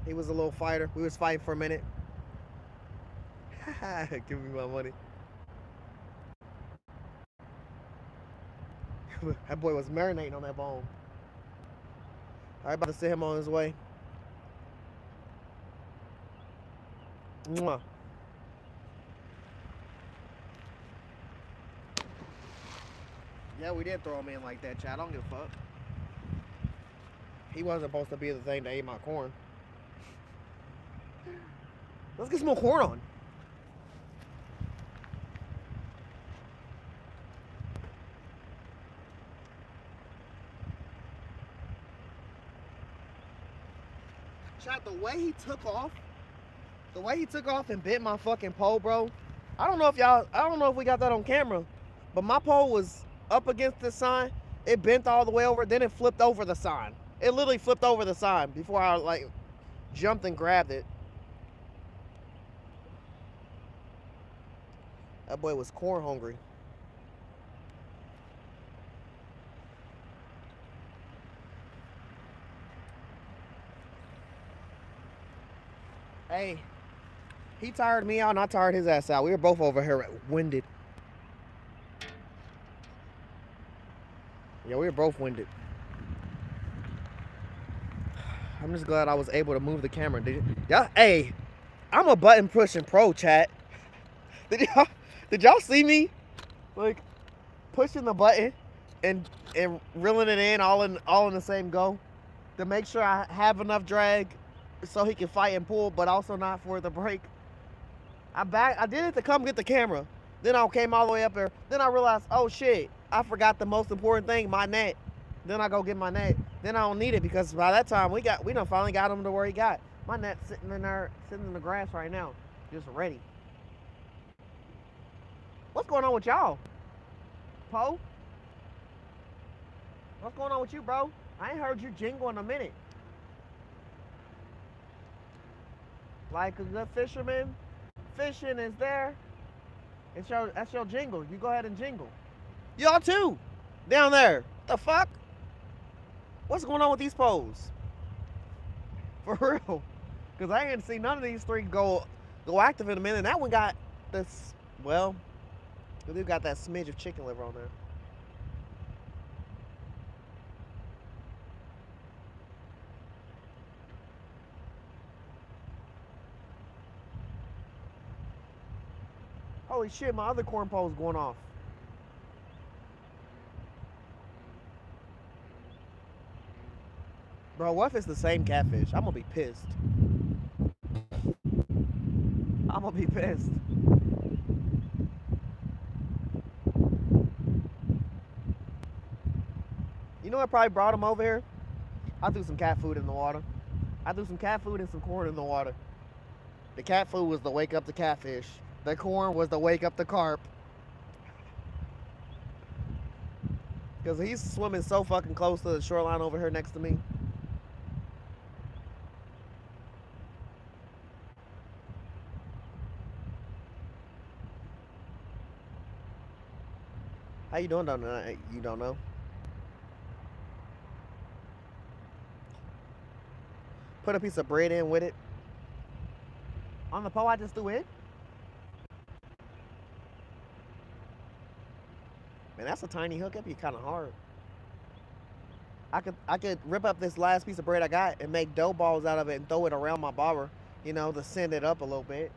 He was a little fighter. We was fighting for a minute. Give me my money. That boy was marinating on that bone. I about to send him on his way. Mwah. Yeah, we did throw him in like that, chat. I don't give a fuck. He wasn't supposed to be the thing that ate my corn. Let's get some more corn on. Chat, the way he took off and bit my fucking pole, bro. I don't know if we got that on camera, but my pole was up against the sign. It bent all the way over, then it flipped over the sign. It literally flipped over the sign before I like jumped and grabbed it. That boy was corn hungry. Hey, he tired me out and I tired his ass out. We were both over here winded. Yeah, we were both winded. I'm just glad I was able to move the camera. Y'all, hey, I'm a button pushing pro, chat. Did y'all see me like pushing the button and reeling it in all in the same go to make sure I have enough drag so he can fight and pull, but also not for the break. I did it to come get the camera. Then I came all the way up there. Then I realized, oh shit, I forgot the most important thing, my net. Then I go get my net. Then I don't need it because by that time we done finally got him to where he got. My net's sitting in the grass right now, just ready. What's going on with y'all? Poe? What's going on with you, bro? I ain't heard you jingle in a minute. Like a good fisherman, fishing is there. That's your jingle. You go ahead and jingle. Y'all too, down there. The fuck? What's going on with these poles? For real. Cause I ain't seen none of these three go active in a minute. That one got this. Well, they got that smidge of chicken liver on there. Holy shit, my other corn pole is going off. Bro, what if it's the same catfish? I'm gonna be pissed. I'm gonna be pissed. You know what probably brought him over here? I threw some cat food in the water. I threw some cat food and some corn in the water. The cat food was to wake up the catfish. The corn was to wake up the carp. Because he's swimming so fucking close to the shoreline over here next to me. How you doing down there? You don't know? Put a piece of bread in with it. On the pole I just threw in? Man, that's a tiny hook. That'd be kind of hard. I could rip up this last piece of bread I got and make dough balls out of it and throw it around my bobber, you know, to send it up a little bit.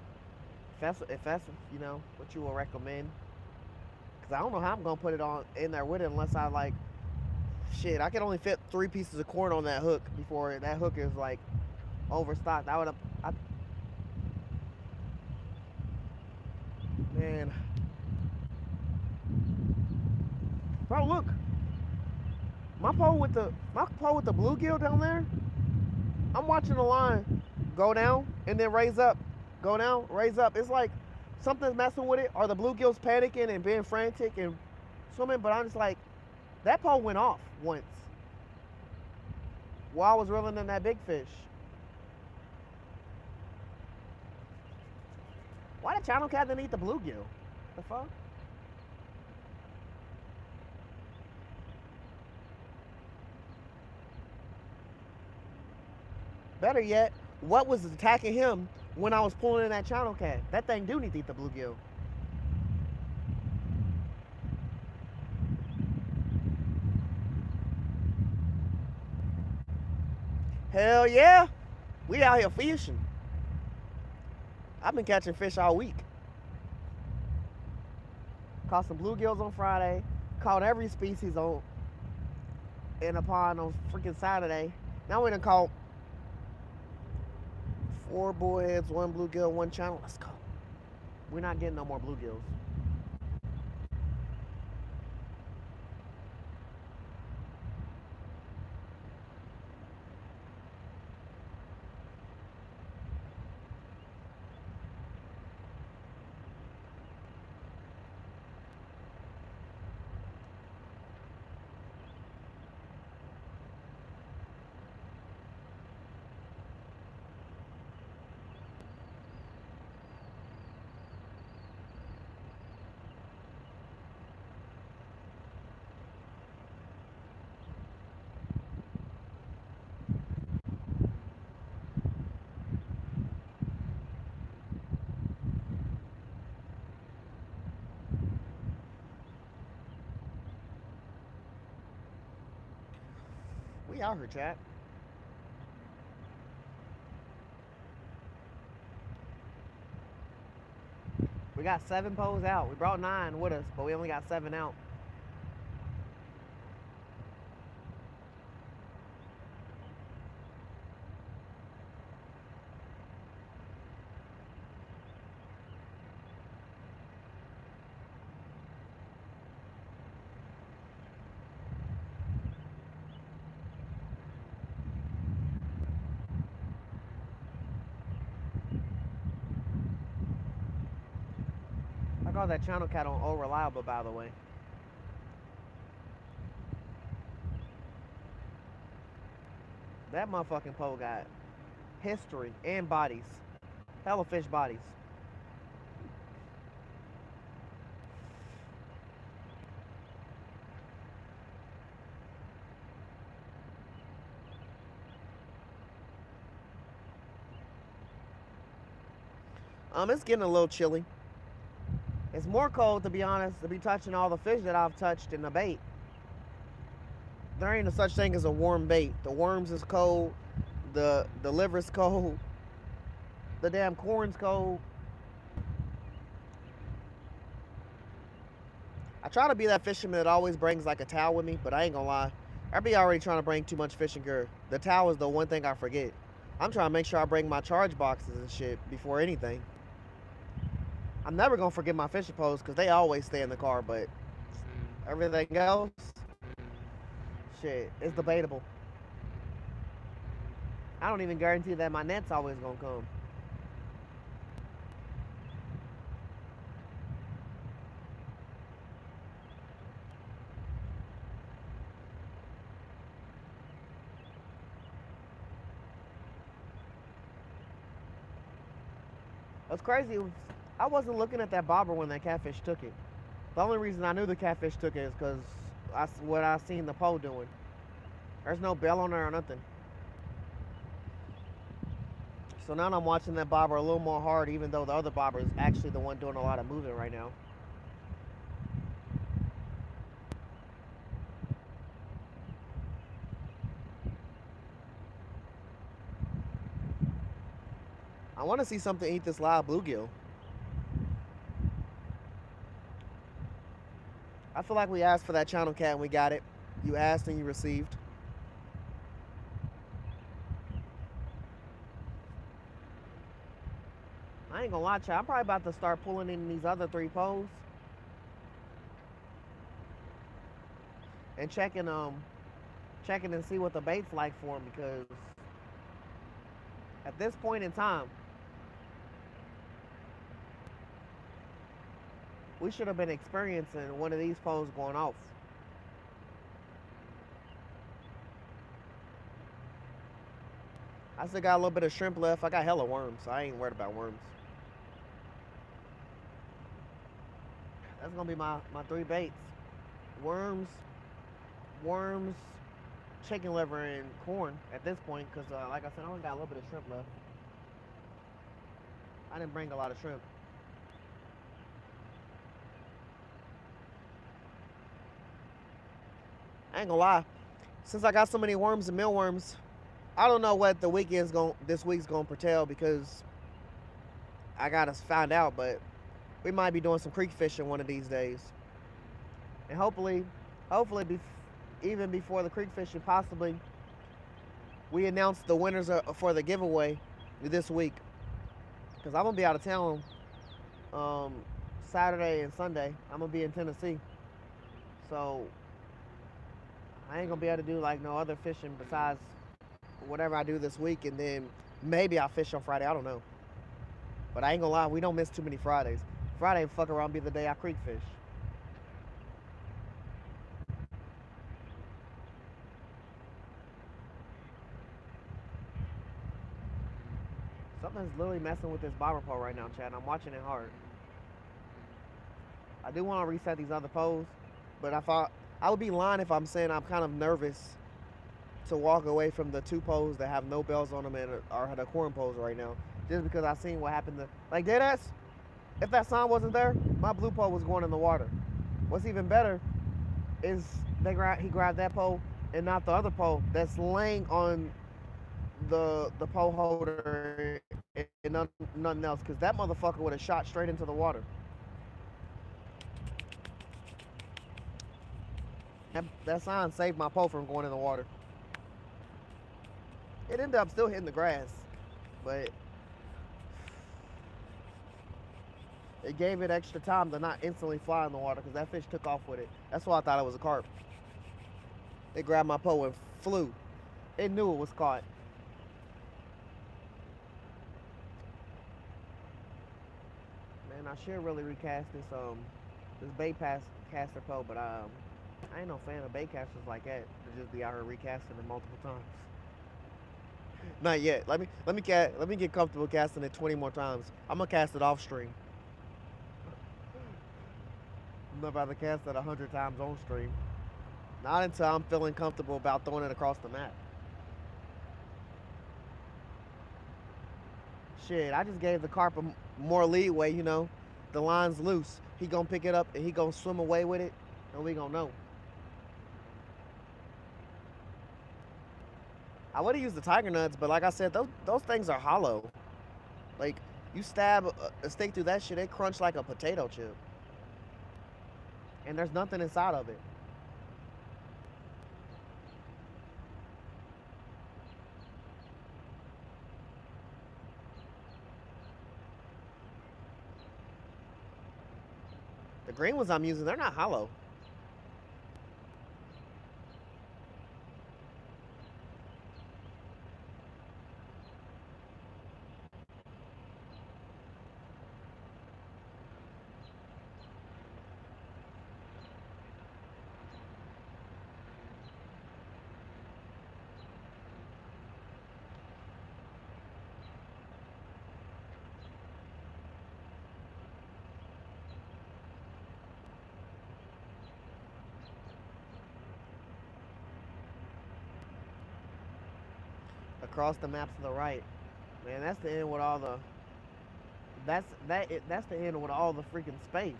If that's you know what you will recommend. Cause I don't know how I'm gonna put it on in there with it unless I like. Shit, I can only fit 3 pieces of corn on that hook before that hook is like overstocked. Man. Bro, look. My pole with the bluegill down there. I'm watching the line go down and then raise up, go down, raise up. It's like something's messing with it, or the bluegill's panicking and being frantic and swimming. But I'm just like, that pole went off once while I was reeling in that big fish. Why the channel cat didn't eat the bluegill? The fuck? Better yet, what was attacking him when I was pulling in that channel cat? That thing do need to eat the bluegill. Hell yeah. We out here fishing. I've been catching fish all week. Caught some bluegills on Friday. Caught every species in a pond on freaking Saturday. Now we done caught 4 bullheads, 1 bluegill, 1 channel. Let's go. We're not getting no more bluegills. We out here, chat. We got 7 poles out. We brought 9 with us, but we only got 7 out. I call that channel cat on Old Reliable, by the way. That motherfucking pole got history and bodies. Hella fish bodies. It's getting a little chilly. It's more cold, to be honest, to be touching all the fish that I've touched in the bait. There ain't a such thing as a warm bait. The worms is cold, the liver's cold, the damn corn's cold. I try to be that fisherman that always brings like a towel with me, but I ain't gonna lie. I be already trying to bring too much fishing gear. The towel is the one thing I forget. I'm trying to make sure I bring my charge boxes and shit before anything. I'm never gonna forget my fishing poles because they always stay in the car, but everything else, shit, it's debatable. I don't even guarantee that my net's always gonna come. What's crazy was I wasn't looking at that bobber when that catfish took it. The only reason I knew the catfish took it is because what I seen the pole doing. There's no bell on there or nothing. So now I'm watching that bobber a little more hard, even though the other bobber is actually the one doing a lot of moving right now. I want to see something eat this live bluegill. I feel like we asked for that channel cat and we got it. You asked and you received. I ain't gonna lie, chat. I'm probably about to start pulling in these other 3 poles and checking and see what the bait's like for them, because at this point in time, we should have been experiencing one of these poles going off. I still got a little bit of shrimp left. I got hella worms, so I ain't worried about worms. That's gonna be my 3 baits. Worms, chicken liver, and corn at this point, because like I said, I only got a little bit of shrimp left. I didn't bring a lot of shrimp. I ain't gonna lie, since I got so many worms and mealworms, I don't know what this week's gonna foretell, because I gotta find out, but we might be doing some creek fishing one of these days. And hopefully even before the creek fishing, possibly we announce the winners for the giveaway this week. Because I'm gonna be out of town Saturday and Sunday. I'm gonna be in Tennessee. So I ain't gonna be able to do like no other fishing besides whatever I do this week, and then maybe I'll fish on Friday. I don't know. But I ain't gonna lie, we don't miss too many Fridays. Friday fuck around be the day I creek fish. Something's literally messing with this bobber pole right now, Chad. I'm watching it hard. I do want to reset these other poles, but I would be lying if I'm saying I'm kind of nervous to walk away from the 2 poles that have no bells on them and are the corn poles right now, just because I've seen what happened to, like, deadass, if that sign wasn't there, my blue pole was going in the water. What's even better is he grabbed that pole and not the other pole that's laying on the pole holder and nothing else, because that motherfucker would have shot straight into the water. That sign saved my pole from going in the water. It ended up still hitting the grass, but it gave it extra time to not instantly fly in the water, because that fish took off with it. That's why I thought it was a carp. It grabbed my pole and flew. It knew it was caught. Man, I should really recast this bait caster pole, but I ain't no fan of bait casters like that to just be out here recasting it multiple times. Not yet. Let me get comfortable casting it 20 more times. I'm gonna cast it off stream. I'm not about to cast it 100 times on stream. Not until I'm feeling comfortable about throwing it across the map. Shit, I just gave the carp more leeway, you know. The line's loose. He gonna pick it up and he gonna swim away with it, and we gonna know. I would have used the tiger nuts, but like I said, those things are hollow. Like, you stab a steak through that shit, it crunch like a potato chip. And there's nothing inside of it. The green ones I'm using, they're not hollow. Across the map to the right. Man, that's the end with all the that's the end with all the freaking space.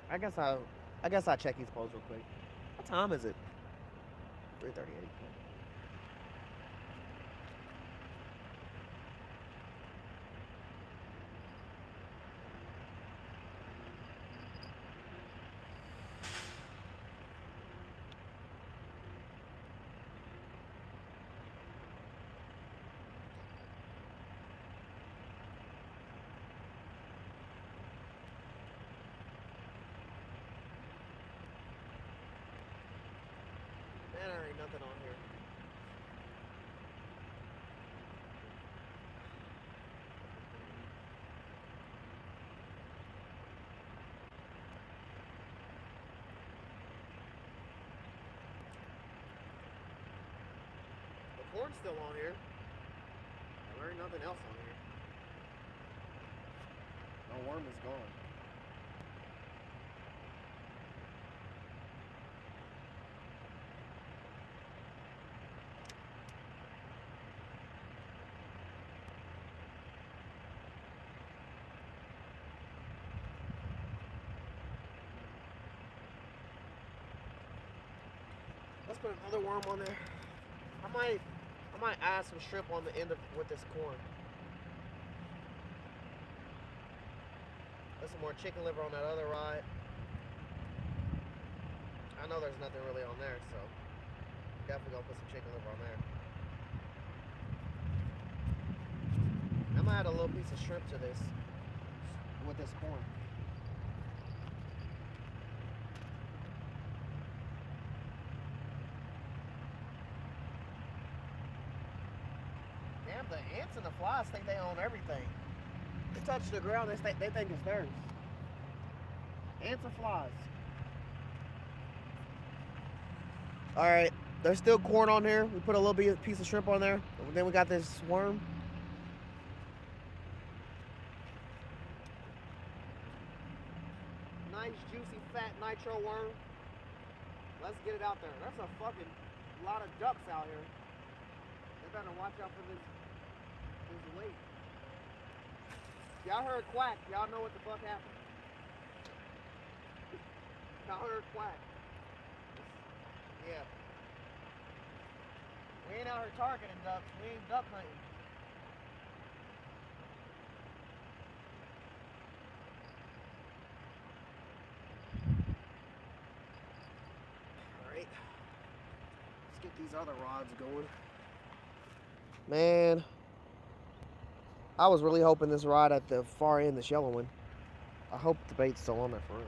I guess I'll check these polls real quick. What time is it? 3:38. Man, there ain't nothing on here. The corn's still on here. There ain't nothing else on here. The worm is gone. Let's put another worm on there. I might add some shrimp on the end of with this corn. Put some more chicken liver on that other rod. I know there's nothing really on there, so definitely gonna put some chicken liver on there. I'm gonna add a little piece of shrimp to this with this corn. Damn, the ants and the flies think they own everything. They touch the ground, they think it's theirs. Ants and flies. Alright, there's still corn on there. We put a little piece of shrimp on there. Then we got this worm. Nice, juicy, fat nitro worm. Let's get it out there. There's a fucking lot of ducks out here. They better watch out for this weight. Y'all heard quack. Y'all know what the fuck happened. Y'all heard quack. Yeah. We ain't out here targeting ducks. We ain't duck hunting. Alright. Let's get these other rods going. Man. I was really hoping this rod at the far end, this yellow one. I hope the bait's still on there for real.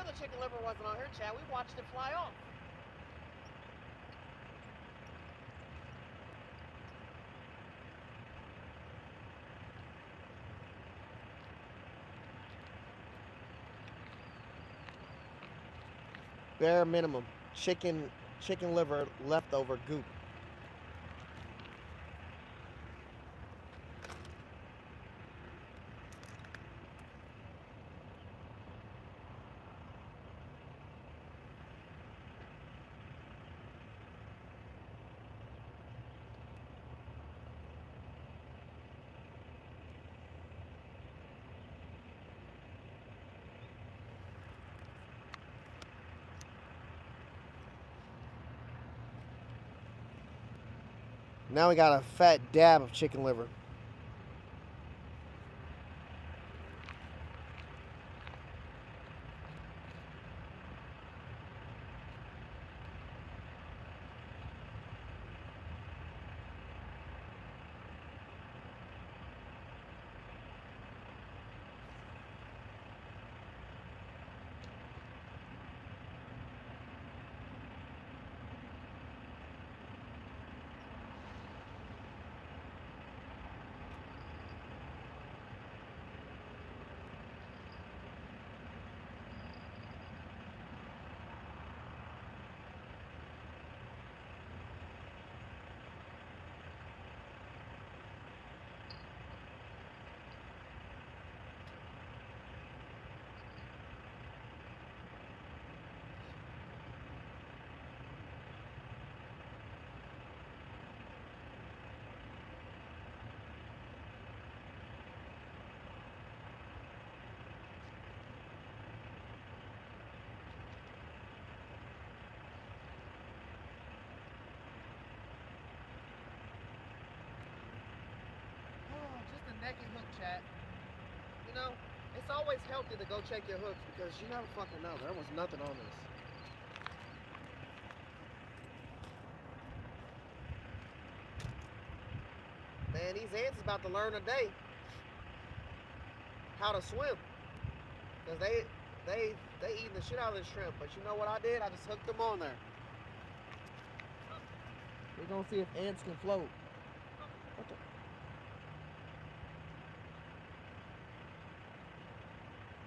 the chicken liver wasn't on here, Chad. We watched it fly off. Bare minimum. Chicken liver leftover goop. Now we got a fat dab of chicken liver. Naked hook, chat. You know, it's always healthy to go check your hooks because you never fucking know. There was nothing on this. Man, these ants is about to learn today how to swim. Because they eating the shit out of this shrimp. But you know what I did? I just hooked them on there. We're gonna see if ants can float. What the?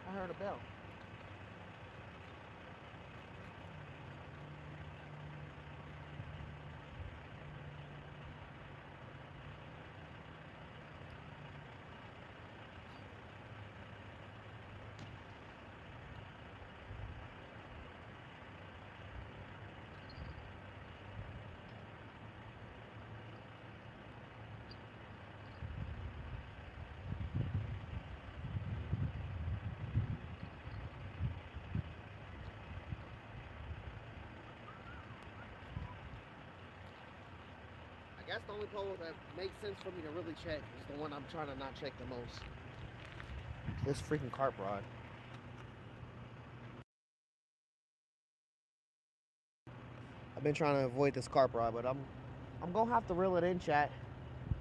I heard a bell. I guess the only pole that makes sense for me to really check is the one I'm trying to not check the most. This freaking carp rod. I've been trying to avoid this carp rod, but I'm gonna have to reel it in, chat.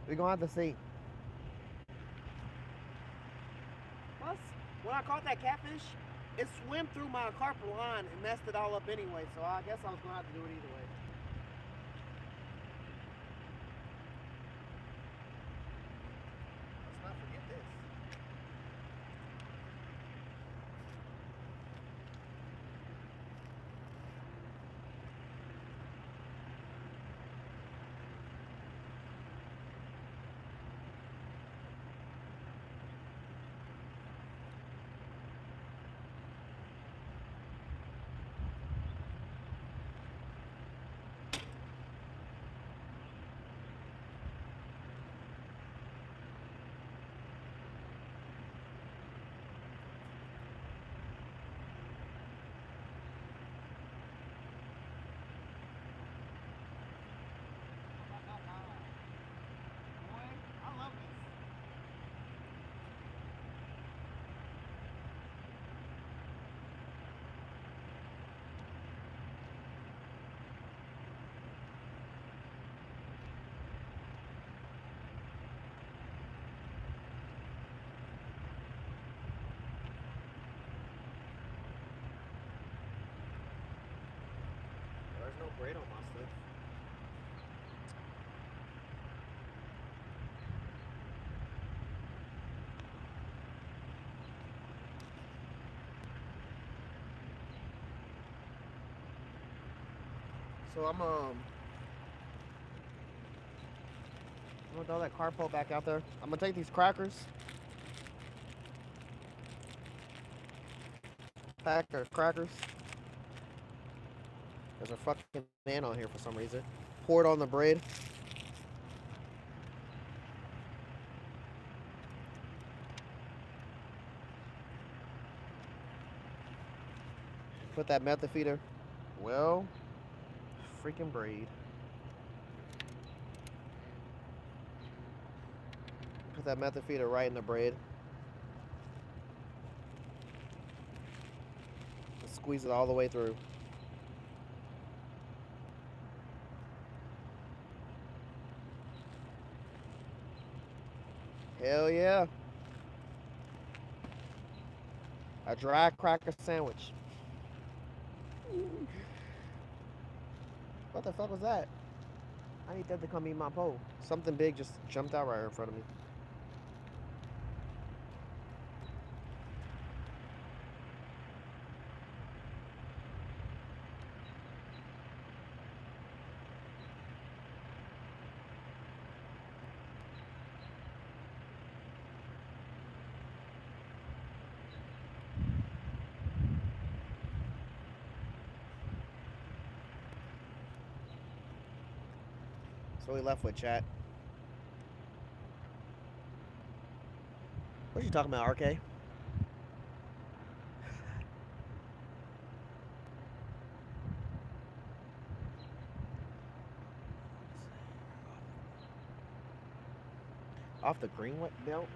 We're gonna have to see. Plus, when I caught that catfish, it swam through my carp line and messed it all up anyway, so I guess I was gonna have to do it either way. So I'm gonna throw that car pole back out there. I'm gonna take these crackers. Crackers. There's a fucking man on here for some reason. Pour it on the bread. Put that method feeder. Well, freaking braid. Put that method feeder right in the bread. Squeeze it all the way through. Hell yeah. A dry cracker sandwich. What the fuck was that? I need that to come eat my pole. Something big just jumped out right in front of me. So we left with chat. What you talking about, RK? Off the green belt?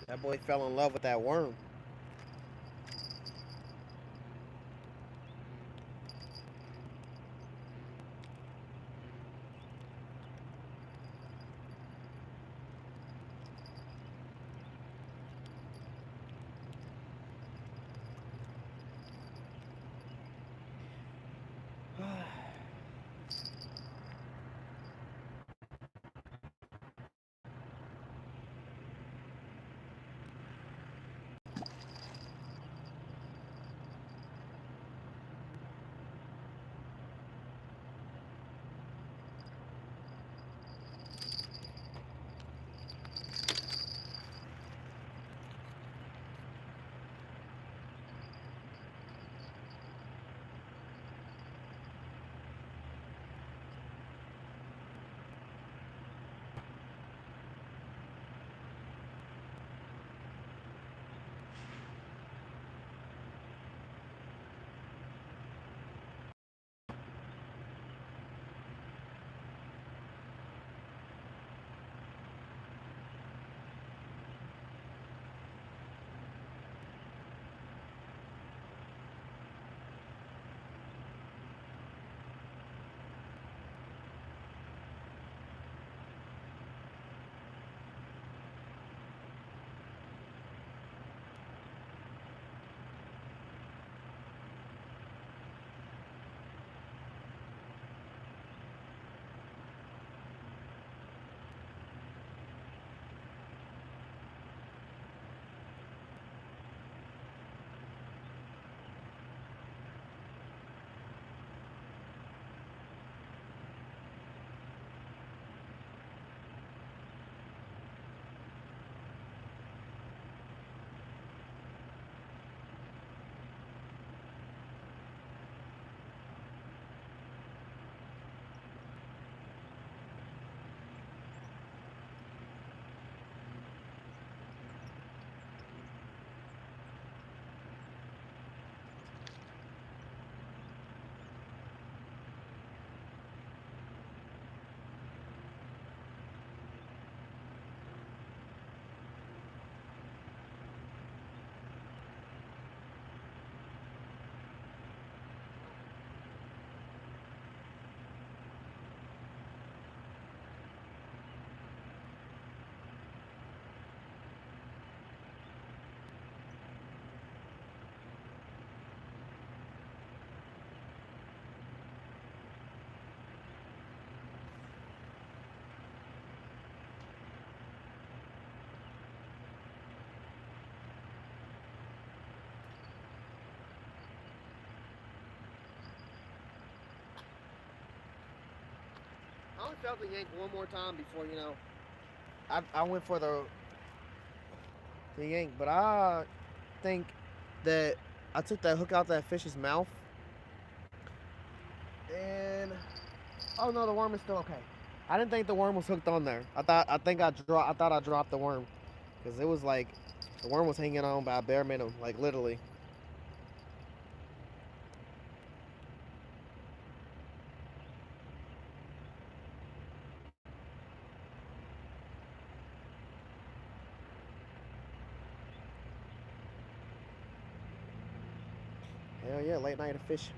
That boy fell in love with that worm. felt the yank one more time before, you know, I went for the yank. But I think that I took that hook out that fish's mouth, and oh no, the worm is still okay. I didn't think the worm was hooked on there. I thought I dropped the worm because it was like the worm was hanging on by a bare minimum, like literally. Hell yeah, late night of fishing.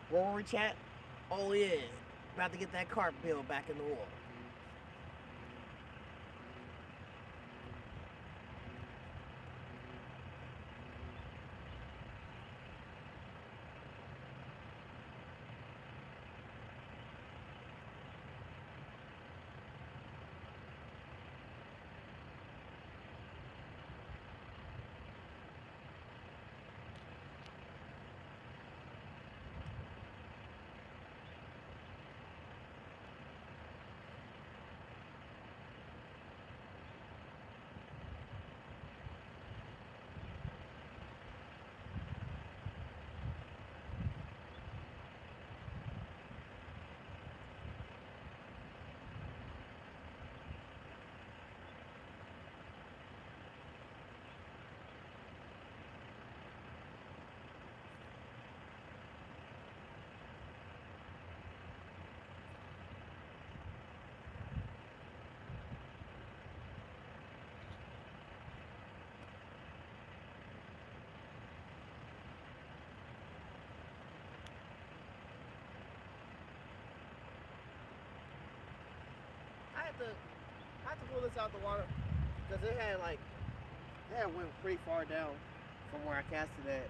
Where were we, chat? Oh yeah, about to get that carp bill back in the water. I had to pull this out the water because it had went pretty far down from where I casted at,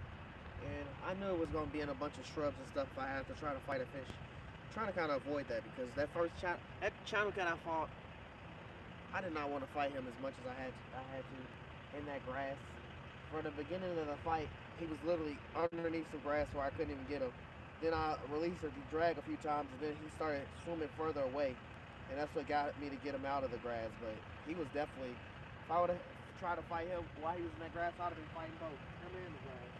and I knew it was gonna be in a bunch of shrubs and stuff if I had to try to fight a fish. I'm trying to kind of avoid that because that channel cat I fought, I did not want to fight him as much as I had to in that grass. For the beginning of the fight, he was literally underneath some grass where I couldn't even get him. Then I released the drag a few times, and then he started swimming further away. And that's what got me to get him out of the grass. But he was definitely, if I would have tried to fight him while he was in that grass, I'd have been fighting both him and the grass.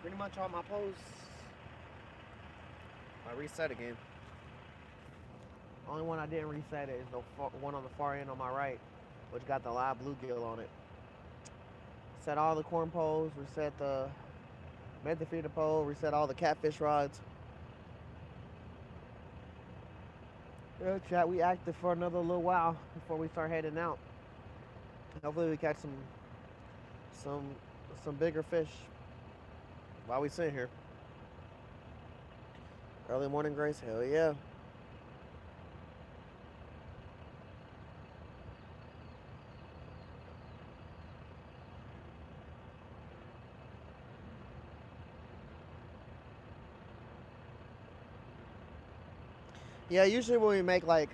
Pretty much all my posts. I reset again. Only one I didn't reset is the one on the far end on my right, which got the live bluegill on it. Set all the corn poles, reset the method feeder pole, reset all the catfish rods. Yeah, chat, we active for another little while before we start heading out. Hopefully we catch some some bigger fish while we sit here. Early morning grace, hell yeah. Yeah, usually when we make like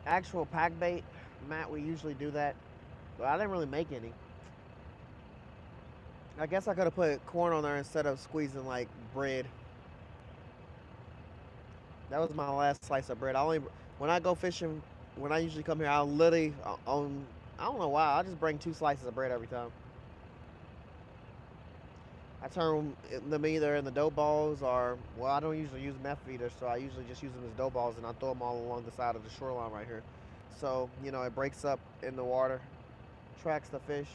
actual pack bait, Matt, we usually do that. But I didn't really make any. I guess I could have put corn on there instead of squeezing like bread. That was my last slice of bread. When I go fishing, when I usually come here, I'll literally on I don't know why, I just bring 2 slices of bread every time. I turn them either in the dough balls or, well, I don't usually use meth feeders, so I usually just use them as dough balls and I throw them all along the side of the shoreline right here. So, it breaks up in the water, tracks the fish.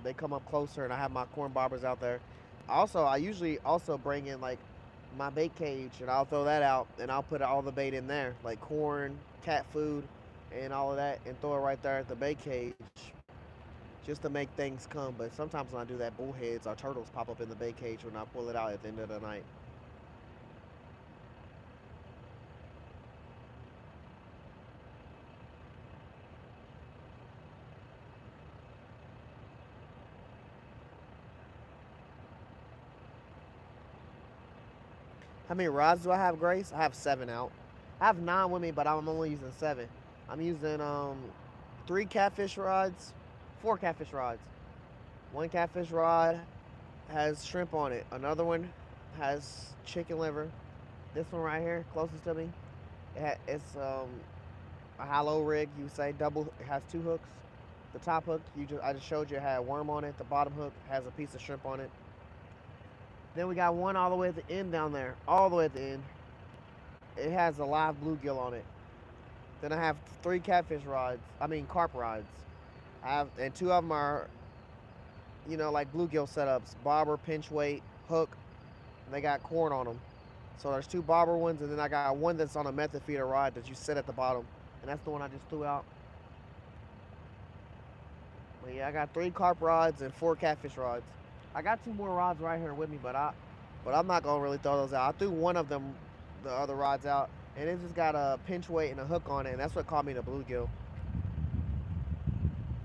They come up closer and I have my corn bobbers out there. I usually also bring in like my bait cage and I'll throw that out and I'll put all the bait in there, like corn, cat food, and all of that, and throw it right there at the bait cage just to make things come. But sometimes when I do that, bullheads or turtles pop up in the bait cage when I pull it out at the end of the night. How many rods do I have, Grace? I have 7 out. I have 9 with me, but I'm only using 7. I'm using 3 catfish rods, 4 catfish rods. One catfish rod has shrimp on it. Another one has chicken liver. This one right here, closest to me, it's a hollow rig. You say double. It has 2 hooks. The top hook, I just showed you, it had a worm on it. The bottom hook has a piece of shrimp on it. Then we got one all the way at the end down there, all the way at the end. It has a live bluegill on it. Then I have 3 catfish rods. I mean carp rods. And 2 of them are, like bluegill setups, bobber, pinch weight, hook. And they got corn on them. So there's 2 bobber ones, and then I got one that's on a method feeder rod that you set at the bottom, and that's the one I just threw out. But yeah, I got 3 carp rods and 4 catfish rods. I got 2 more rods right here with me, but I'm not gonna really throw those out. I threw one of them, the other rods out, and it just got a pinch weight and a hook on it, and that's what caught me the bluegill.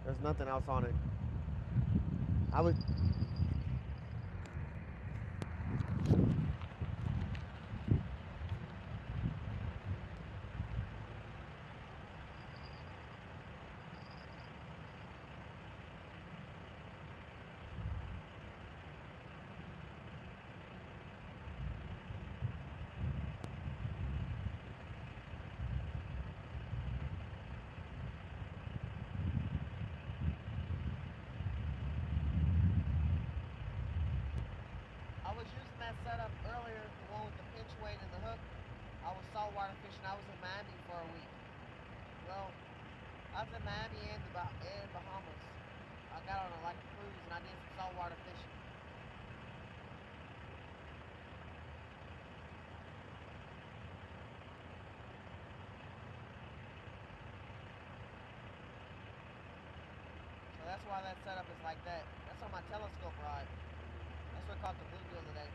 There's nothing else on it. I was using that setup earlier, the one with the pinch weight and the hook. I was saltwater fishing. I was in Miami for a week. Well, I was in Miami and Bahamas. I got on a cruise and I did some saltwater fishing. So that's why that setup is like that. That's on my telescope rod. That's what caught the bluegill today.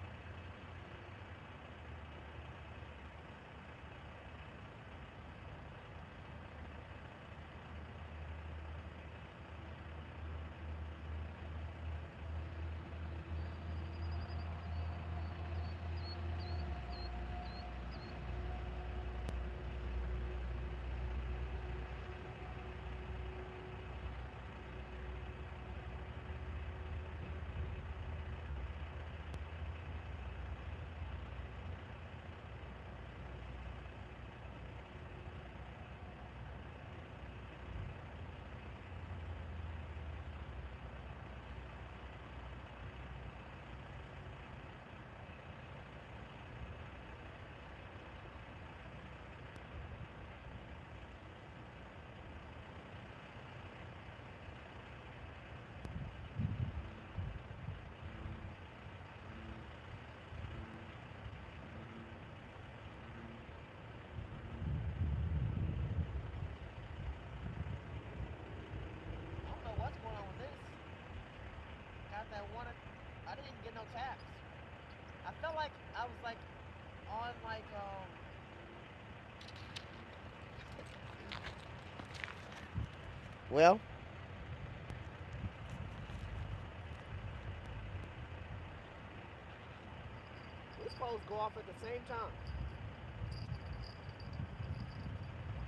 I felt like I was like on like well, these poles go off at the same time.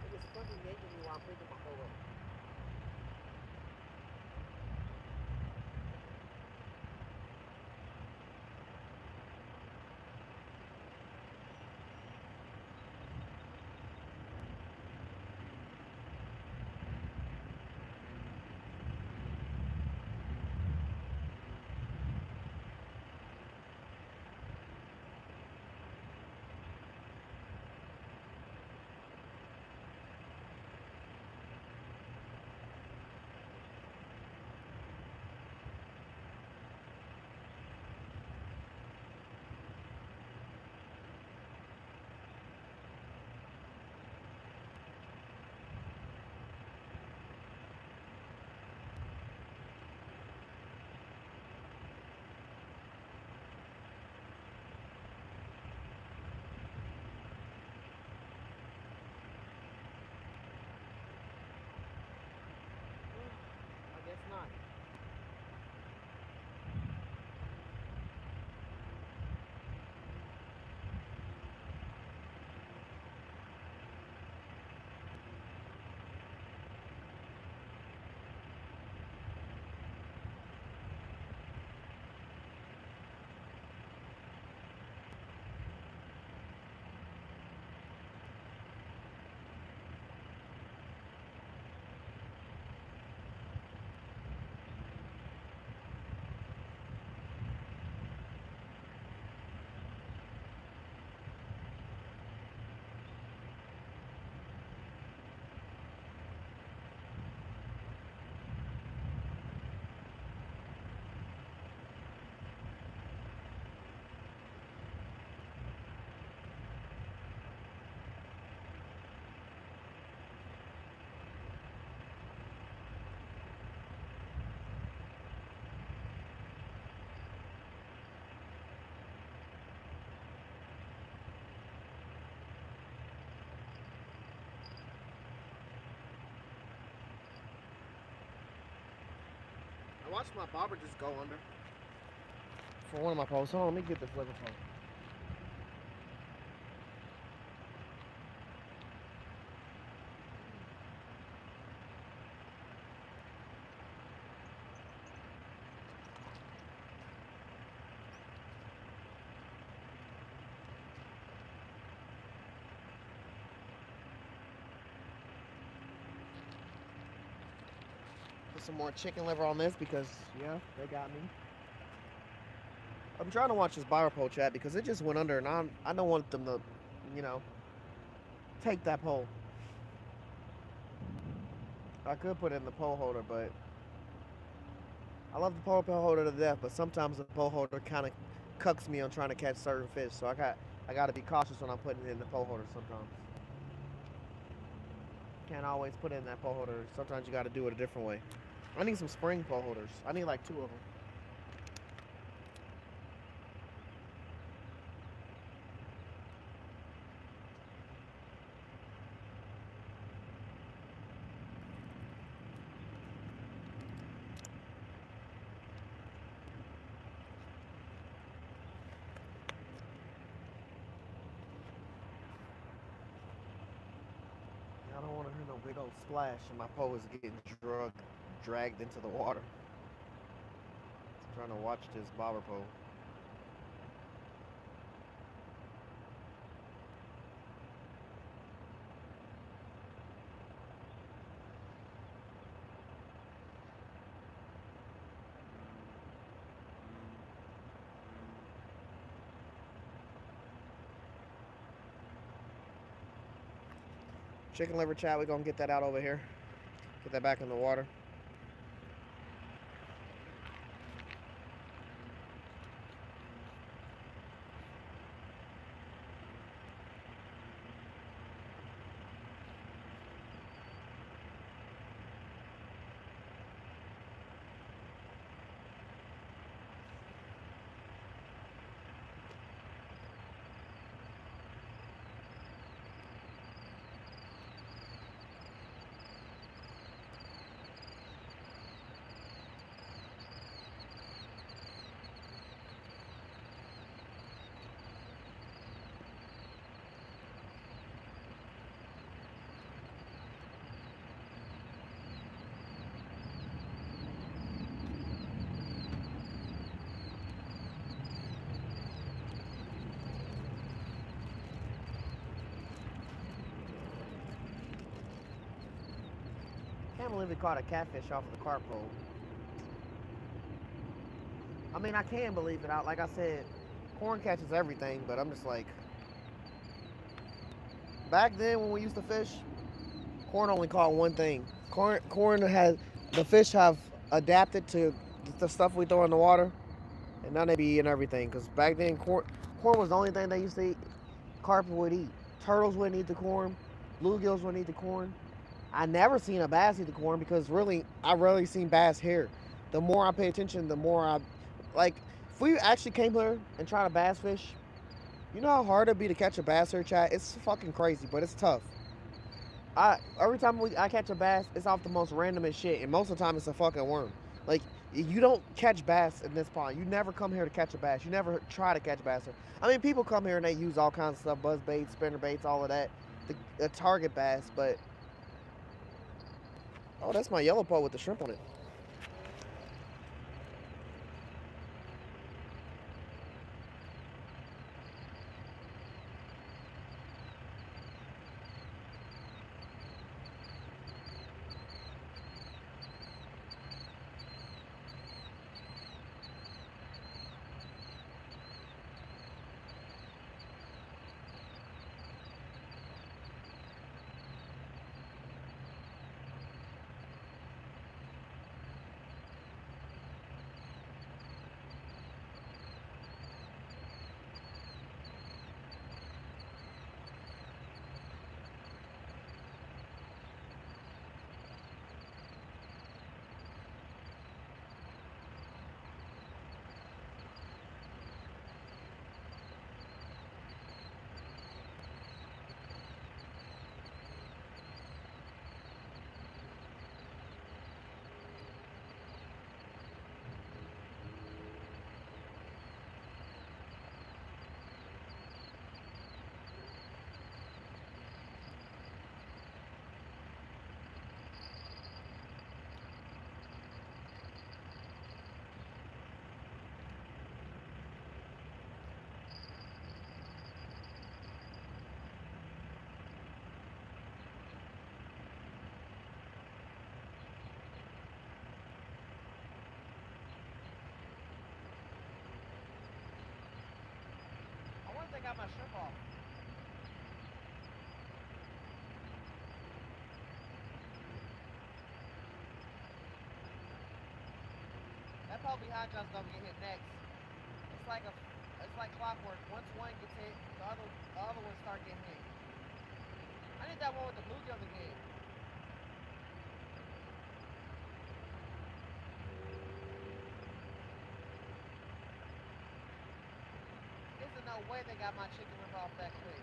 It is fucking yanking me while I'm picking my pole up. I guess not. I watched my bobber just go under for one of my poles. Hold on, let me get the flipper phone. Put some more chicken liver on this because, yeah, they got me. I'm trying to watch this bobber pole chat because it just went under and I don't want them to, you know, take that pole. I could put it in the pole holder, but I love the pole holder to death, but sometimes the pole holder kind of cucks me on trying to catch certain fish, so I got to be cautious when I'm putting it in the pole holder sometimes. Can't always put it in that pole holder. Sometimes you got to do it a different way. I need some spring pole holders. I need like 2 of them. I don't want to hear no big old splash and my pole is getting dragged into the water. I'm trying to watch this bobber pole. Chicken liver chat, we're gonna get that out over here. Get that back in the water. believe we caught a catfish off of the carp pole. I mean, I can believe it. Like I said, corn catches everything, but I'm just like, back then when we used to fish, corn only caught one thing. Corn has, the fish have adapted to the stuff we throw in the water, and now they be eating everything. Cause back then corn was the only thing they used to eat. Carp would eat. Turtles wouldn't eat the corn. Bluegills wouldn't eat the corn. I never seen a bass eat the corn because really, I rarely seen bass here. The more I pay attention, the more I, like, if we actually came here and tried to bass fish, you know how hard it'd be to catch a bass here, chat? It's fucking crazy, but it's tough. Every time I catch a bass, it's off the most randomest shit, and most of the time it's a fucking worm. Like, you don't catch bass in this pond. You never come here to catch a bass. You never try to catch bass here. I mean, people come here and they use all kinds of stuff, buzz baits, spinner baits, all of that, to target bass, but oh, that's my yellow pole with the shrimp on it. I wonder if they got my shrimp off. That probably hot job's gonna get hit next. It's like clockwork. Once one gets hit, the other ones start getting hit. I need that one with the bluegills again. There's no way they got my chicken rip off that quick.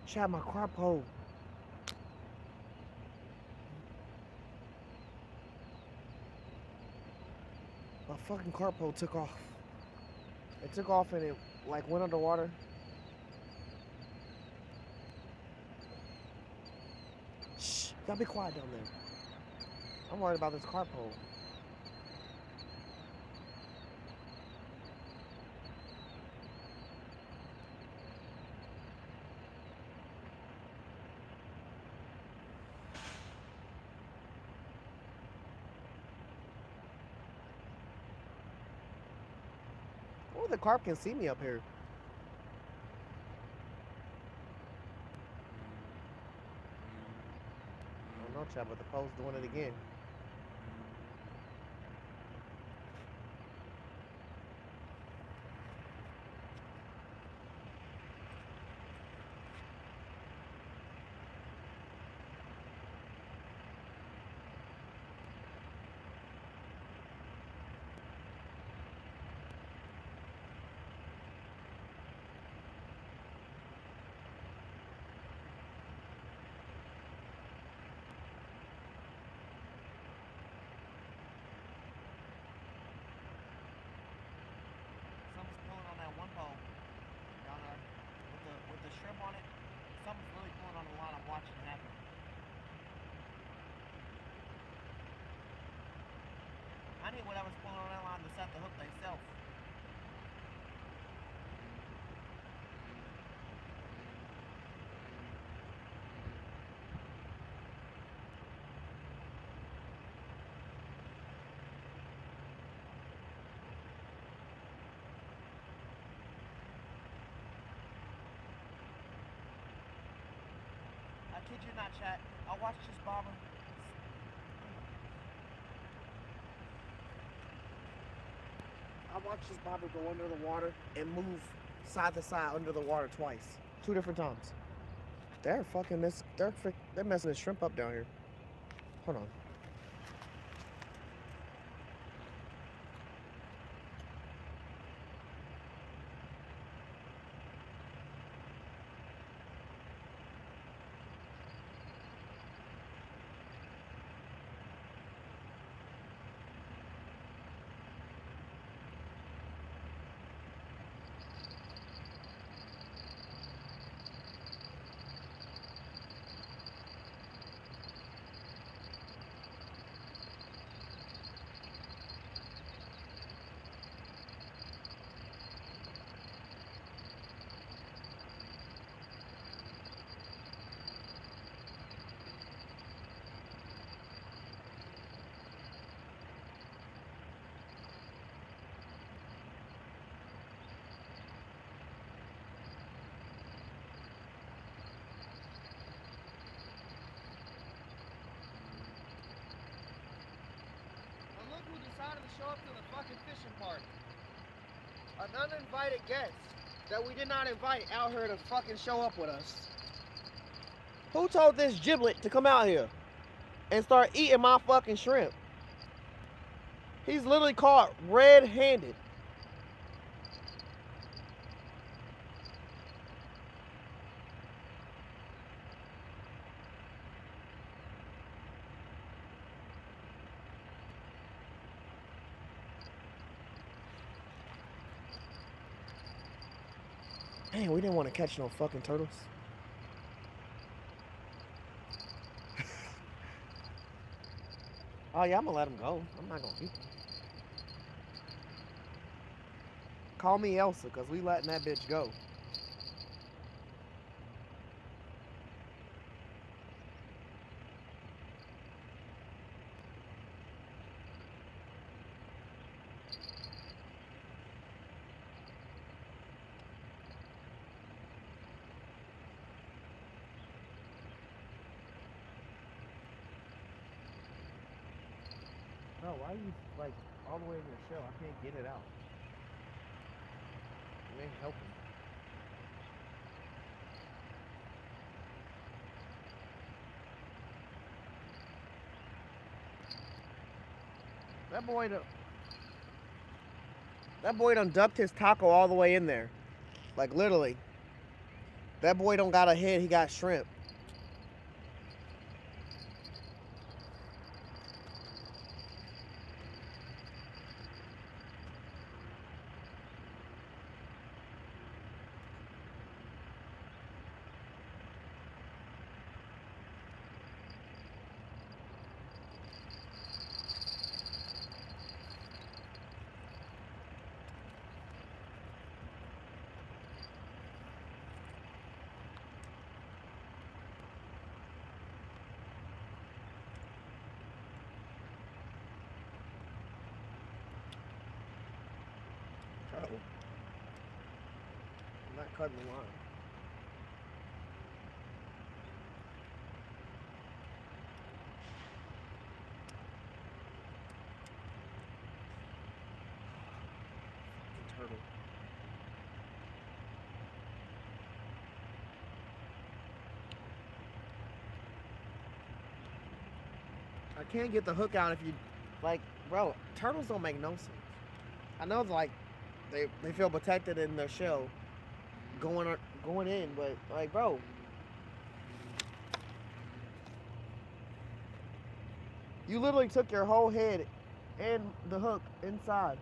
Chat, my carp pole. My fucking carp pole took off. It took off and it like went underwater. Shh, y'all be quiet down there. I'm worried about this carp pole. Oh, the carp can see me up here. I don't know, chat, but the pole's doing it again. hit whatever's pulling on that line to set the hook themselves. I kid you not, chat. I watched this bobber. I watched this bobber go under the water and move side to side under the water twice. 2 different times. They're fucking this. They're messing this shrimp up down here. Hold on. Who decided to show up to the fucking fishing party? An uninvited guest that we did not invite out here to fucking show up with us. Who told this giblet to come out here and start eating my fucking shrimp? He's literally caught red-handed. Man, we didn't want to catch no fucking turtles. Oh yeah, I'm gonna let them go. I'm not gonna keep them. Call me Elsa, cause we letting that bitch go. No, why are you like all the way in your shell? I can't get it out. You ain't helping. That boy done ducked his taco all the way in there. Like literally. That boy don't got a head, he got shrimp. I'm not cutting the line. Turtle. I can't get the hook out if you, like, bro, turtles don't make no sense. I know it's like, they feel protected in their shell going in, but like, bro, you literally took your whole head and the hook inside.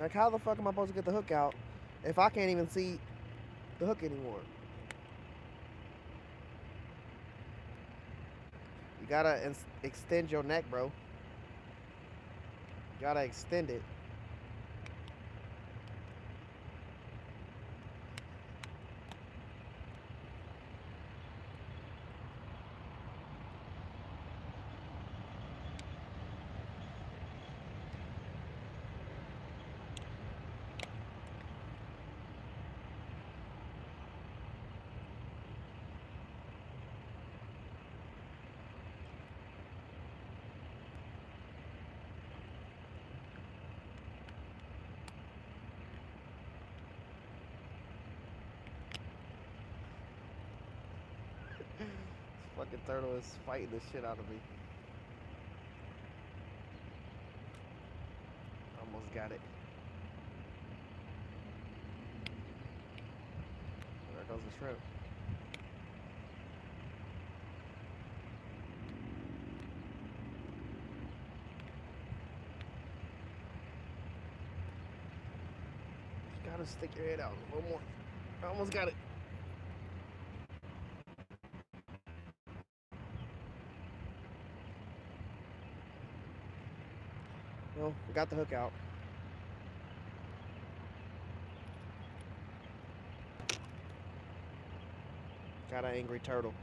Like, how the fuck am I supposed to get the hook out if I can't even see the hook anymore? You gotta extend your neck, bro. You gotta extend it. This fucking turtle is fighting the shit out of me. Almost got it. There goes the shrimp. You gotta stick your head out a little more. I almost got it. Well, we got the hook out. Got an angry turtle.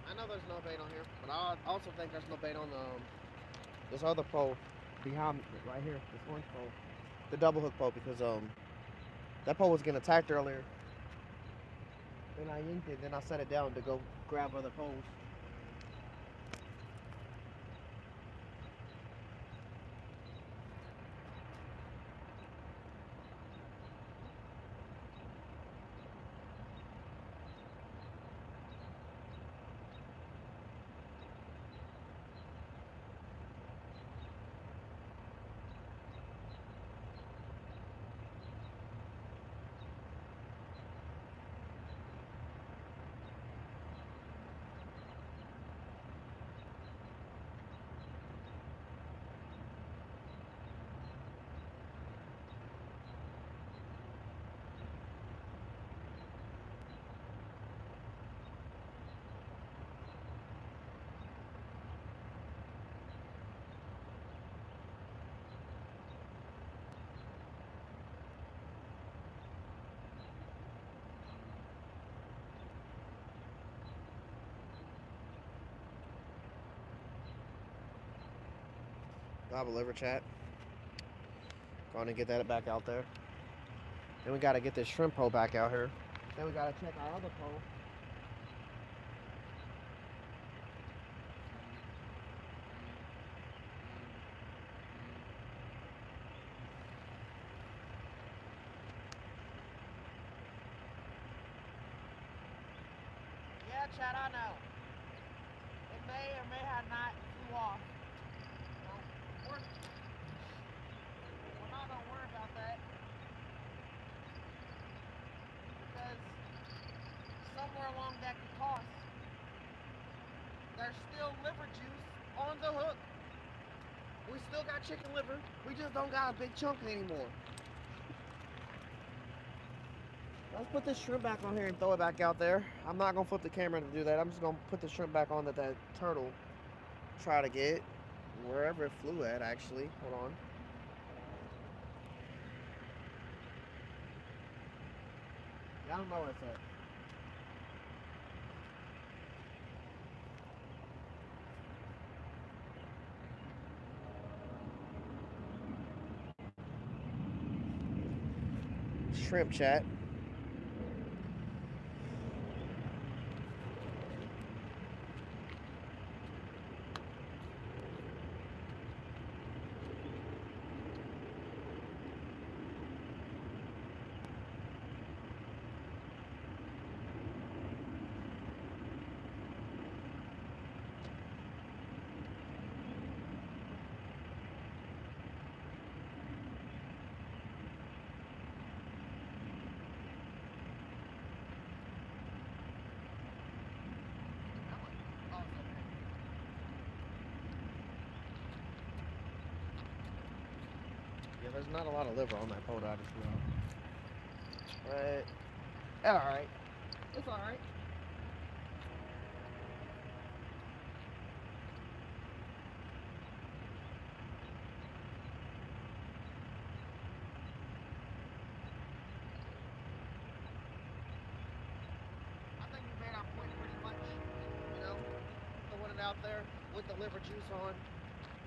I know there's no bait on here, but I also think there's no bait on this other pole behind me, right here, this orange pole, the double hook pole, because that pole was getting attacked earlier. Then I yanked it, then I set it down to go grab other poles. I'll have a liver chat. Going to get that back out there. Then we got to get this shrimp pole back out here. Then we got to check our other pole. Yeah, Chad, I know. It may or may have not flew off. We're not going to worry about that. Because somewhere along that course, there's still liver juice on the hook. We still got chicken liver. We just don't got a big chunk anymore. Let's put this shrimp back on here and throw it back out there. I'm not gonna flip the camera to do that. I'm just gonna put the shrimp back on that turtle try to get wherever it flew at. Actually, hold on. Yeah, I don't know where it's at. Shrimp chat. Yeah, there's not a lot of liver on that pole, I just know. But, alright. It's alright. I think we made our point pretty much, you know, throwing it out there with the liver juice on.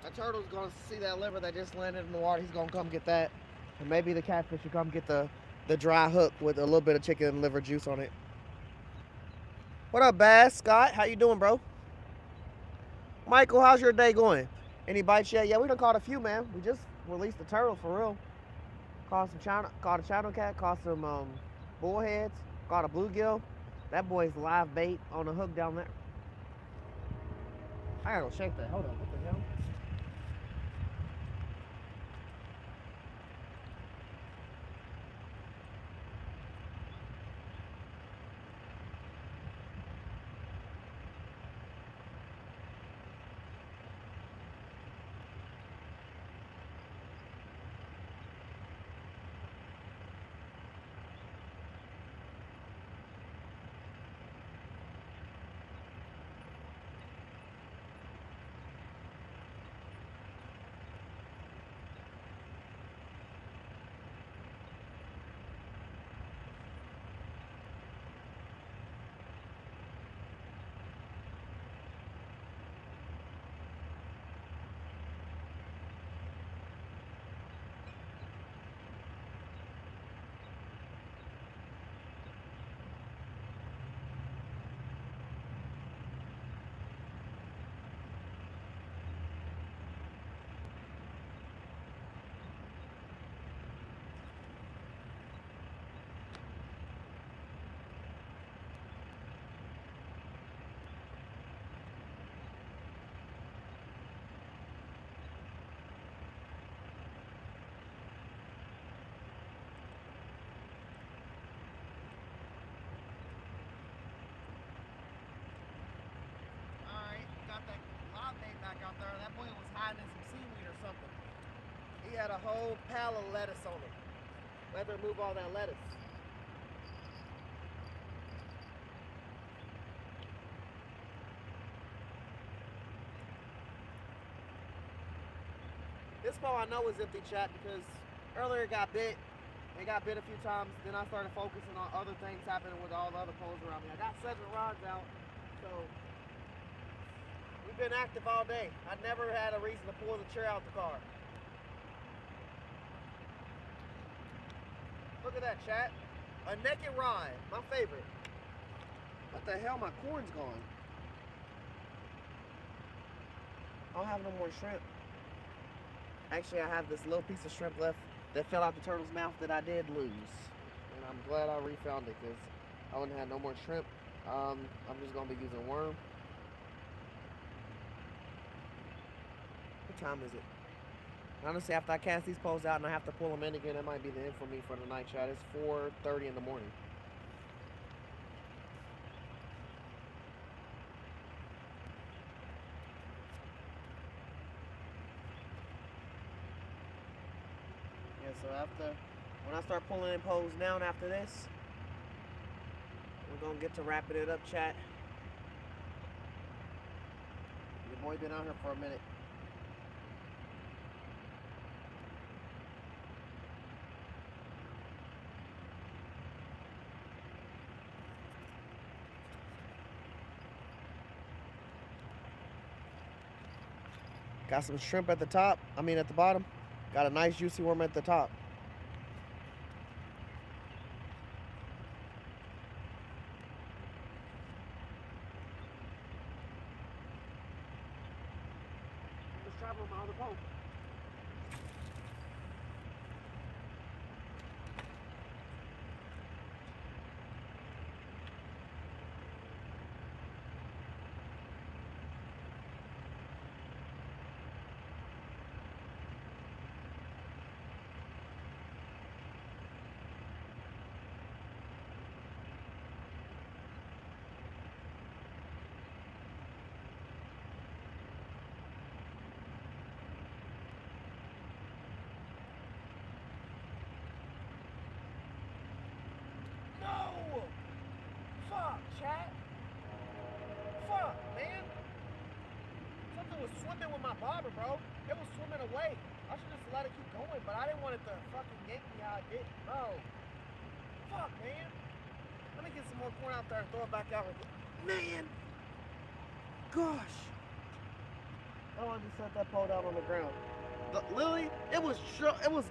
A turtle's gonna see that liver that just landed in the water. He's gonna come get that. And maybe the catfish will come get the dry hook with a little bit of chicken and liver juice on it. What up, Bass? Scott, how you doing, bro? Michael, how's your day going? Any bites yet? Yeah, we done caught a few, man. We just released the turtle for real. Caught a channel cat, caught some bullheads, caught a bluegill. That boy's live bait on a hook down there. I gotta go shake that. Hold on, what the hell? Got that live bait back out there. That boy was hiding in some seaweed or something. He had a whole pile of lettuce on him. We had to remove all that lettuce. This ball I know is empty, chat, because earlier it got bit. It got bit a few times. Then I started focusing on other things happening with all the other poles around me. I got 7 rods out, so we've been active all day. I never had a reason to pull the chair out the car. Look at that, chat. A naked rod, my favorite. What the hell, my corn's gone. I don't have no more shrimp. Actually, I have this little piece of shrimp left that fell out the turtle's mouth that I did lose. And I'm glad I refound it because I wouldn't have no more shrimp. I'm just going to be using worm. What time is it? Honestly, after I cast these poles out and I have to pull them in again, that might be the end for me for the night, chat. It's 4:30 in the morning. So when I start pulling in poles down after this, we're gonna get to wrapping it up, chat. Your boy been out here for a minute. Got some shrimp at the top. I mean at the bottom. Got a nice juicy worm at the top. Let's travel my other pole. Chat. Fuck, man. Something was swimming with my bobber, bro. It was swimming away. I should just let it keep going, but I didn't want it to fucking yank me how it did, bro. Fuck, man. Let me get some more corn out there and throw it back out. Man. Gosh. I wanted to set that pole down on the ground. Literally, it was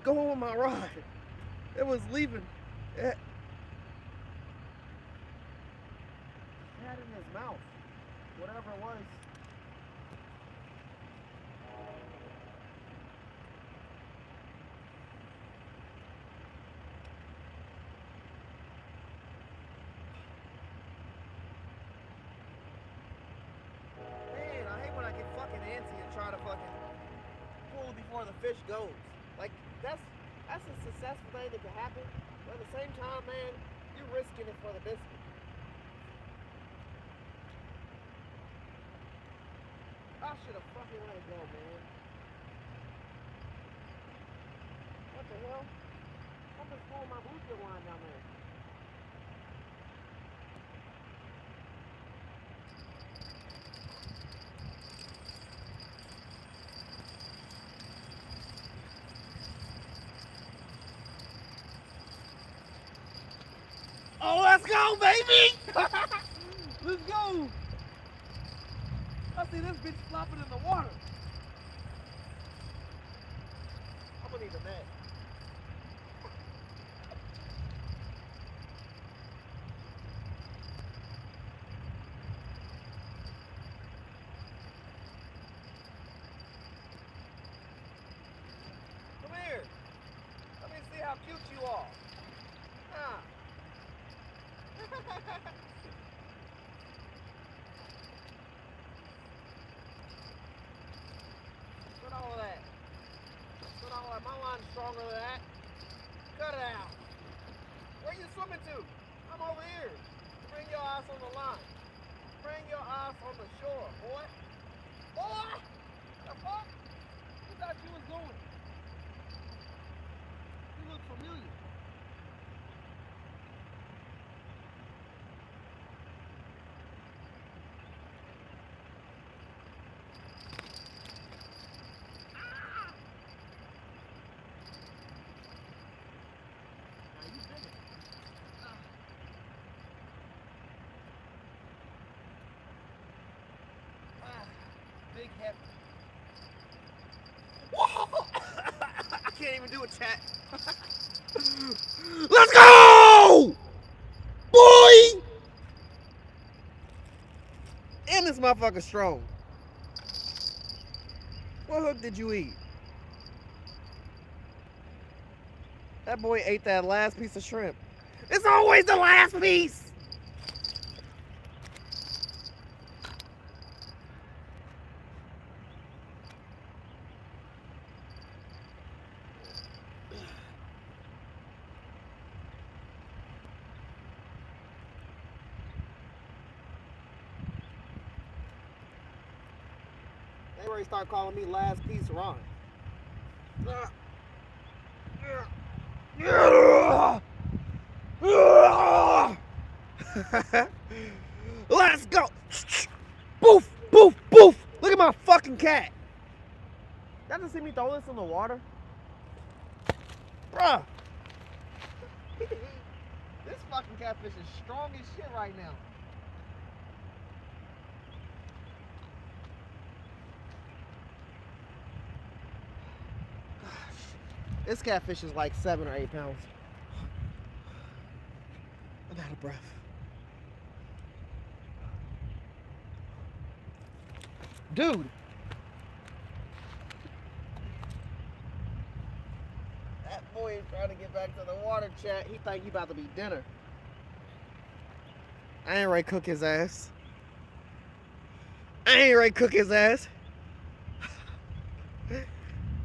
going with my rod. It was leaving. It had it in his mouth, whatever it was. Man, I hate when I get fucking antsy and try to fucking pull before the fish goes. Like, that's a successful thing that can happen, but at the same time, man, you're risking it for the biscuit. I should have fucking let it go, man. What the hell? Something's pulling my bluegill line down there. Oh, let's go, baby! Let's go! I see this bitch flopping in the water. I'm gonna need a net. Come here. Let me see how cute you are. Ah. Put all of that. Put all of that. My line's stronger than that. Cut it out. Where you swimming to? I'm over here. Bring your ass on the line. Bring your ass on the shore, boy. Boy! The fuck? Who thought you was going? You look familiar. Big head. Whoa! I can't even do a chat. Let's go! Boy! And this motherfucker's strong. What hook did you eat? That boy ate that last piece of shrimp. It's always the last piece! They already start calling me last piece Ron. Let's go. Boof, boof, boof. Look at my fucking cat. Y'all just see me throw this in the water? Bruh. This fucking catfish is strong as shit right now. Gosh. This catfish is like 7 or 8 pounds. I'm out of breath. Dude. That boy is trying to get back to the water, chat. He think he about to be dinner. I ain't ready to cook his ass.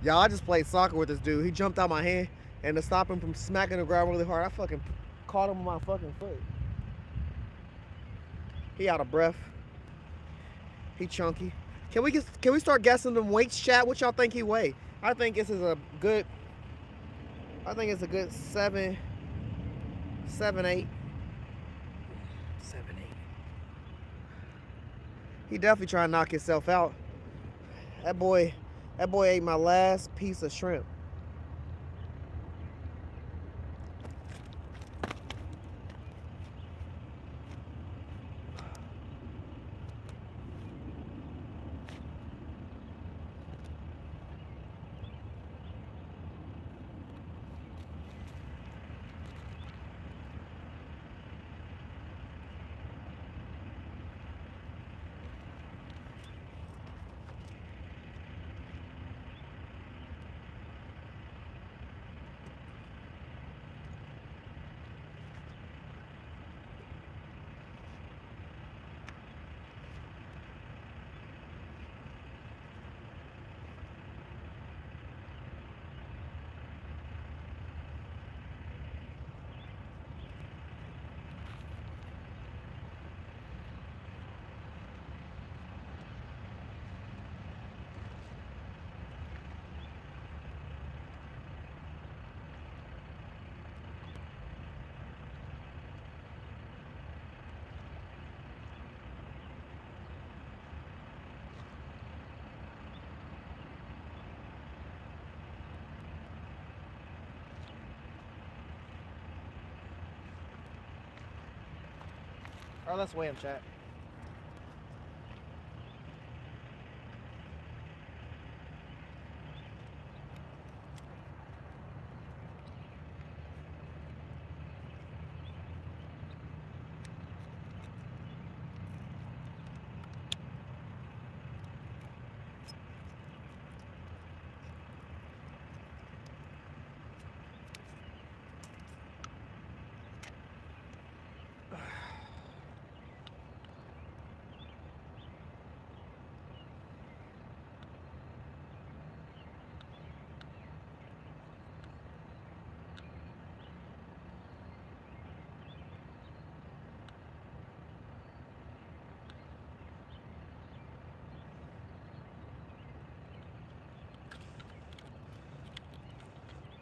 Y'all, I just played soccer with this dude. He jumped out my hand, and to stop him from smacking the ground really hard, I fucking caught him with my fucking foot. He out of breath. He chunky. Can we start guessing them weights, chat? What y'all think he weigh? I think this is a good. I think it's a good 7, 8. 7, 8. He definitely trying to knock himself out. That boy ate my last piece of shrimp. Alright, let's weigh him, chat.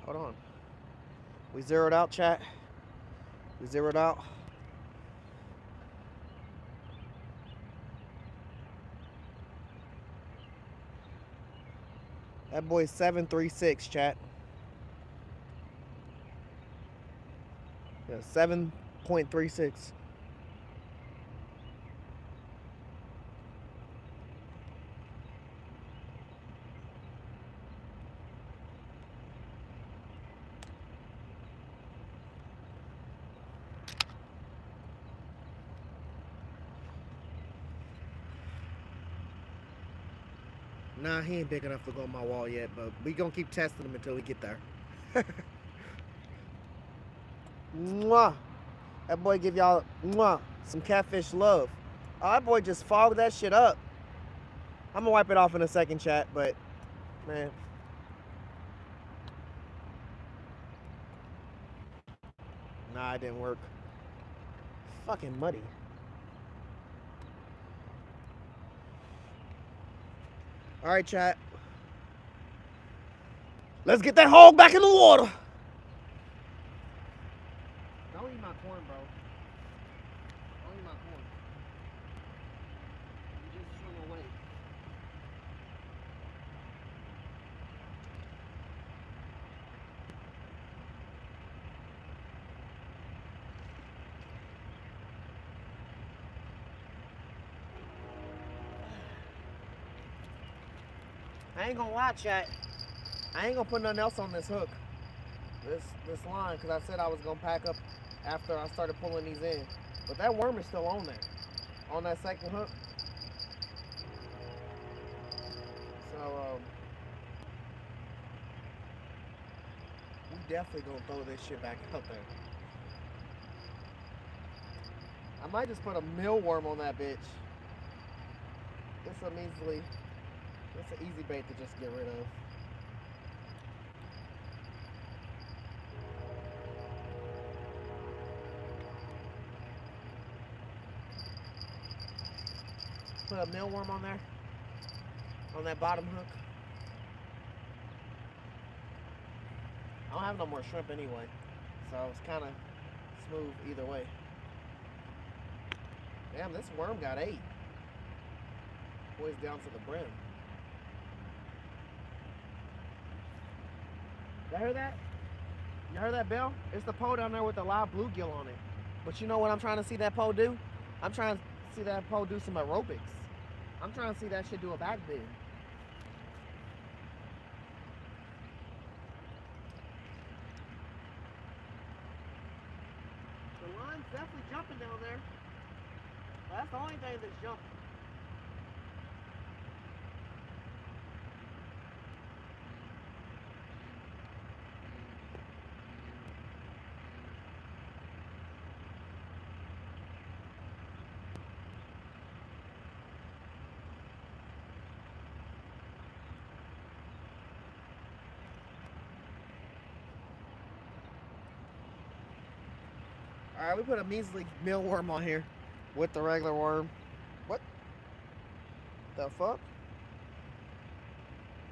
Hold on. We zeroed out, chat. We zeroed out. That boy's 736, chat. Yeah, 7.36. Nah, he ain't big enough to go on my wall yet, but we gonna keep testing him until we get there. Mwah. That boy give y'all some catfish love. Oh, that boy just fogged that shit up. I'm gonna wipe it off in a second, chat, but man. Nah, it didn't work. Fucking muddy. All right, chat. Let's get that hog back in the water. my corn, bro. Don't eat my corn. You just swim away. I ain't gonna lie, chat. I ain't gonna put nothing else on this hook, this line, because I said I was gonna pack up after I started pulling these in. But that worm is still on there, on that second hook. So we definitely gonna throw this shit back out there. I might just put a mealworm on that bitch. It's an easy bait to just get rid of. Put a mealworm on there, on that bottom hook. I don't have no more shrimp anyway, so it's kind of smooth either way. Damn, this worm got 8. Boys down to the brim. Y'all hear that? Y'all heard that bell? It's the pole down there with the live bluegill on it. But you know what I'm trying to see that pole do? I'm trying to see that pole do some aerobics. I'm trying to see that shit do a back bend. The line's definitely jumping down there. That's the only thing that's jumping. Alright, we put a measly mealworm on here with the regular worm. What the fuck?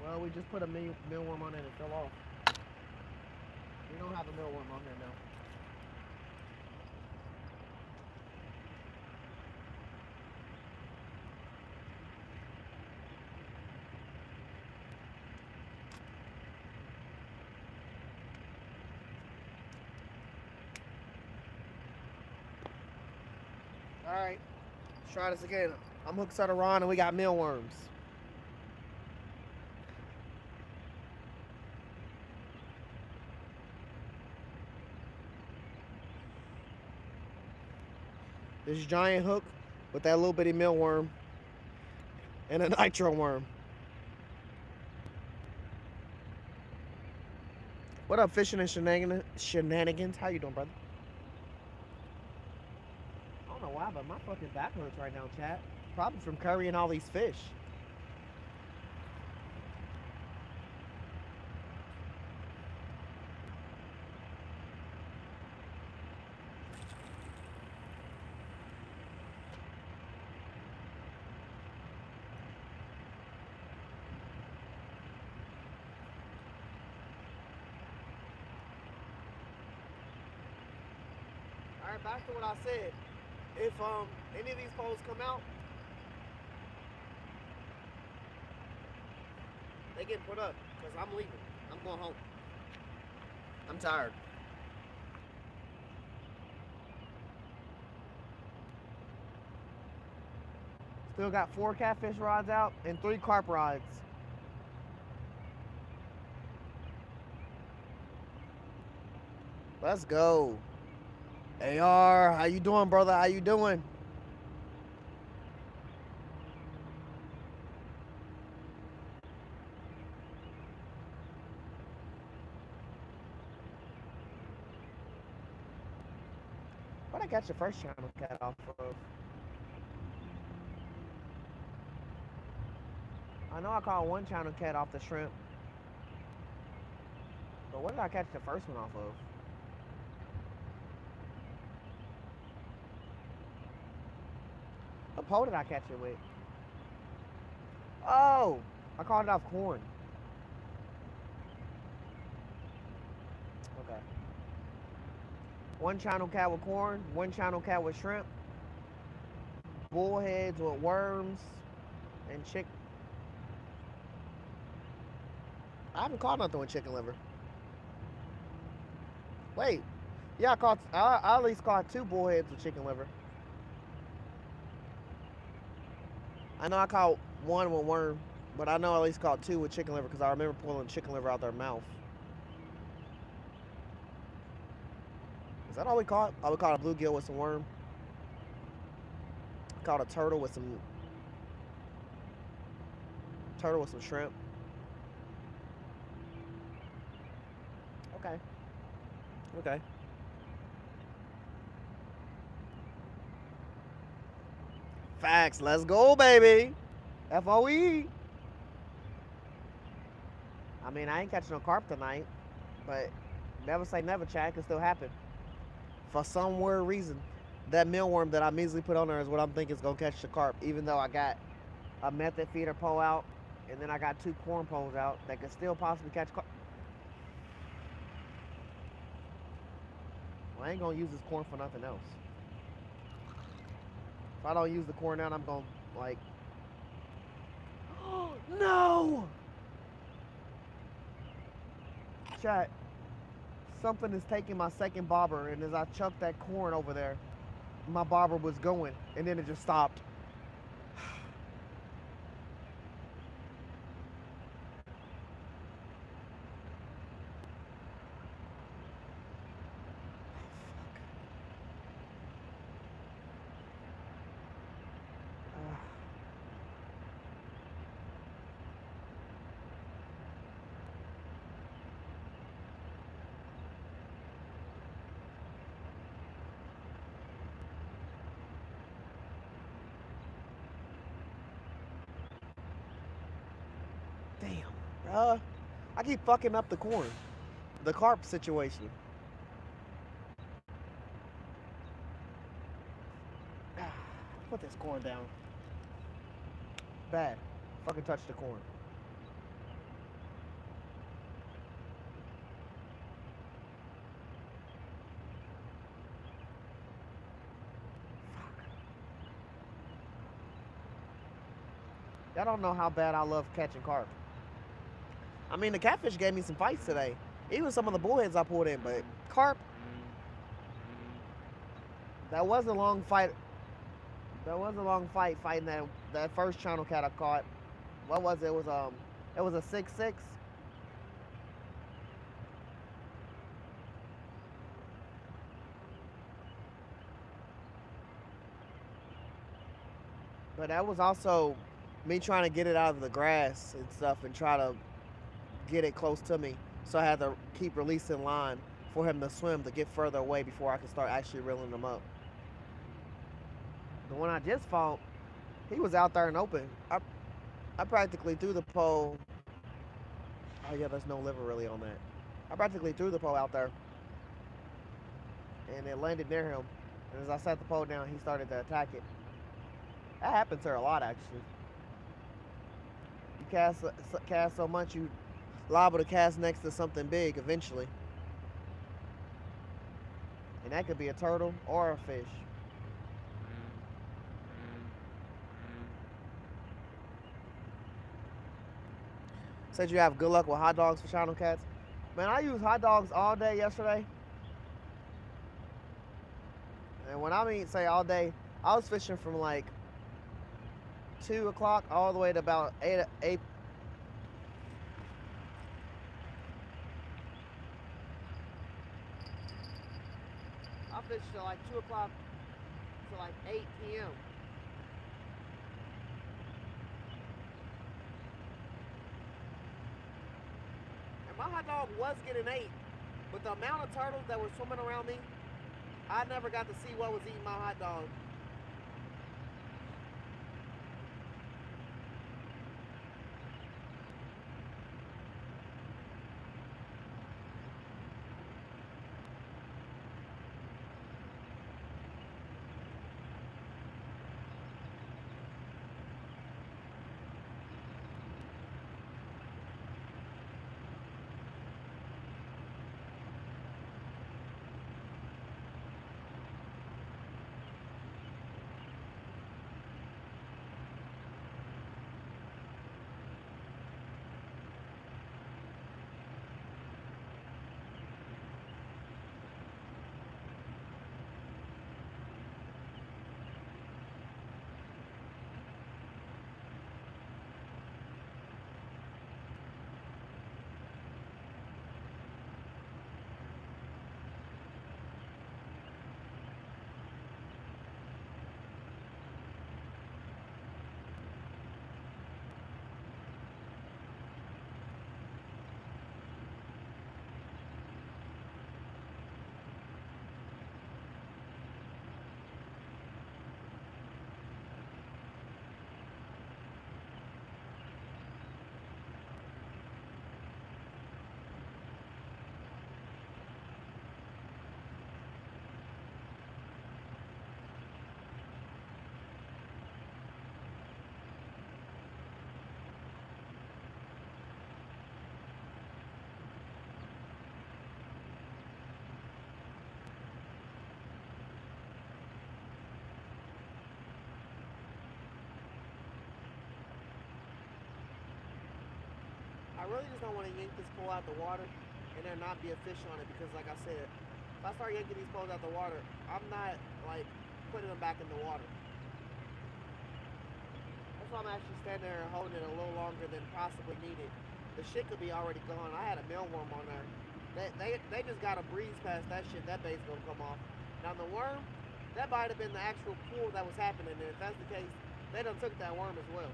Well, we just put a mealworm on it and it fell off. We don't have a mealworm on here now. Alright, let's try this again. I'm hooked to the Ron and we got mealworms. This giant hook with that little bitty mealworm and a nitro worm. What up, fishing and shenanigans? How you doing, brother? I don't know why, but my fucking back hurts right now, chat. Probably from currying all these fish. Alright, back to what I said. If any of these poles come out, they get put up because I'm leaving. I'm going home. I'm tired. Still got 4 catfish rods out and 3 carp rods. Let's go. AR, how you doing, brother? How you doing? What'd I catch your first channel cat off of? I know I caught one channel cat off the shrimp. But what did I catch the first one off of? What pole did I catch it with? Oh! I caught it off corn. Okay. One channel cat with corn, one channel cat with shrimp, bullheads with worms, and chick. I haven't caught nothing with chicken liver. Wait, yeah, I at least caught 2 bullheads with chicken liver. I know I caught 1 with worm, but I know I at least caught 2 with chicken liver because I remember pulling chicken liver out their mouth. Is that all we caught? Oh, we caught a bluegill with some worm. Caught a turtle with some shrimp. Okay. Okay. Facts. Let's go, baby. FOE. I mean, I ain't catching no carp tonight, but never say never, Chad. Could still happen. For some weird reason, that mealworm that I immediately put on there is what I'm thinking is going to catch the carp, even though I got a method feeder pole out, and then I got 2 corn poles out that could still possibly catch carp. Well, I ain't going to use this corn for nothing else. If I don't use the corn out, I'm going to, like... No! Chat, something is taking my second bobber, and as I chucked that corn over there, my bobber was going, and then it just stopped. Damn, I keep fucking up the corn. The carp situation. Put this corn down. Bad. Fucking touch the corn. Y'all don't know how bad I love catching carp. I mean, the catfish gave me some fights today. Even some of the bullheads I pulled in, but carp, that was a long fight. That was a long fight fighting that first channel cat I caught. What was it? It was a 6'6". But that was also me trying to get it out of the grass and stuff and try to get it close to me. So I had to keep releasing line for him to swim to get further away before I could start actually reeling him up. The one I just fought, he was out there and open. I practically threw the pole. Oh yeah, there's no liver really on that. I practically threw the pole out there, and it landed near him. And as I set the pole down, he started to attack it. That happens here a lot, actually. You cast so much, you liable to cast next to something big eventually. And that could be a turtle or a fish. Said you have good luck with hot dogs for channel cats. Man, I used hot dogs all day yesterday. And when I mean say all day, I was fishing from like 2 o'clock all the way to about 8. I fished till like 2 o'clock to like 8 p.m. And my hot dog was getting 8, but the amount of turtles that were swimming around me, I never got to see what was eating my hot dog. really just don't want to yank this pole out the water and then not be a fish on it, because like I said, if I start yanking these poles out the water, I'm not like putting them back in the water. That's why I'm actually standing there and holding it a little longer than possibly needed. The shit could be already gone. I had a mealworm on there. They just got a breeze past that shit. That bait's gonna come off. Now the worm, that might have been the actual pool that was happening. And if that's the case, they done took that worm as well.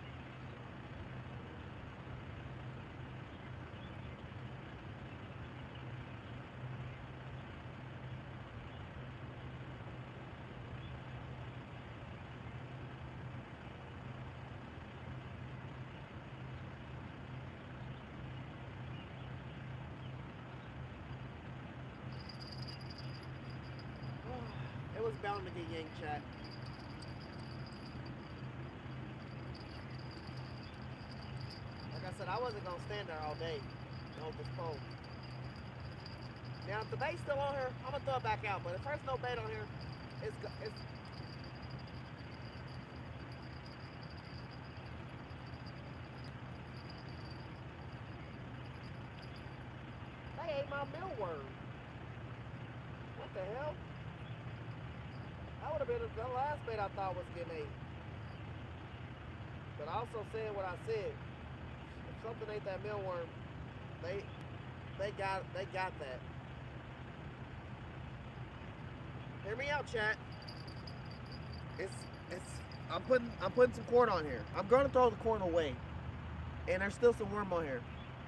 It was bound to get yanked, chat. Like I said, I wasn't gonna stand there all day and hold this pole. Now, if the bait's still on here, I'm gonna throw it back out. But if there's no bait on here, it's they ate my mealworm. What the hell? That would have been the last bait I thought was getting ate. But I also said what I said. If something ate that mealworm, they got that. Hear me out, chat. I'm putting some corn on here. I'm gonna throw the corn away. And there's still some worm on here.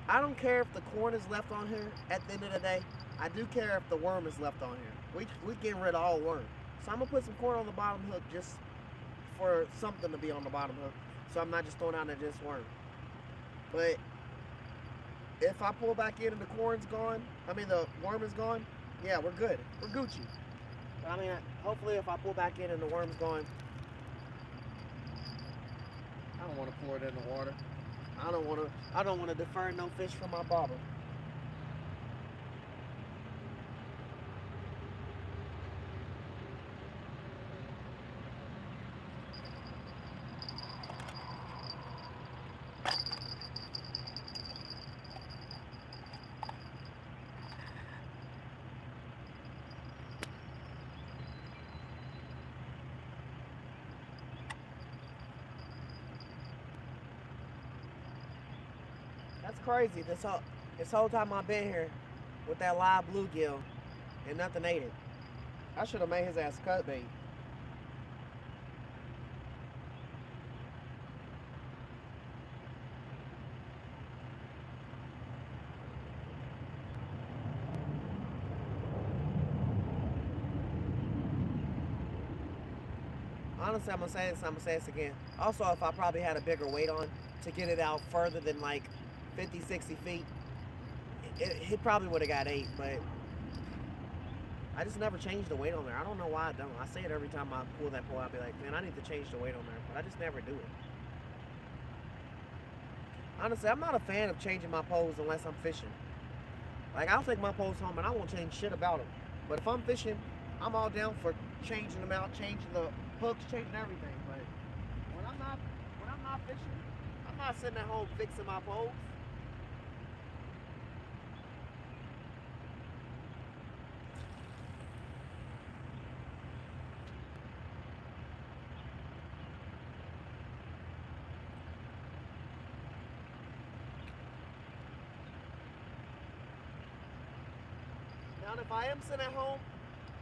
I don't care if the corn is left on here at the end of the day. I do care if the worm is left on here. We getting rid of all worm. So I'm gonna put some corn on the bottom hook just for something to be on the bottom hook. So I'm not just throwing out just worm. But if I pull back in and the corn's gone, the worm is gone, yeah, we're good. We're Gucci. But hopefully if I pull back in and the worm's gone, I don't want to pour it in the water. I don't want to defer no fish from my bobber. That's crazy. This whole time I've been here with that live bluegill and nothing ate it. I should have made his ass cut bait. Honestly, I'm gonna say this again. Also, if I probably had a bigger weight on to get it out further than like 50, 60 feet, it probably would have got ate, but I just never changed the weight on there. I don't know why I don't. I say it every time I pull that pole. I'll be like, man, I need to change the weight on there, but I just never do it. Honestly, I'm not a fan of changing my poles unless I'm fishing. Like, I'll take my poles home and I won't change shit about them. But if I'm fishing, I'm all down for changing them out, changing the hooks, changing everything. But when I'm not fishing, I'm not sitting at home fixing my poles. Now, if I am sitting at home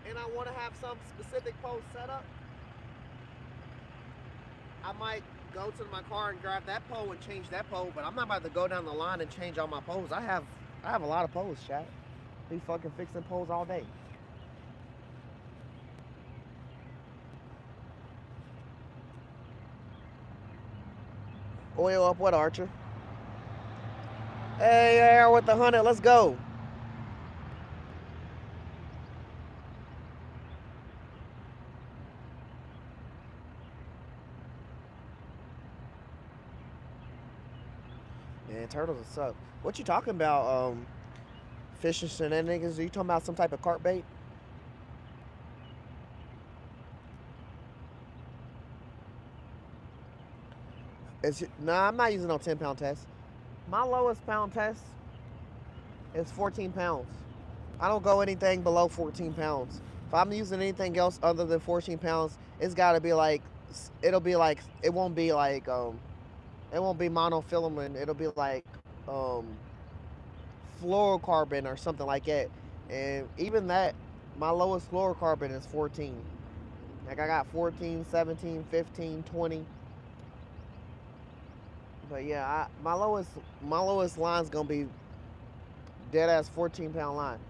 and I want to have some specific pole set up, I might go to my car and grab that pole and change that pole, but I'm not about to go down the line and change all my poles. I have a lot of poles, chat. Be fucking fixing poles all day. Oil up what, Archer? Hey, Air with the 100, let's go. Man, turtles are suck. What you talking about, fishing shenanigans? Are you talking about some type of carp bait? Nah, I'm not using no 10-pound test. My lowest pound test is 14 pounds. I don't go anything below 14 pounds. If I'm using anything else other than 14 pounds, it's got to be like, it'll be like, it won't be monofilament. It'll be like um, fluorocarbon or something like that. And even that, my lowest fluorocarbon is 14. Like I got 14, 17, 15, 20. But yeah, my lowest line's gonna be dead ass 14-pound line.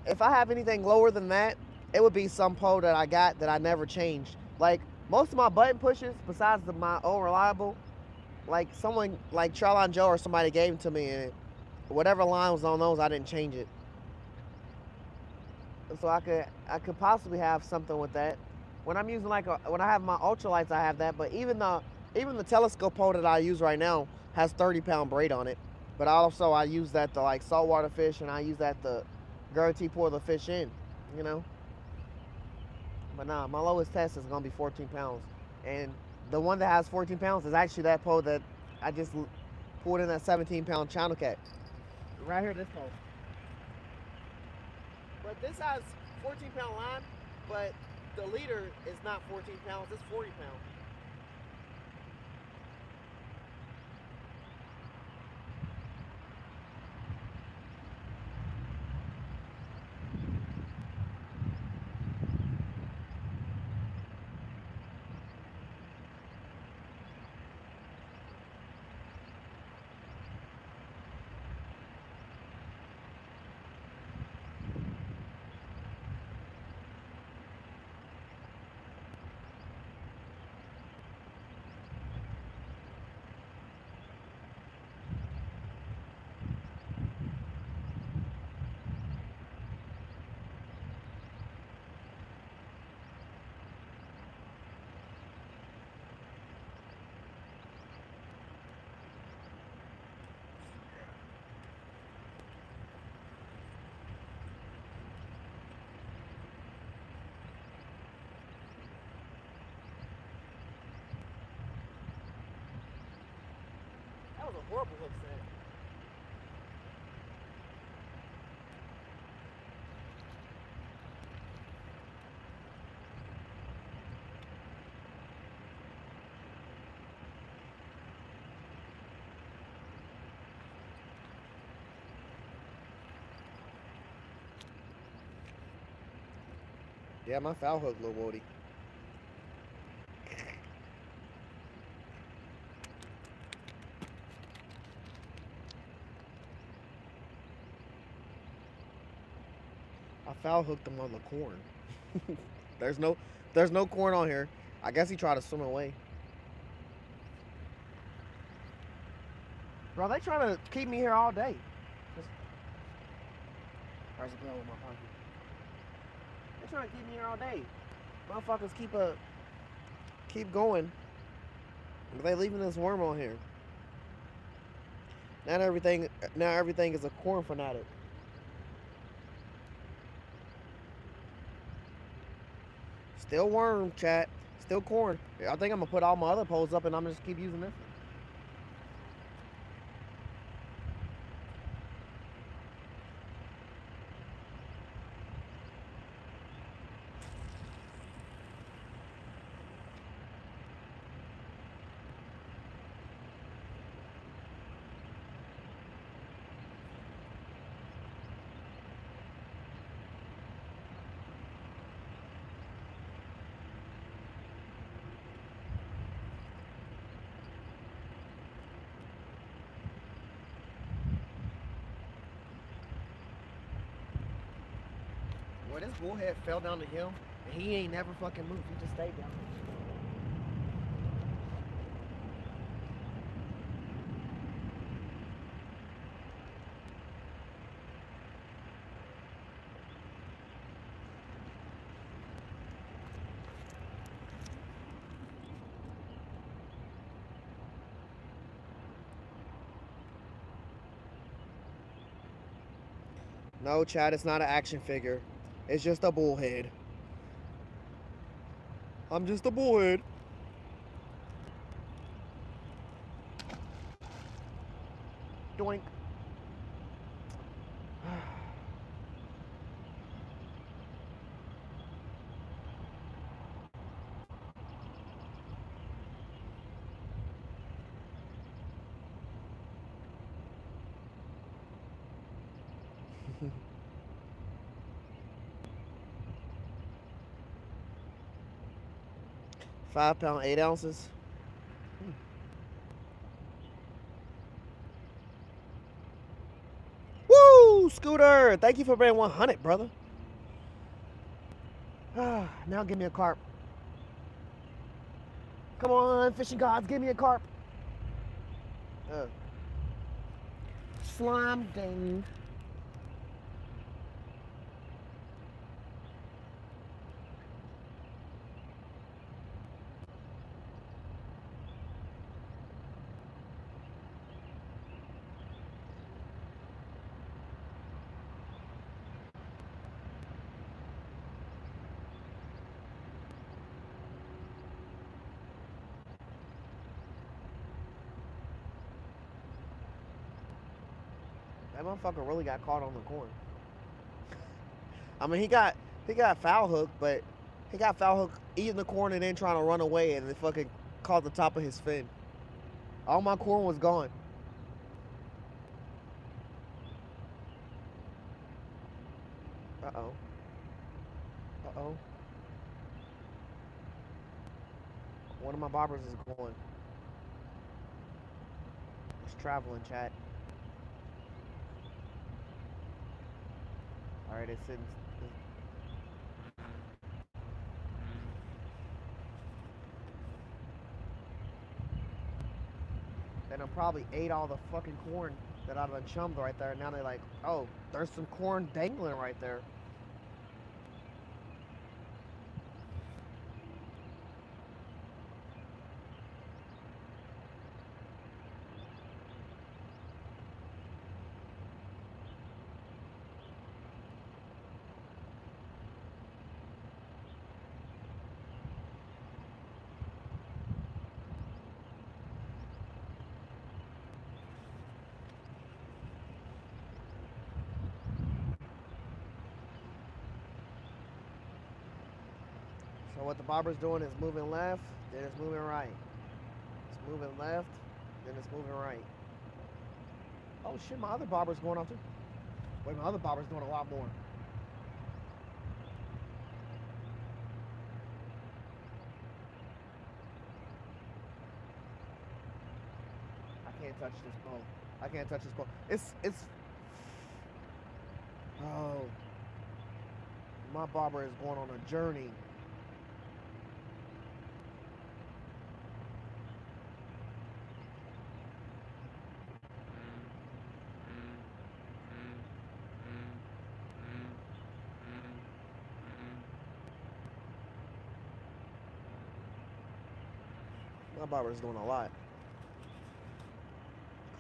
If I have anything lower than that, it would be some pole that I got that I never changed. Like most of my button pushes, besides my old reliable, like someone like Charlon Joe or somebody gave them to me, and whatever line was on those, I didn't change it. So I could possibly have something with that. When I'm using when I have my ultralights, I have that. But even the telescope pole that I use right now has 30-pound braid on it. But also I use that to like saltwater fish, and I use that to guarantee pour the fish in, you know. But nah, my lowest test is gonna be 14 pounds, and the one that has 14 pounds is actually that pole that I just pulled in that 17-pound channel cat. Right here, this pole. But this has 14-pound line, but the leader is not 14 pounds, it's 40 pounds. That was a horrible hook set. Yeah, my foul hook, Lil Woody. I foul hooked him on the corn. there's no there's no corn on here. I guess he tried to swim away. Bro, they trying to keep me here all day. There's a bill in my pocket. They trying to keep me here all day. Motherfuckers keep going. They leaving this worm on here. Now everything is a corn fanatic. Still worm, chat. Still corn. I think I'm gonna put all my other poles up and I'm gonna just keep using this. Boy, this bullhead fell down the hill and he ain't never fucking moved. He just stayed down there. No, Chad, it's not an action figure. It's just a bullhead. I'm just a bullhead. yoink. £5, 8 ounces. Woo, Scooter! Thank you for being 100, brother. Now give me a carp. Come on, fishing gods, give me a carp. Slime ding. That motherfucker really got caught on the corn. I mean, he got foul hook, but he got foul hook eating the corn and then trying to run away, and it fucking caught the top of his fin. All my corn was gone. Uh-oh. Uh-oh. One of my bobbers is going. It's traveling, chat. Alright, it's sitting. And I probably ate all the fucking corn that I done chummed right there. Now they're like, oh, there's some corn dangling right there. So what the bobber's doing is moving left, then it's moving right. It's moving left, then it's moving right. Oh shit, my other bobber's going off too. Wait, my other bobber's doing a lot more. I can't touch this pole. I can't touch this pole. It's oh, my bobber is going on a journey. My barber is doing a lot.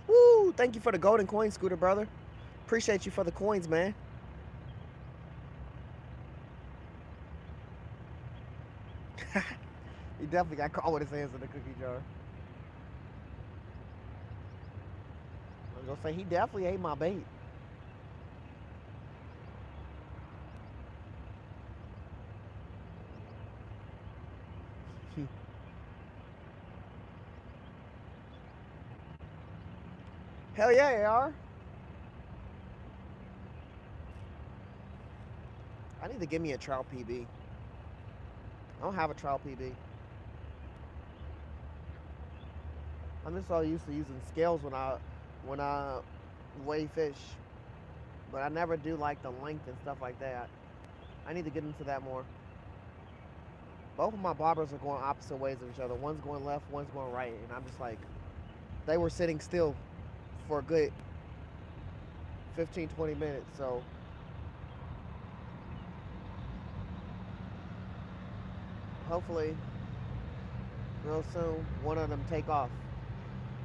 Woo! Thank you for the golden coin, Scooter brother. Appreciate you for the coins, man. He definitely got caught with his hands in the cookie jar. I was gonna say he definitely ate my bait. Hell yeah, AR. I need to give me a trout PB. I don't have a trout PB. I'm just so used to using scales when I weigh fish, but I never do like the length and stuff like that. I need to get into that more. Both of my bobbers are going opposite ways of each other. One's going left, one's going right, and I'm just like, they were sitting still for a good 15-20 minutes, so hopefully real soon one of them take off.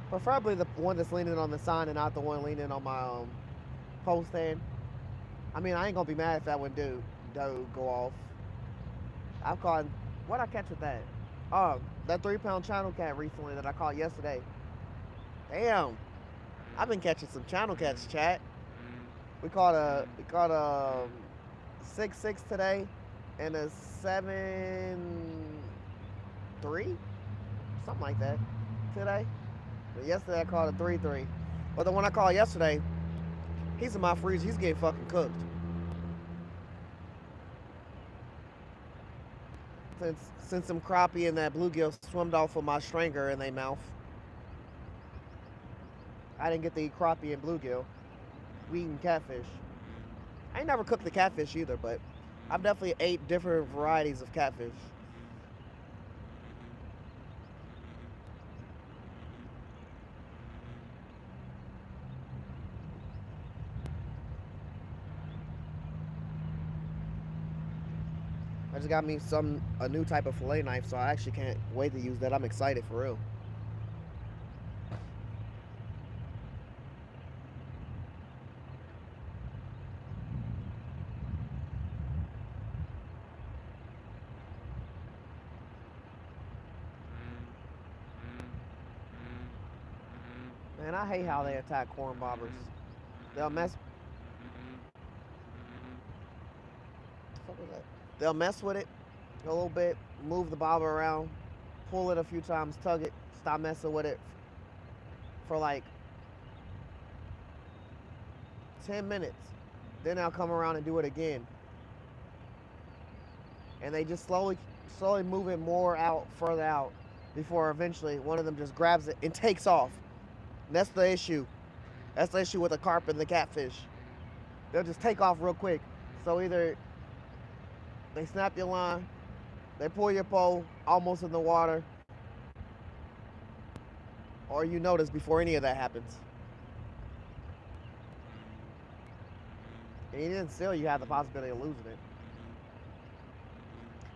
Preferably the one that's leaning on the sign and not the one leaning on my pole stand. I mean, I ain't gonna be mad if that one do go off. I've caught, what'd I catch with that? Oh, that 3-pound channel cat recently that I caught yesterday. Damn. I've been catching some channel catch, chat. We caught a 6.6 today and a 7.3, something like that today. But yesterday I caught a 3.3. But the one I caught yesterday, he's in my freezer. He's getting fucking cooked. Since some crappie and that bluegill swimmed off with my stringer in their mouth. I didn't get to eat crappie and bluegill. We eating catfish. I ain't never cooked the catfish either, but I've definitely ate different varieties of catfish. I just got me a new type of fillet knife, so I actually can't wait to use that. I'm excited for real. Man, I hate how they attack corn bobbers. They'll mess. What the fuck was that? They'll mess with it a little bit, move the bobber around, pull it a few times, tug it, stop messing with it for like 10 minutes. Then I'll come around and do it again. And they just slowly move it more out, further out, before eventually one of them just grabs it and takes off. And that's the issue. That's the issue with the carp and the catfish. They'll just take off real quick. So either they snap your line, they pull your pole almost in the water, or you notice before any of that happens. And even still, you have the possibility of losing it.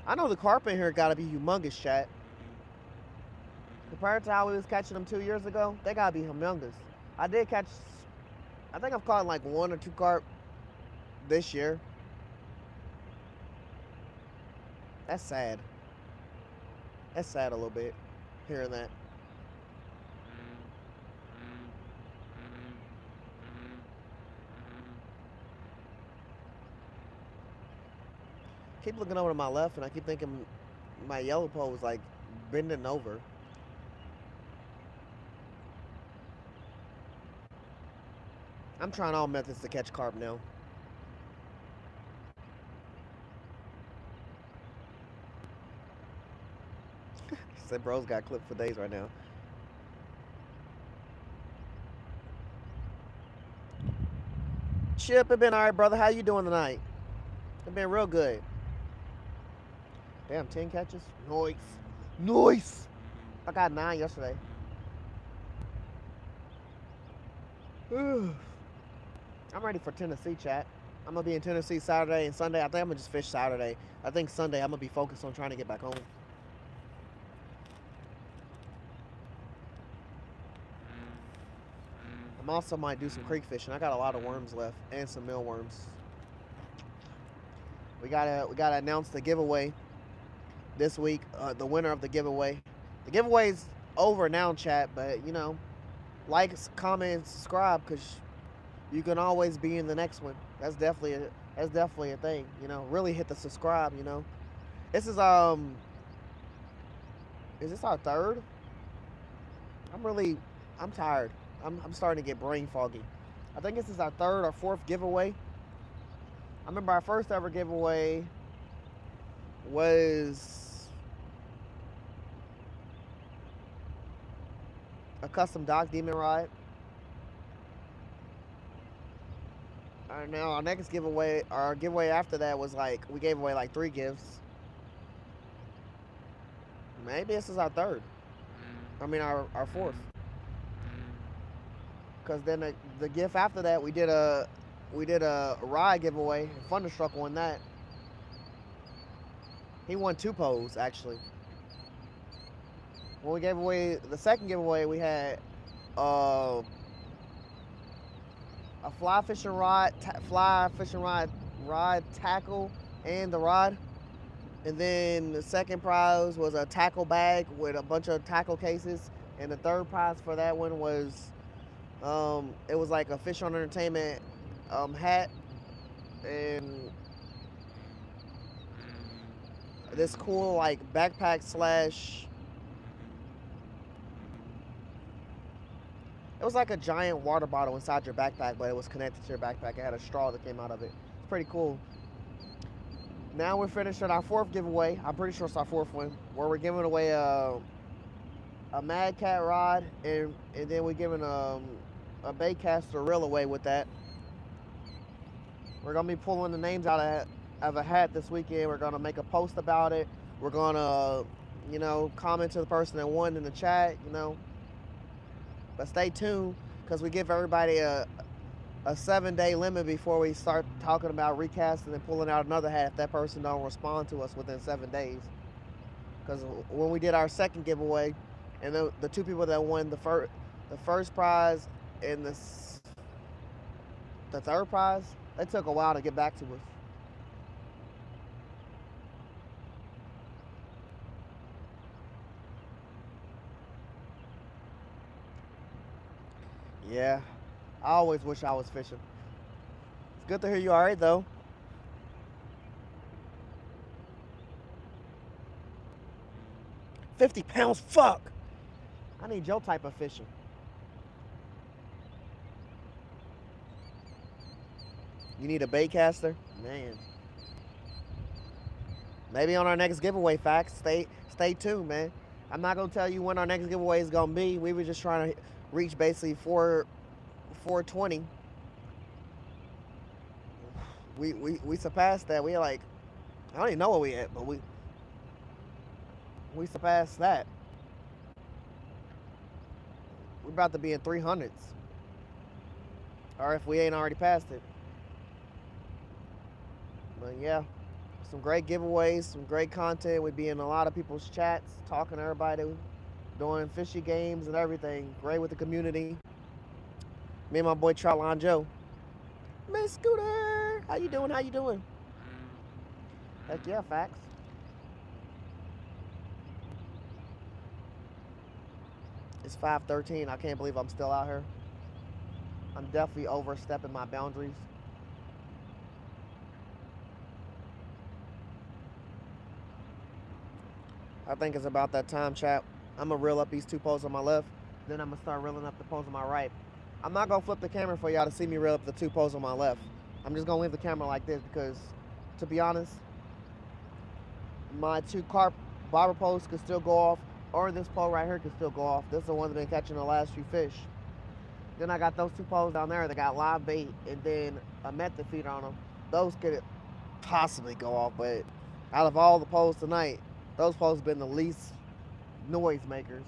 I know the carp in here gotta be humongous, chat. Compared to how we was catching them 2 years ago, they gotta be humongous. I think I've caught like 1 or 2 carp this year. That's sad. That's sad a little bit, hearing that. Keep looking over to my left, and I keep thinking my yellow pole is like bending over. I'm trying all methods to catch carp now. Said bro's got clipped for days right now. Chip, it been alright, brother. How you doing tonight? It been real good. Damn, 10 catches? Nice. Nice! I got 9 yesterday. I'm ready for Tennessee, chat. I'm going to be in Tennessee Saturday and Sunday. I think I'm going to just fish Saturday. I think Sunday I'm going to be focused on trying to get back home. I'm also might do some creek fishing. I got a lot of worms left and some mealworms. We gotta announce the giveaway this week. The winner of the giveaway. The giveaway's over now, chat. But you know, like, comment, subscribe, because you can always be in the next one. That's definitely a thing. You know, really hit the subscribe. You know, this is this our third? I'm tired. I'm starting to get brain foggy. I think this is our 3rd or 4th giveaway. I remember our first ever giveaway was a custom Doc Demon ride. And now our next giveaway, our giveaway after that was like, we gave away like 3 gifts. Maybe this is our 3rd. I mean our 4th. Because then the gift after that, we did a ride giveaway. Thunderstruck won that. He won 2 poles actually. When we gave away the second giveaway, we had a fly fishing rod tackle and the rod. And then the second prize was a tackle bag with a bunch of tackle cases. And the third prize for that one was It was like a Fish on Entertainment hat and this cool like backpack slash. It was like a giant water bottle inside your backpack, but it was connected to your backpack. It had a straw that came out of it. It's pretty cool. Now we're finished with our fourth giveaway. I'm pretty sure it's our fourth one, where we're giving away a Mad Cat rod, and then we're giving a Baitcaster reel away with that. We're gonna be pulling the names out of a hat this weekend. We're gonna make a post about it. We're gonna, comment to the person that won in the chat. But stay tuned because we give everybody a 7-day limit before we start talking about recasting and pulling out another hat if that person don't respond to us within 7 days. Because when we did our second giveaway, and the two people that won the first prize and the third prize, they took a while to get back to us. Yeah, I always wish I was fishing. It's good to hear you all right though. 50 pounds, fuck. I need your type of fishing. You need a bait caster? Man. Maybe on our next giveaway, facts. Stay tuned, man. I'm not gonna tell you when our next giveaway is gonna be. We were just trying to reach basically 420. We surpassed that. We like, I don't even know where we at, but we surpassed that. We're about to be in 300s, or if we ain't already passed it. But yeah, some great giveaways, some great content. We'd be in a lot of people's chats, talking to everybody, doing fishy games and everything. Great with the community. Me and my boy Troutline Joe. Miss Scooter, how you doing? How you doing? Heck yeah, facts. It's 5:13. I can't believe I'm still out here. I'm definitely overstepping my boundaries. I think it's about that time, chat. I'm gonna reel up these two posts on my left, then I'm gonna start reeling up the posts on my right. I'm not gonna flip the camera for y'all to see me reel up the two posts on my left. I'm just gonna leave the camera like this because, to be honest, my two carp bobber posts could still go off, or this pole right here could still go off. This is the one that's been catching the last few fish. Then I got those two poles down there that got live bait and then a method feeder on them. Those could possibly go off, but out of all the poles tonight, those poles have been the least noise makers.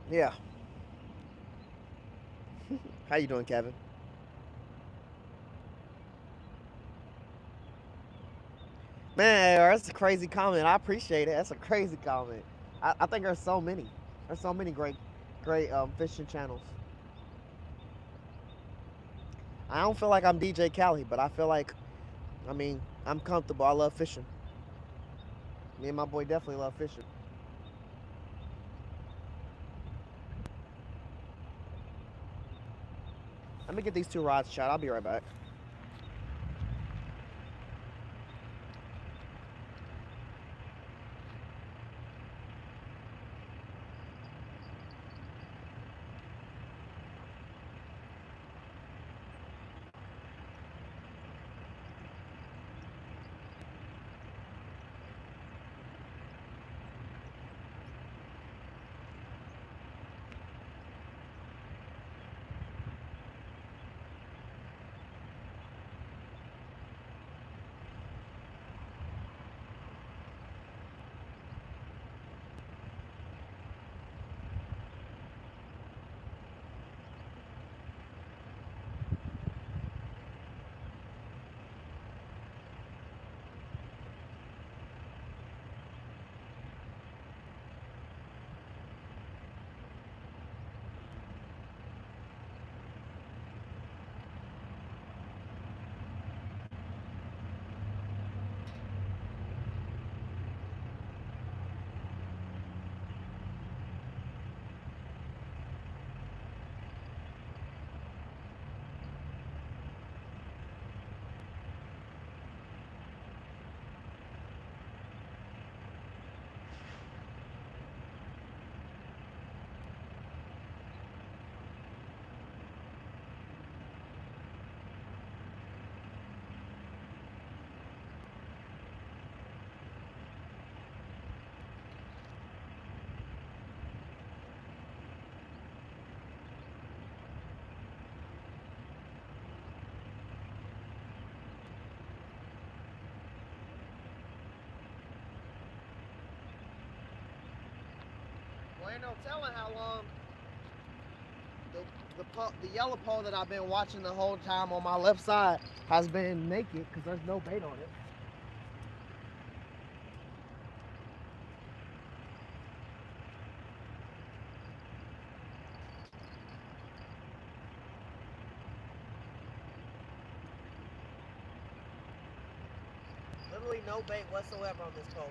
Yeah. How you doing, Kevin? Man, that's a crazy comment. I appreciate it. That's a crazy comment. I think there's so many. There's so many great fishing channels. I don't feel like I'm DJ Khaled, but I feel like, I'm comfortable. I love fishing. Me and my boy definitely love fishing. Let me get these two rods shot. I'll be right back. ain't no telling how long the yellow pole that I've been watching the whole time on my left side has been naked because there's no bait on it. Literally no bait whatsoever on this pole.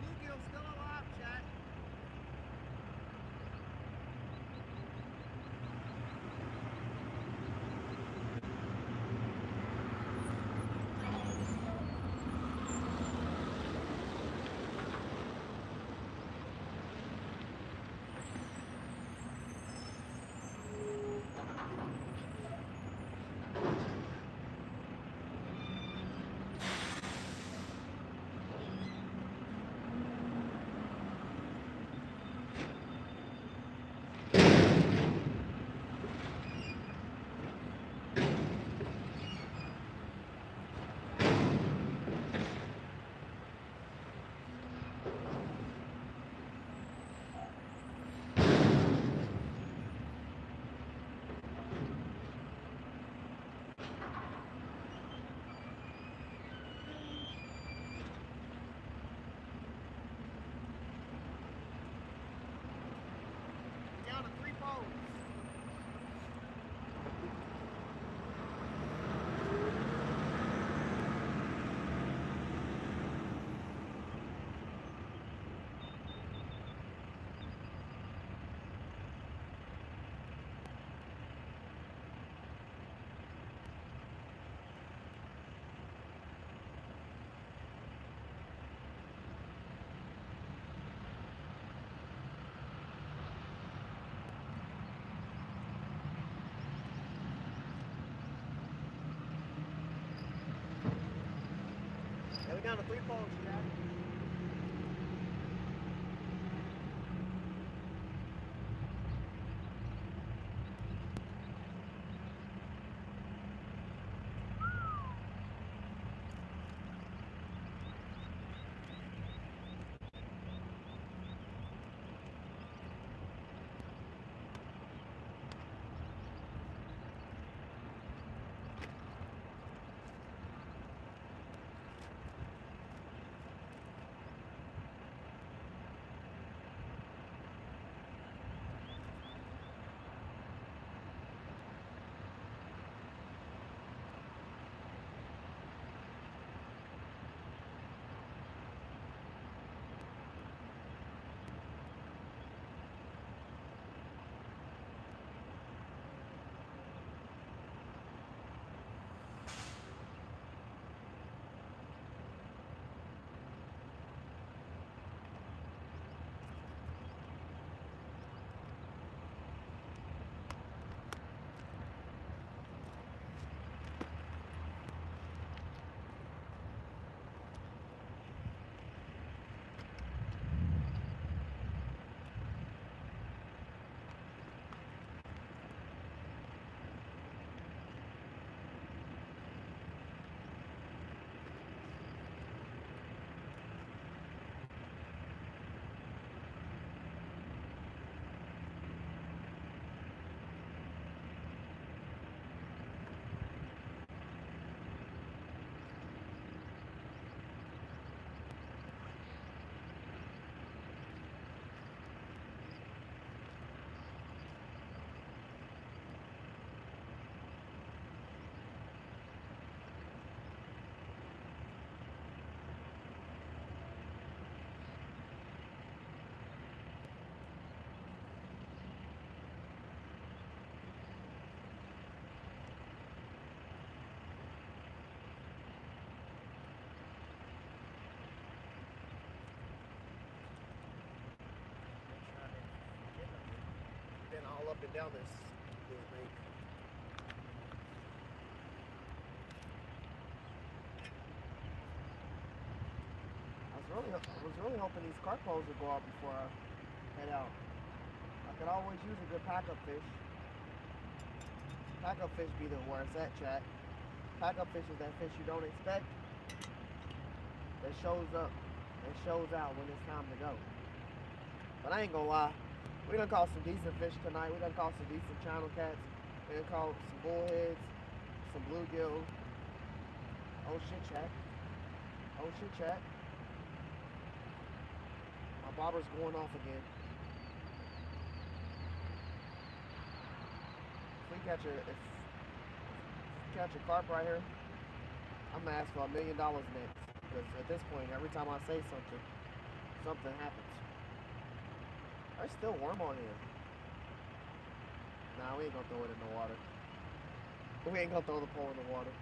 Bluegill's still alive, chat. Down to 3 poles. Yeah, we're down to 3 poles, chat. up and down this lake. I was really hoping these carp poles would go out before I head out. I could always use a good pack-up fish. Pack-up fish be the where it's at, chat. Pack-up fish is that fish you don't expect that shows up, that shows out when it's time to go. But I ain't gonna lie, we done caught some decent fish tonight. We done caught some decent channel cats. We done caught some bullheads, some bluegills. Oh shit, chat. Oh shit, chat. My bobber's going off again. If we catch a carp right here, I'm gonna ask for $1 million next. Because at this point, every time I say something, something happens. There's still worm on here. Nah, we ain't gonna throw it in the water. We ain't gonna throw the pole in the water.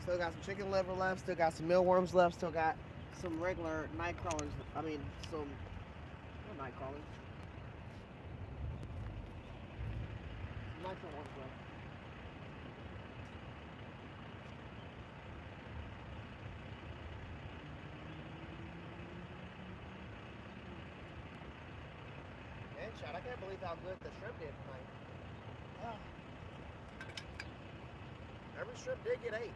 Still got some chicken liver left, still got some mealworms left, still got some regular night crawlers. I mean, some night crawlers. Nitro ones left. Man, Chad, I can't believe how good the shrimp did tonight. Every shrimp did get 8.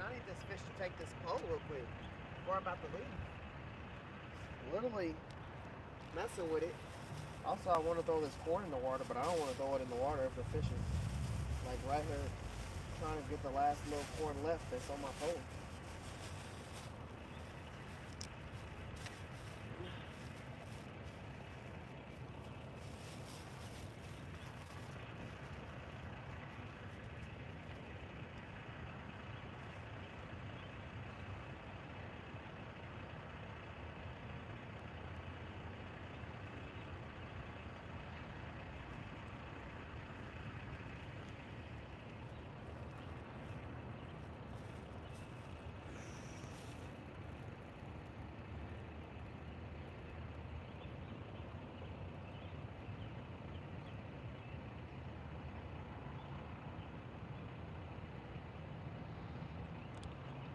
I need this fish to take this pole real quick before I'm about to leave. Literally messing with it. Also, I want to throw this corn in the water, but I don't want to throw it in the water if the fish is like right here trying to get the last little corn left that's on my pole.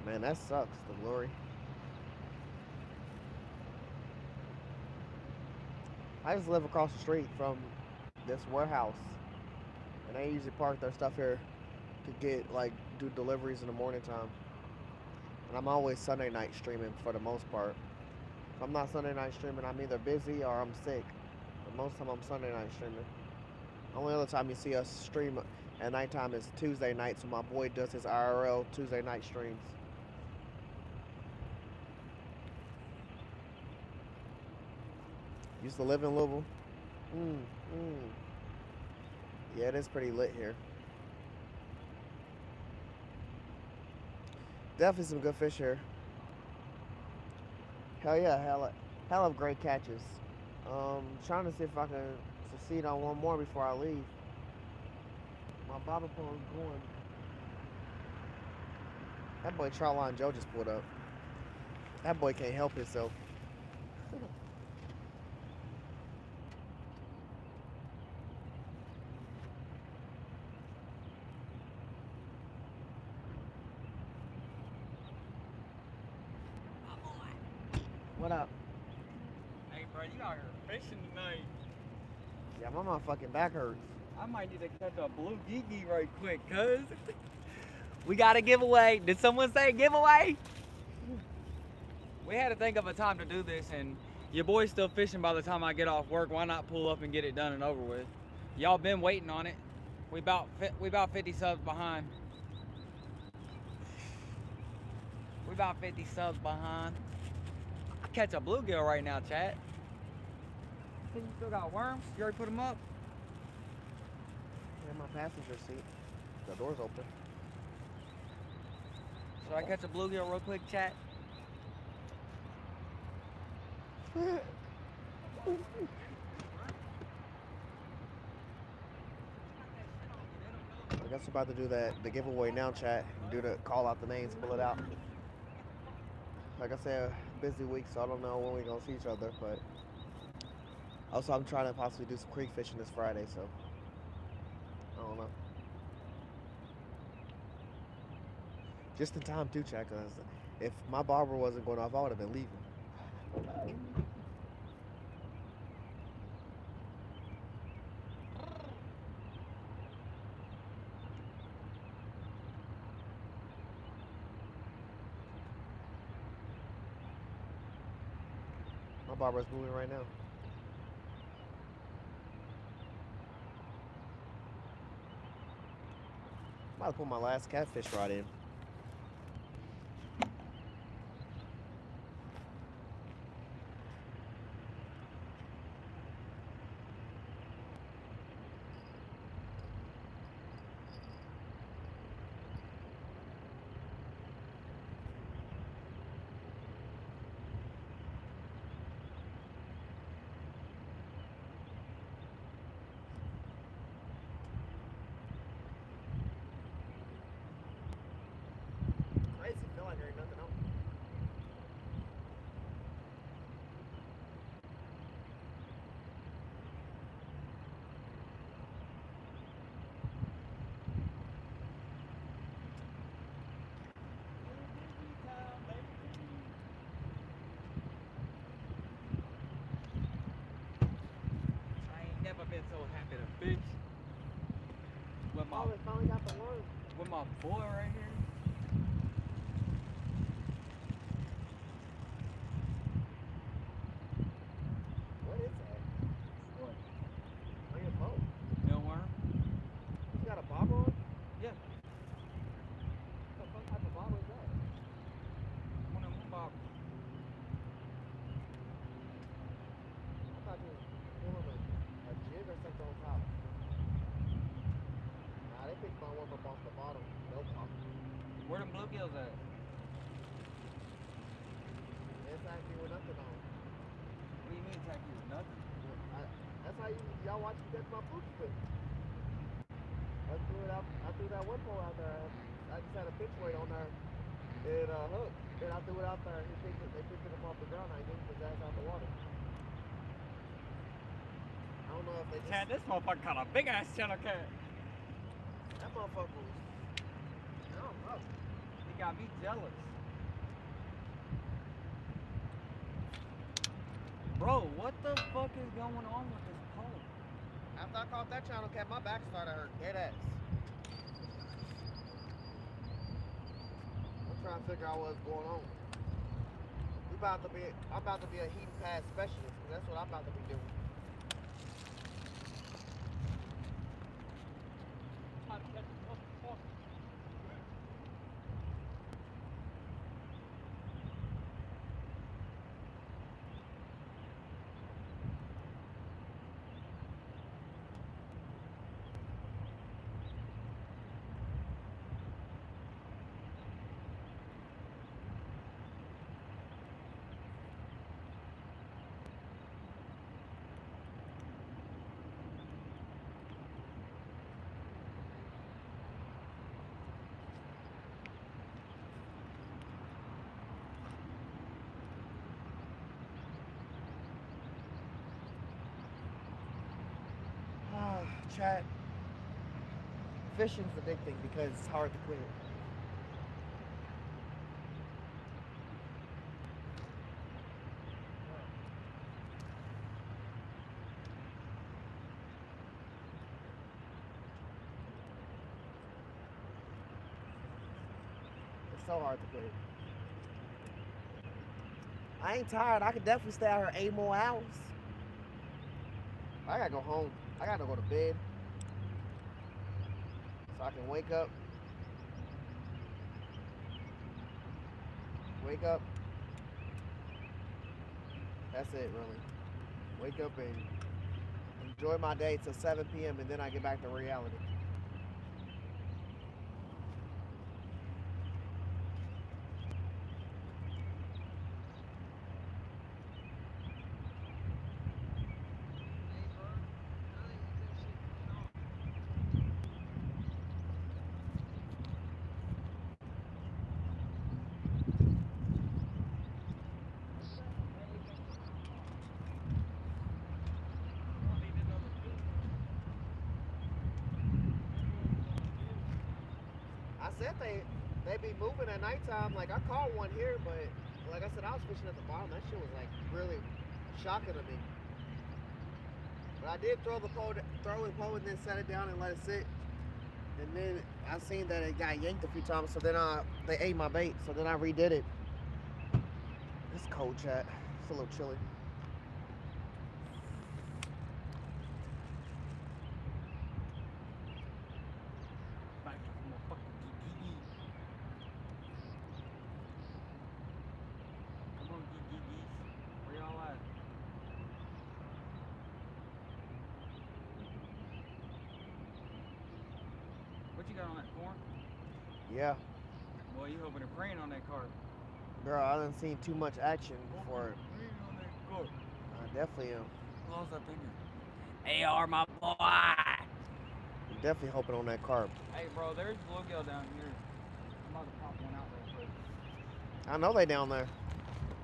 Man, that sucks, the glory. I just live across the street from this warehouse, and they usually park their stuff here to get, like, do deliveries in the morning time. And I'm always Sunday night streaming for the most part. If I'm not Sunday night streaming, I'm either busy or I'm sick. But most of the time I'm Sunday night streaming. Only other time you see us stream at nighttime is Tuesday nights when my boy does his IRL Tuesday night streams. Used to live in Louisville. Yeah, it is pretty lit here. Definitely some good fish here. Hell yeah, hell of great catches. Trying to see if I can succeed on one more before I leave. My bobber pole is going. That boy Troutline Joe just pulled up. That boy can't help himself. What up? Hey, bro, you out here fishing tonight. Yeah, my motherfucking back hurts. I might need to catch a blue geeky right quick, cuz. We got a giveaway. Did someone say giveaway? We had to think of a time to do this, and your boy's still fishing by the time I get off work. Why not pull up and get it done and over with? Y'all been waiting on it. We about 50 subs behind. We about 50 subs behind. I catch a bluegill right now, chat. Think you still got worms? You already put them up? In my passenger seat. The door's open. Should I catch a bluegill real quick, chat? I guess we're about to do the giveaway now, chat. Do the call out the names, pull it out. Like I said, busy week, so I don't know when we're gonna see each other, but also I'm trying to possibly do some creek fishing this Friday, so I don't know. Just in time too, chat, because if my barber wasn't going off, I would have been leaving. My barber's moving right now. I'm about to put my last catfish rod in. Crazy, feel like there ain't nothing else. I ain't never been so happy to fish with my, Finally got the worm. with my boy right here. What is that? What? On your boat? Millworm? You got a bobber on? Yeah. What type of bobber is that? One of them bob. I thought you was pulling a jig or something on top. Nah, they picked my worm up off the bottom. No pop. Where them bluegills at? It's actually with nothing on. What do you mean tacky with nothing? That's how y'all watch me catch my fluke fish. I threw that one pole out there. I just had a pitch weight on there. It hooked. Then I threw it out there. They picked it up off the ground. I yanked his ass out the water. I don't know if they just... Chad, this motherfucker caught a big ass channel cat. That motherfucker was... I don't know. He got me jealous. Bro, what the fuck is going on with this pole? After I caught that channel cat, my back started hurt. Dead ass. I'm trying to figure out what's going on. I'm about to be a heat and pass specialist, because that's what I'm about to be doing. chat. Fishing's addicting because it's hard to quit. It's so hard to quit. I ain't tired. I could definitely stay out here 8 more hours. I gotta go home. I gotta go to bed so I can wake up. Wake up. That's it, really. Wake up and enjoy my day till 7 p.m. and then I get back to reality. I said they be moving at nighttime. Like I caught one here, but like I said, I was fishing at the bottom. That shit was like really shocking to me. But I did throw the pole and then set it down and let it sit. And then I seen that it got yanked a few times. So then they ate my bait. So then I redid it. It's cold, chat. It's a little chilly. What you got on that corn? Yeah. Boy, you hoping and praying on that car. Girl, I done seen too much action before. On that car. I definitely am. Close that finger. AR, my boy. I'm definitely hoping on that carp. Hey, bro, there's bluegill down here. I'm about to pop one out real quick. I know they down there.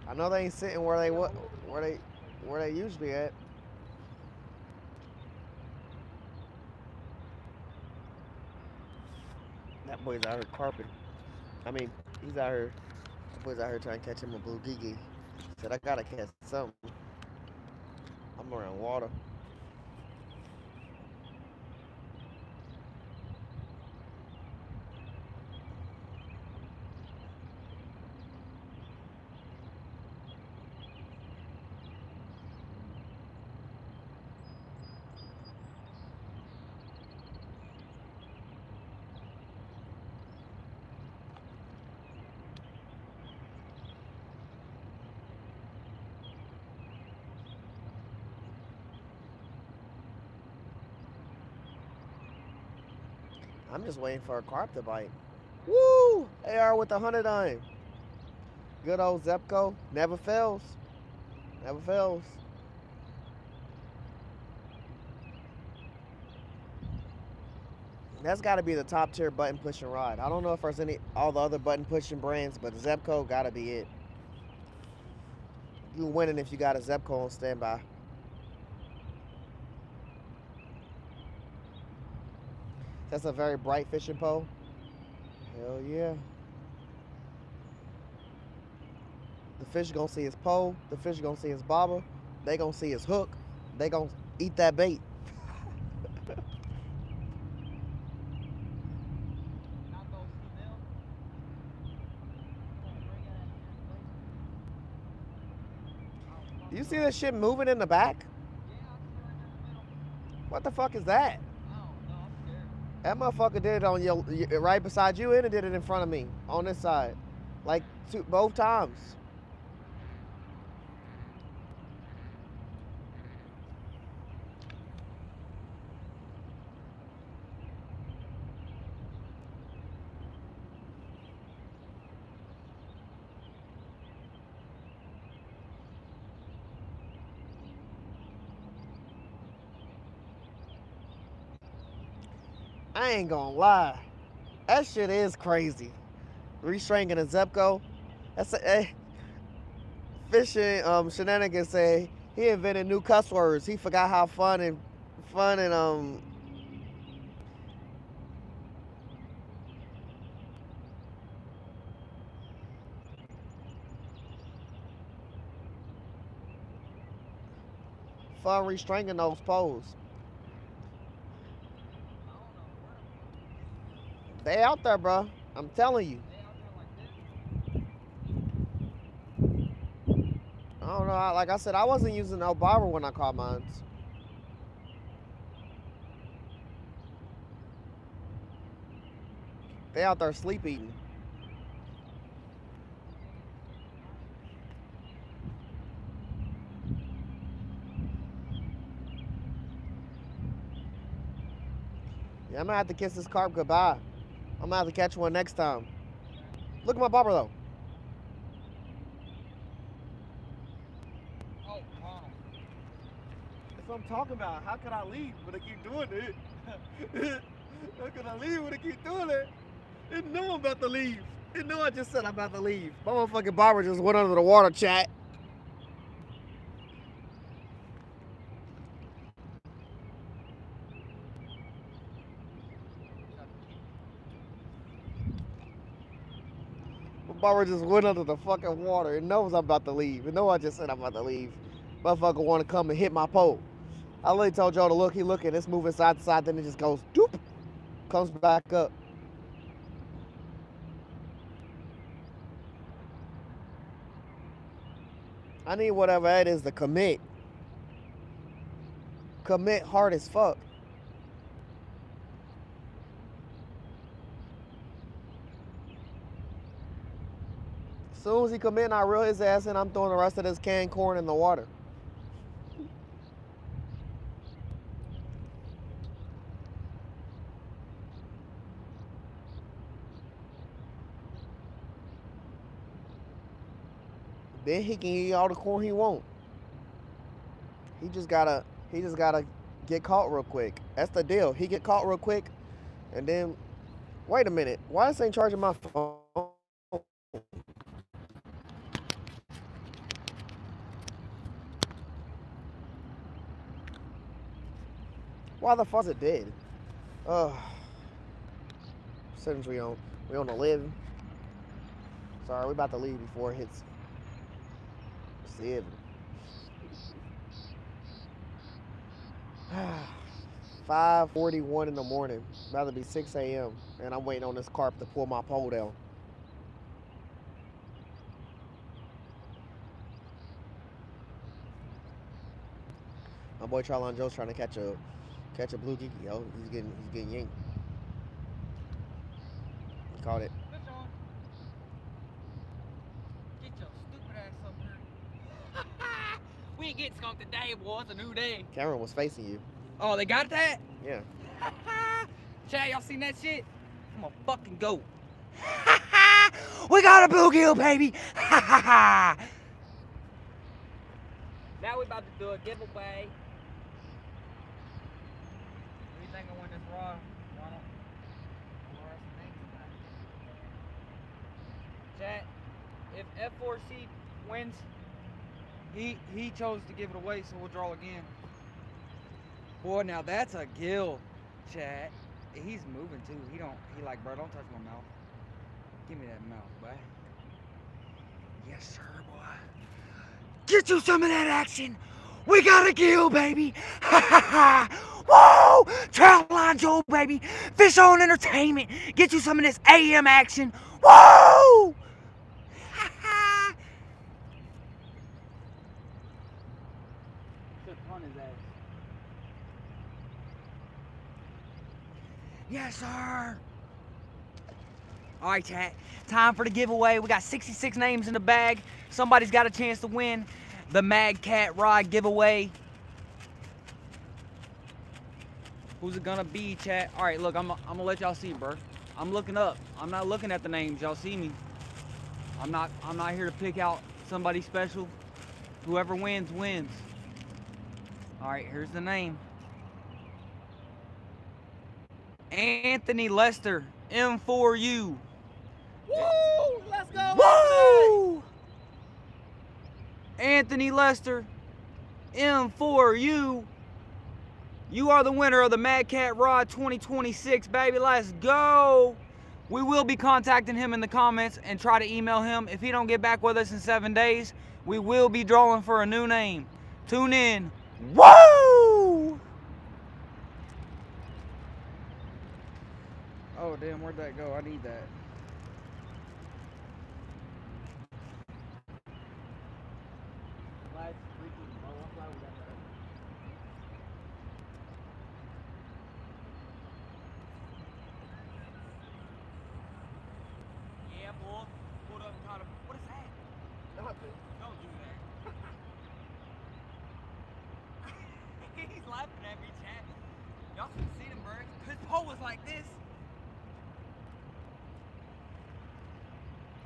I know they ain't sitting where they usually at. That boy's out here carping. I mean, he's out here. That boy's out here trying to catch him a blue gigi. Said I gotta catch something. I'm around water. I'm just waiting for a carp to bite. Woo! AR with 100 on him. Good old Zepco. Never fails. Never fails. That's got to be the top tier button pushing rod. I don't know if there's all the other button pushing brands, but Zepco got to be it. You're winning if you got a Zepco on standby. That's a very bright fishing pole. Hell yeah. The fish gonna see his pole. The fish gonna see his bobber. They gonna see his hook. They gonna eat that bait. Do you see that shit moving in the back? What the fuck is that? That motherfucker did it on your right beside you, and it did it in front of me on this side, like both times. I ain't gonna lie, that shit is crazy. Restringing a Zepco. That's a fishing Shenanigans say he invented new cuss words. He forgot how fun and fun restraining those poles. They out there, bro. I'm telling you. I don't know. Like I said, I wasn't using no bobber when I caught mine. They out there sleep eating. Yeah, I'm gonna have to kiss this carp goodbye. I'm gonna have to catch one next time. Look at my bobber though. Oh, wow. That's what I'm talking about. How can I leave when I keep doing it? How can I leave when I keep doing it? It know I'm about to leave. It know I just said I'm about to leave. My motherfucking bobber just went under the water, chat. My bobber just went under the fucking water. It knows I'm about to leave. It know I just said I'm about to leave. Motherfucker want to come and hit my pole. I literally told Joe to look. He looking. It's moving side to side. Then it just goes doop. Comes back up. I need whatever that is to commit. Commit hard as fuck. As soon as he commit and I reel his ass in, I'm throwing the rest of this canned corn in the water. Then he can eat all the corn he want. He just gotta get caught real quick. That's the deal. He get caught real quick, and then wait a minute. Why this ain't charging my phone? Why the fuck is it dead? Since we on the 11. Sorry, we about to leave before it hits 7. 5:41 in the morning. About to be 6 a.m. and I'm waiting on this carp to pull my pole down. My boy Charlon Joe's trying to catch a blue geeky, yo. He's getting yanked. He caught it. Get your stupid ass up here. We ain't getting skunked today, boy. It's a new day. Cameron was facing you. Oh, they got that? Yeah. Chad, y'all seen that shit? I'm a fucking goat. We got a bluegill, baby. Now we about to do a giveaway. What do you think I win this rod, Ronald? Chad, if F4C wins, he chose to give it away, so we'll draw again. Boy, now that's a gill, Chad. He's moving too. He like, bro, don't touch my mouth. Give me that mouth, boy. Yes, sir, boy. Get you some of that action. We got a gill, baby. Ha ha ha. Whoa! Trout line Joe, baby. Fish on entertainment. Get you some of this AM action. Whoa! Ha ha. Should punt his ass. Yes, sir. All right, chat. Time for the giveaway. We got 66 names in the bag. Somebody's got a chance to win the Mad Cat Rod giveaway. Who's it gonna be, chat? All right, look, I'm gonna let y'all see, bro. I'm looking up. I'm not looking at the names. Y'all see me. I'm not here to pick out somebody special. Whoever wins, wins. All right, here's the name. Anthony Lester, M4U. Woo! Let's go! Woo! Anthony Lester, M4U. You are the winner of the Mad Cat Rod 2026, baby. Let's go. We will be contacting him in the comments and try to email him. If he don't get back with us in 7 days, we will be drawing for a new name. Tune in Whoa! Oh, damn, where'd that go? I need that. Yeah, boy. Pulled up and caught him. What is that? Nothing. Don't do that. He's laughing at me, chat. Y'all should have seen him, bro. His pole was like this.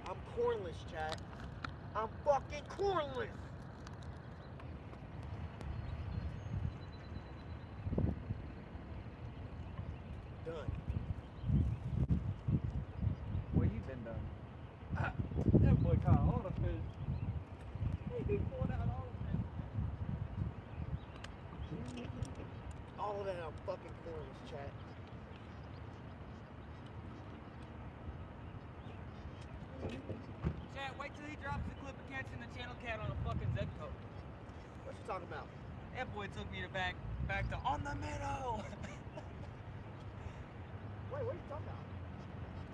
I'm cornless, chat. I'm fucking cornless. Done. Boy, you been done. That boy caught all the fish. He pulled out all the fish. All of that I'm fucking cornless, chat. Chat, wait till he drops the clip of catching the channel cat on a fucking Zedco. What you talking about? That boy took me to back to on the meadow. Wait, what are you talking about?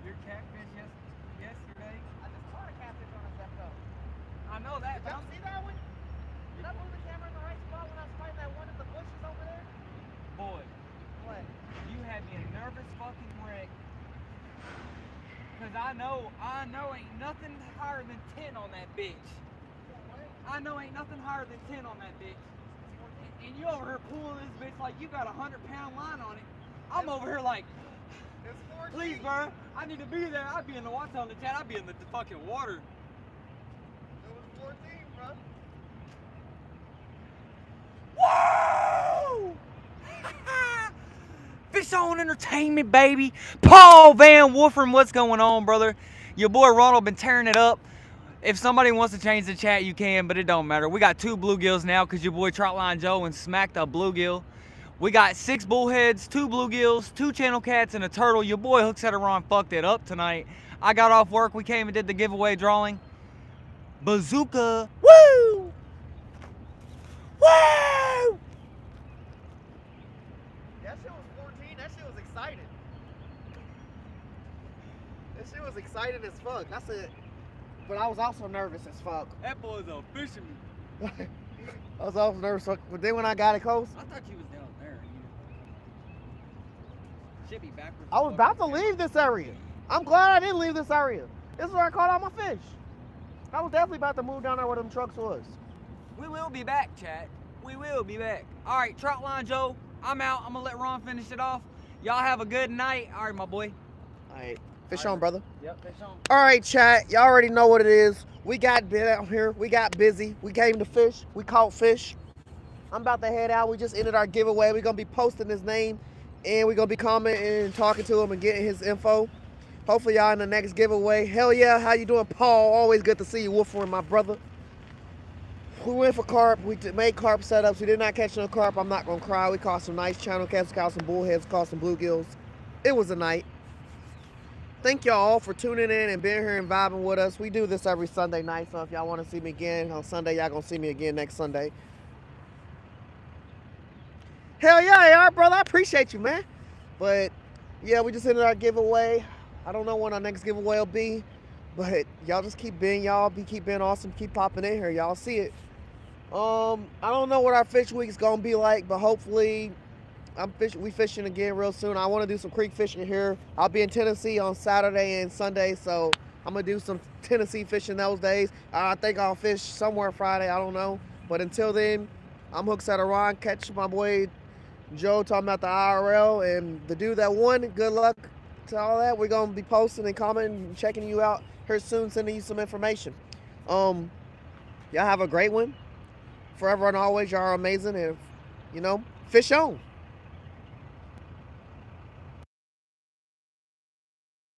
Your catfish yesterday. I just caught a catfish on a Zepco. I know that. Did y'all see that one? Did I move the camera in the right spot when I was fighting that one in the bushes over there? Boy, What? you had me a nervous fucking wreck. Cause I know ain't nothing higher than 10 on that bitch. I know ain't nothing higher than 10 on that bitch. And you over here pulling this bitch like you got a 100-pound line on it. I'm over here like, It's 14. please, bro, I need to be there. I'd be in the water telling the chat, I'd be in the fucking water. It was 14, bro. Woo! Fish on entertainment, baby. Paul Van Wolfram, what's going on, brother? Your boy Ronald been tearing it up. If somebody wants to change the chat, you can, but it don't matter. We got 2 bluegills now because your boy Trotline Joe and smacked a bluegill. We got 6 bullheads, 2 bluegills, 2 channel cats, and a turtle. Your boy Hooksetter fucked it up tonight. I got off work. We came and did the giveaway drawing. Bazooka. Woo! Woo! That shit was 14. That shit was exciting. That shit was exciting as fuck. That's it. But I was also nervous as fuck. That boy's a fisherman. I was also nervous, but then when I got it close, I thought you was down there. Should be backwards. I was about to leave this area. I'm glad I didn't leave this area. This is where I caught all my fish. I was definitely about to move down there where them trucks was. We will be back, chat. We will be back. All right, Trotline Joe, I'm out. I'm gonna let Ron finish it off. Y'all have a good night. All right, my boy. All right, fish on, brother. Yep, fish on. All right, chat. Y'all already know what it is. We got bit out here. We got busy. We came to fish. We caught fish. I'm about to head out. We just ended our giveaway. We're gonna be posting his name, and we're gonna be commenting and talking to him and getting his info. Hopefully, y'all in the next giveaway. Hell yeah! How you doing, Paul? Always good to see you, Wolford, my brother. We went for carp. We made carp setups. We did not catch no carp. I'm not gonna cry. We caught some nice channel cats. We caught some bullheads. Caught some bluegills. It was a night. Thank y'all all for tuning in and being here and vibing with us. We do this every Sunday night, so if y'all want to see me again on Sunday, y'all gonna see me again next Sunday. Hell yeah, all right, brother. I appreciate you, man. But yeah, we just ended our giveaway. I don't know when our next giveaway will be, but y'all just keep being y'all. Keep being awesome. Keep popping in here. Y'all see it. I don't know what our fish week's gonna be like, but hopefully we fishing again real soon. I want to do some creek fishing here. I'll be in Tennessee on Saturday and Sunday, so I'm gonna do some Tennessee fishing those days. I think I'll fish somewhere Friday. I don't know, but until then, I'm Hooksetter Ron. Catch my boy Joe talking about the IRL and the dude that won. Good luck to all that. We're gonna be posting and commenting and checking you out here soon, sending you some information. Y'all have a great one. Forever and always, y'all are amazing, and fish on.